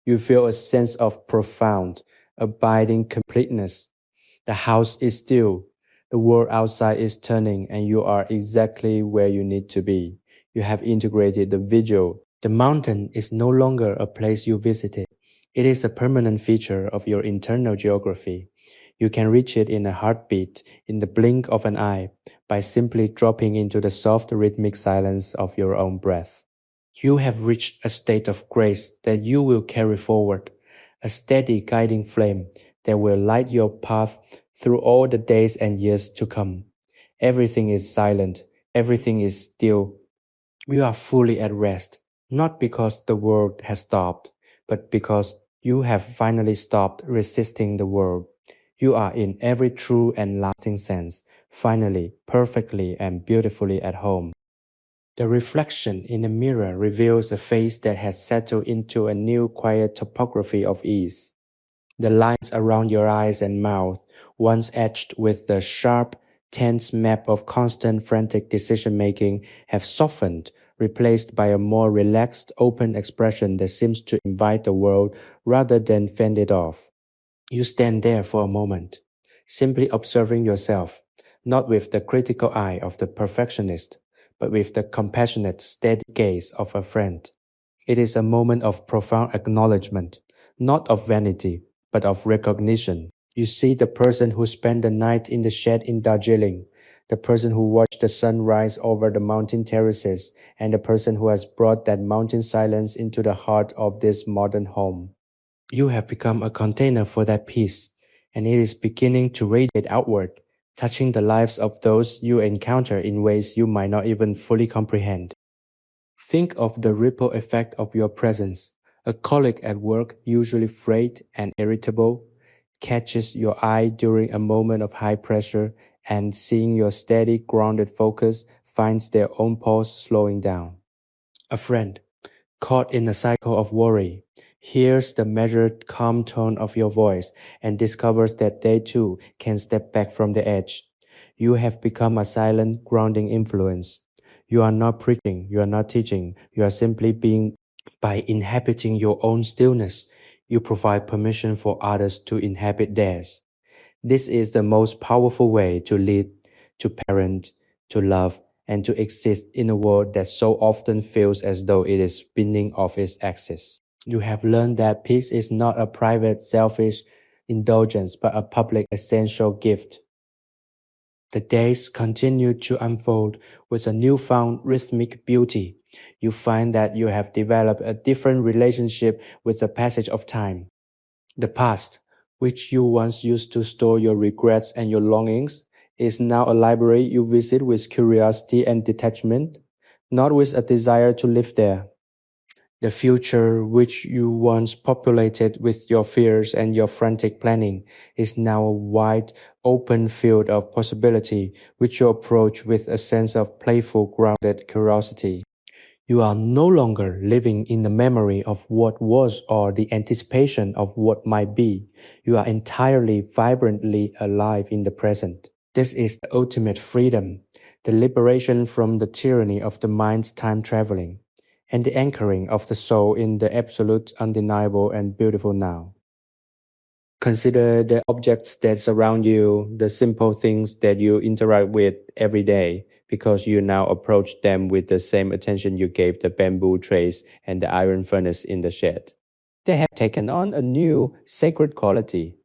you feel a sense of profound, abiding completeness. The house is still, the world outside is turning, and you are exactly where you need to be. You have integrated the visual. The mountain is no longer a place you visited. It is a permanent feature of your internal geography. You can reach it in a heartbeat, in the blink of an eye, by simply dropping into the soft rhythmic silence of your own breath. You have reached a state of grace that you will carry forward, a steady guiding flame that will light your path through all the days and years to come. Everything is silent, everything is still. You are fully at rest, not because the world has stopped, but because you have finally stopped resisting the world. You are in every true and lasting sense, finally, perfectly and beautifully at home. The reflection in the mirror reveals a face that has settled into a new quiet topography of ease. The lines around your eyes and mouth, once etched with the sharp, tense map of constant frantic decision-making, have softened, replaced by a more relaxed, open expression that seems to invite the world rather than fend it off. You stand there for a moment, simply observing yourself, not with the critical eye of the perfectionist, but with the compassionate, steady gaze of a friend. It is a moment of profound acknowledgement, not of vanity, but of recognition. You see the person who spent the night in the shed in Darjeeling, the person who watched the sun rise over the mountain terraces, and the person who has brought that mountain silence into the heart of this modern home. You have become a container for that peace, and it is beginning to radiate outward, touching the lives of those you encounter in ways you might not even fully comprehend. Think of the ripple effect of your presence. A colleague at work, usually frayed and irritable, catches your eye during a moment of high pressure, and seeing your steady, grounded focus finds their own pulse slowing down. A friend, caught in a cycle of worry, hears the measured, calm tone of your voice and discovers that they too can step back from the edge. You have become a silent, grounding influence. You are not preaching, you are not teaching, you are simply being. By inhabiting your own stillness, you provide permission for others to inhabit theirs. This is the most powerful way to lead, to parent, to love, and to exist in a world that so often feels as though it is spinning off its axis. You have learned that peace is not a private, selfish indulgence, but a public, essential gift. The days continue to unfold with a newfound rhythmic beauty. You find that you have developed a different relationship with the passage of time. The past, which you once used to store your regrets and your longings, is now a library you visit with curiosity and detachment, not with a desire to live there. The future, which you once populated with your fears and your frantic planning, is now a wide, open field of possibility which you approach with a sense of playful, grounded curiosity. You are no longer living in the memory of what was or the anticipation of what might be. You are entirely, vibrantly alive in the present. This is the ultimate freedom, the liberation from the tyranny of the mind's time traveling, and the anchoring of the soul in the absolute, undeniable, and beautiful now. Consider the objects that surround you, the simple things that you interact with every day, because you now approach them with the same attention you gave the bamboo trays and the iron furnace in the shed. They have taken on a new, sacred quality.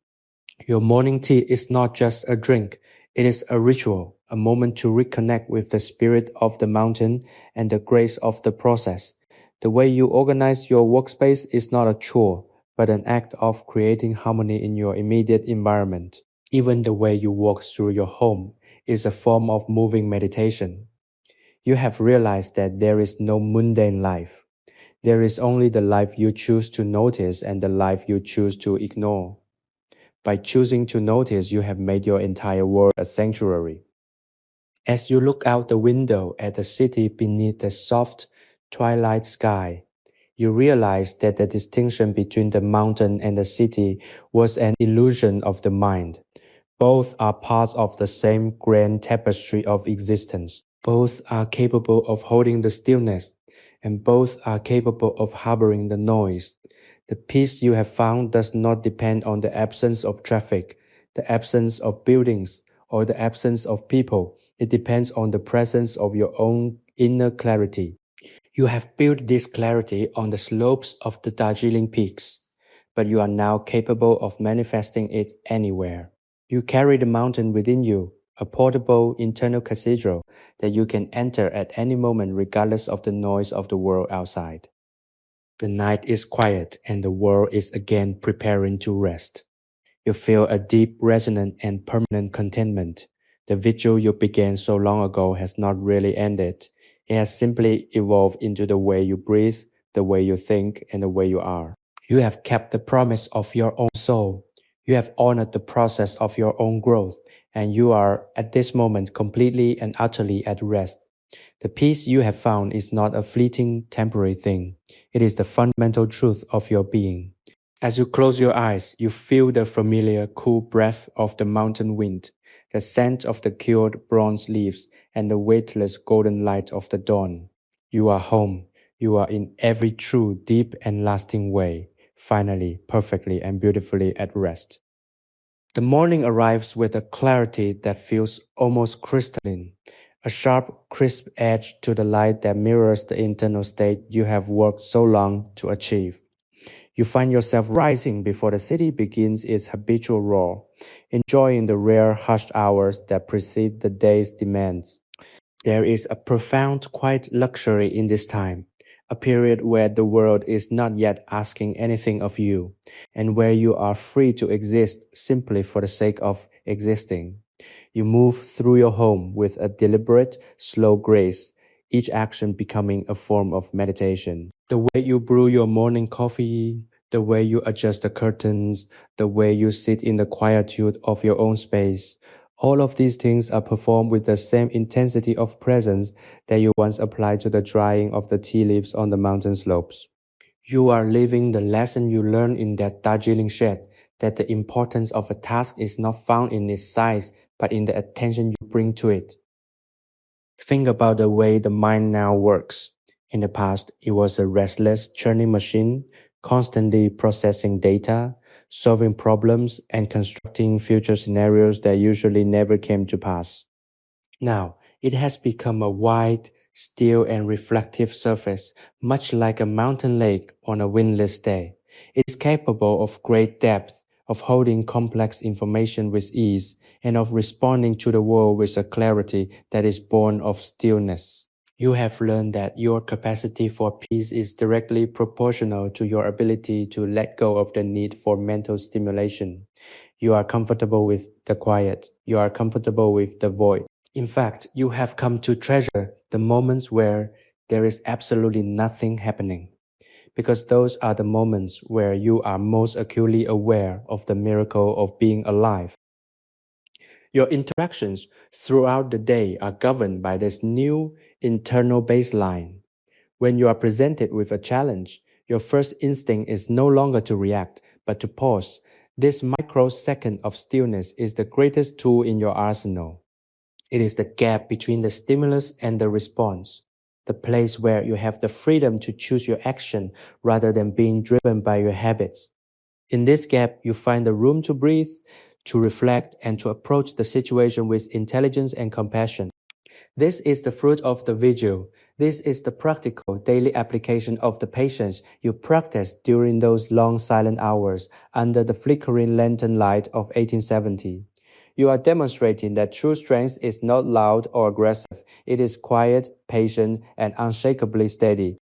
Your morning tea is not just a drink, it is a ritual, a moment to reconnect with the spirit of the mountain and the grace of the process. The way you organize your workspace is not a chore, but an act of creating harmony in your immediate environment. Even the way you walk through your home is a form of moving meditation. You have realized that there is no mundane life. There is only the life you choose to notice and the life you choose to ignore. By choosing to notice, you have made your entire world a sanctuary. As you look out the window at the city beneath the soft, twilight sky. You realize that the distinction between the mountain and the city was an illusion of the mind. Both are parts of the same grand tapestry of existence. Both are capable of holding the stillness, and both are capable of harboring the noise. The peace you have found does not depend on the absence of traffic, the absence of buildings, or the absence of people. It depends on the presence of your own inner clarity. You have built this clarity on the slopes of the Darjeeling peaks, but you are now capable of manifesting it anywhere. You carry the mountain within you, a portable internal cathedral that you can enter at any moment regardless of the noise of the world outside. The night is quiet and the world is again preparing to rest. You feel a deep, resonant, and permanent contentment. The vigil you began so long ago has not really ended. It has simply evolved into the way you breathe, the way you think, and the way you are. You have kept the promise of your own soul. You have honored the process of your own growth, and you are at this moment completely and utterly at rest. The peace you have found is not a fleeting, temporary thing. It is the fundamental truth of your being. As you close your eyes, you feel the familiar cool breath of the mountain wind, the scent of the cured bronze leaves, and the weightless golden light of the dawn. You are home. You are in every true, deep, and lasting way, finally, perfectly, and beautifully at rest. The morning arrives with a clarity that feels almost crystalline, a sharp, crisp edge to the light that mirrors the internal state you have worked so long to achieve. You find yourself rising before the city begins its habitual roar, enjoying the rare hushed hours that precede the day's demands. There is a profound quiet luxury in this time, a period where the world is not yet asking anything of you, and where you are free to exist simply for the sake of existing. You move through your home with a deliberate, slow grace, each action becoming a form of meditation. The way you brew your morning coffee, the way you adjust the curtains, the way you sit in the quietude of your own space, all of these things are performed with the same intensity of presence that you once applied to the drying of the tea leaves on the mountain slopes. You are living the lesson you learned in that Darjeeling shed, that the importance of a task is not found in its size, but in the attention you bring to it. Think about the way the mind now works. In the past, it was a restless, churning machine, constantly processing data, solving problems, and constructing future scenarios that usually never came to pass. Now, it has become a wide, still, and reflective surface, much like a mountain lake on a windless day. It is capable of great depth, of holding complex information with ease, and of responding to the world with a clarity that is born of stillness. You have learned that your capacity for peace is directly proportional to your ability to let go of the need for mental stimulation. You are comfortable with the quiet. You are comfortable with the void. In fact, you have come to treasure the moments where there is absolutely nothing happening, because those are the moments where you are most acutely aware of the miracle of being alive. Your interactions throughout the day are governed by this new internal baseline. When you are presented with a challenge, your first instinct is no longer to react, but to pause. This microsecond of stillness is the greatest tool in your arsenal. It is the gap between the stimulus and the response, the place where you have the freedom to choose your action rather than being driven by your habits. In this gap, you find the room to breathe, to reflect, and to approach the situation with intelligence and compassion. This is the fruit of the vigil. This is the practical daily application of the patience you practiced during those long silent hours under the flickering lantern light of 1870. You are demonstrating that true strength is not loud or aggressive. It is quiet, patient, and unshakably steady.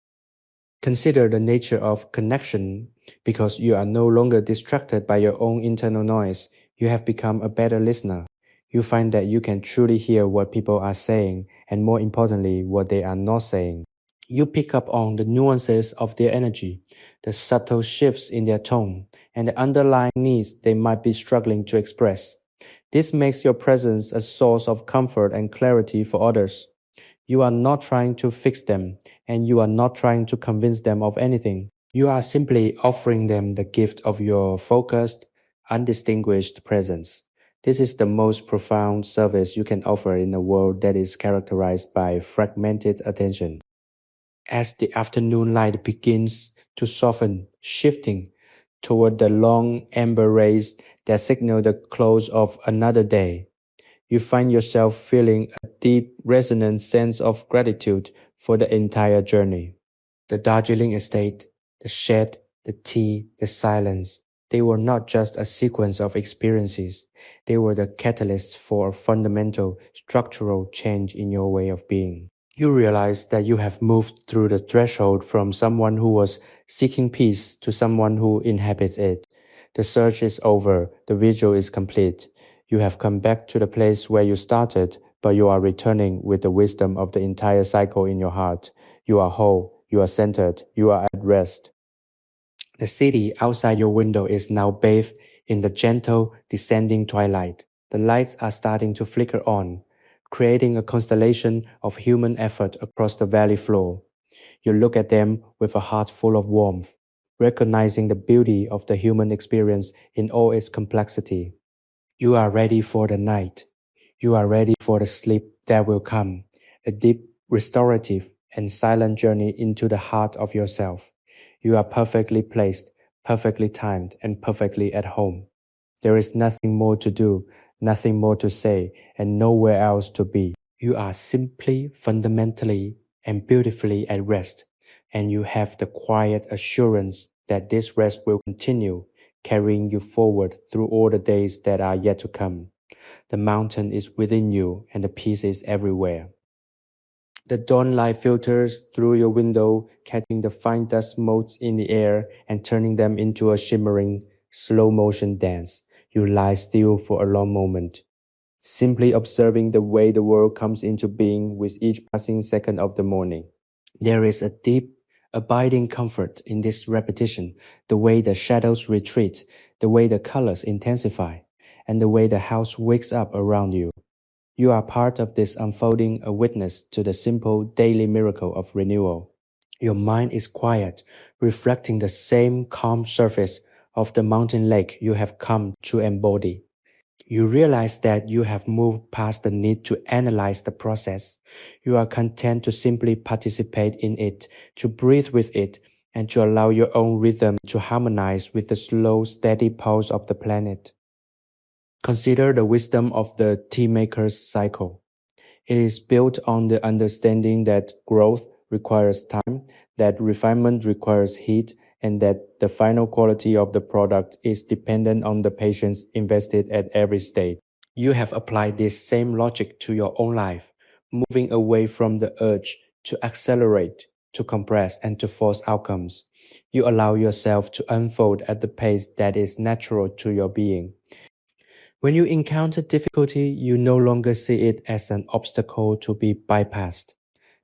Consider the nature of connection. Because you are no longer distracted by your own internal noise, you have become a better listener. You find that you can truly hear what people are saying, and more importantly, what they are not saying. You pick up on the nuances of their energy, the subtle shifts in their tone, and the underlying needs they might be struggling to express. This makes your presence a source of comfort and clarity for others. You are not trying to fix them, and you are not trying to convince them of anything. You are simply offering them the gift of your focused, undistinguished presence. This is the most profound service you can offer in a world that is characterized by fragmented attention. As the afternoon light begins to soften, shifting toward the long amber rays that signal the close of another day, you find yourself feeling a deep, resonant sense of gratitude for the entire journey. The Darjeeling estate, the shed, the tea, the silence, they were not just a sequence of experiences, they were the catalysts for a fundamental, structural change in your way of being. You realize that you have moved through the threshold from someone who was seeking peace to someone who inhabits it. The search is over, the vigil is complete. You have come back to the place where you started, but you are returning with the wisdom of the entire cycle in your heart. You are whole, you are centered, you are at rest. The city outside your window is now bathed in the gentle, descending twilight. The lights are starting to flicker on, creating a constellation of human effort across the valley floor. You look at them with a heart full of warmth, recognizing the beauty of the human experience in all its complexity. You are ready for the night. You are ready for the sleep that will come, a deep, restorative, and silent journey into the heart of yourself. You are perfectly placed, perfectly timed, and perfectly at home. There is nothing more to do, nothing more to say, and nowhere else to be. You are simply, fundamentally, and beautifully at rest, and you have the quiet assurance that this rest will continue, carrying you forward through all the days that are yet to come. The mountain is within you, and the peace is everywhere. The dawn light filters through your window, catching the fine dust motes in the air and turning them into a shimmering, slow motion dance. You lie still for a long moment, simply observing the way the world comes into being with each passing second of the morning. There is a deep, abiding comfort in this repetition, the way the shadows retreat, the way the colors intensify, and the way the house wakes up around you. You are part of this unfolding, a witness to the simple daily miracle of renewal. Your mind is quiet, reflecting the same calm surface of the mountain lake you have come to embody. You realize that you have moved past the need to analyze the process. You are content to simply participate in it, to breathe with it, and to allow your own rhythm to harmonize with the slow, steady pulse of the planet. Consider the wisdom of the tea maker's cycle. It is built on the understanding that growth requires time, that refinement requires heat, and that the final quality of the product is dependent on the patience invested at every stage. You have applied this same logic to your own life, moving away from the urge to accelerate, to compress, and to force outcomes. You allow yourself to unfold at the pace that is natural to your being. When you encounter difficulty, you no longer see it as an obstacle to be bypassed,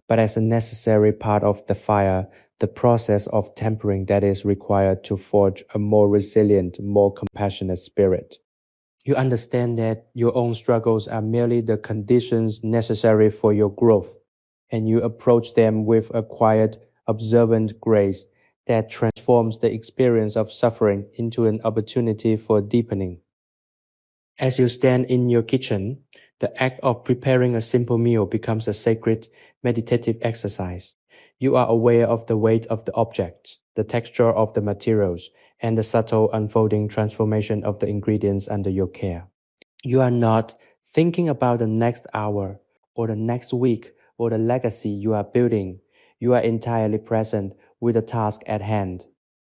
but as a necessary part of the fire, the process of tempering that is required to forge a more resilient, more compassionate spirit. You understand that your own struggles are merely the conditions necessary for your growth, and you approach them with a quiet, observant grace that transforms the experience of suffering into an opportunity for deepening. As you stand in your kitchen, the act of preparing a simple meal becomes a sacred, meditative exercise. You are aware of the weight of the objects, the texture of the materials, and the subtle unfolding transformation of the ingredients under your care. You are not thinking about the next hour or the next week or the legacy you are building. You are entirely present with the task at hand.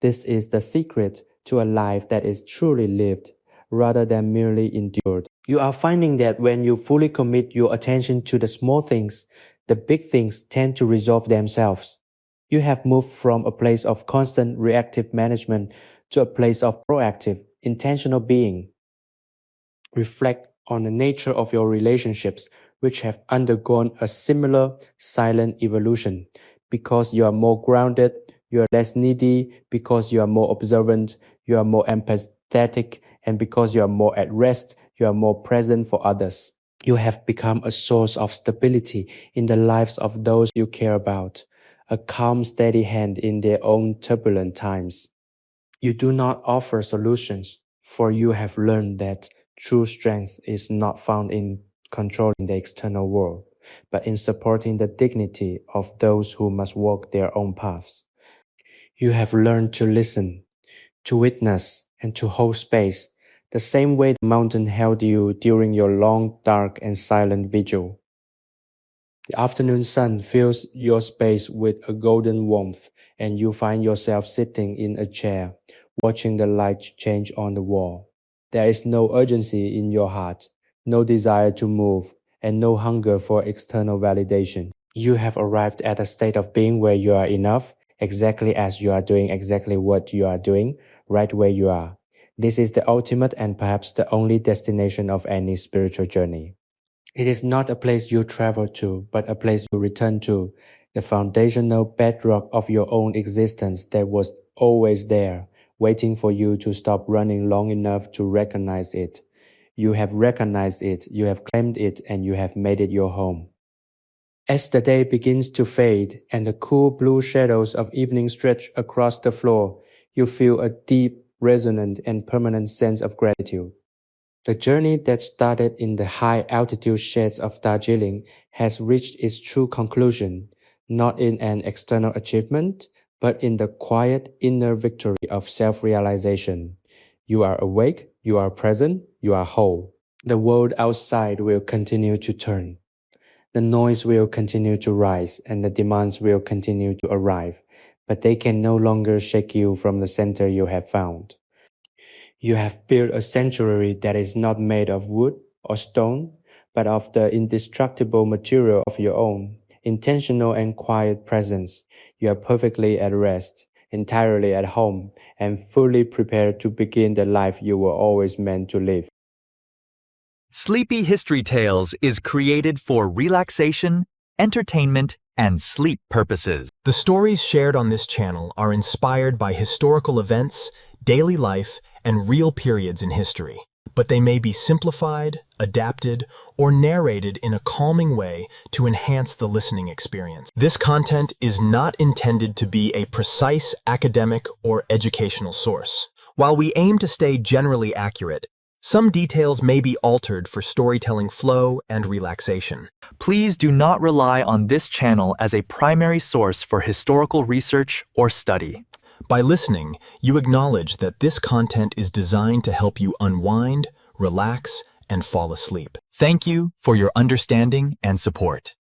This is the secret to a life that is truly lived rather than merely endured. You are finding that when you fully commit your attention to the small things, the big things tend to resolve themselves. You have moved from a place of constant reactive management to a place of proactive, intentional being. Reflect on the nature of your relationships, which have undergone a similar silent evolution. Because you are more grounded, you are less needy, because you are more observant, you are more empathetic, and because you are more at rest, you are more present for others. You have become a source of stability in the lives of those you care about, a calm, steady hand in their own turbulent times. You do not offer solutions, for you have learned that true strength is not found in controlling the external world, but in supporting the dignity of those who must walk their own paths. You have learned to listen, to witness, and to hold space, the same way the mountain held you during your long, dark, and silent vigil. The afternoon sun fills your space with a golden warmth, and you find yourself sitting in a chair, watching the light change on the wall. There is no urgency in your heart, no desire to move, and no hunger for external validation. You have arrived at a state of being where you are enough, exactly as you are doing exactly what you are doing, right where you are. This is the ultimate and perhaps the only destination of any spiritual journey. It is not a place you travel to, but a place you return to, the foundational bedrock of your own existence that was always there, waiting for you to stop running long enough to recognize it. You have recognized it, you have claimed it, and you have made it your home. As the day begins to fade and the cool blue shadows of evening stretch across the floor, you feel a deep, resonant, and permanent sense of gratitude. The journey that started in the high altitude shades of Darjeeling has reached its true conclusion, not in an external achievement, but in the quiet inner victory of self-realization. You are awake, you are present, you are whole. The world outside will continue to turn. The noise will continue to rise and the demands will continue to arrive, but they can no longer shake you from the center you have found. You have built a sanctuary that is not made of wood or stone, but of the indestructible material of your own, intentional and quiet presence. You are perfectly at rest, entirely at home, and fully prepared to begin the life you were always meant to live. Sleepy History Tales is created for relaxation, entertainment, and sleep purposes. The stories shared on this channel are inspired by historical events, daily life, and real periods in history, but they may be simplified, adapted, or narrated in a calming way to enhance the listening experience. This content is not intended to be a precise academic or educational source. While we aim to stay generally accurate, some details may be altered for storytelling flow and relaxation. Please do not rely on this channel as a primary source for historical research or study. By listening, you acknowledge that this content is designed to help you unwind, relax, and fall asleep. Thank you for your understanding and support.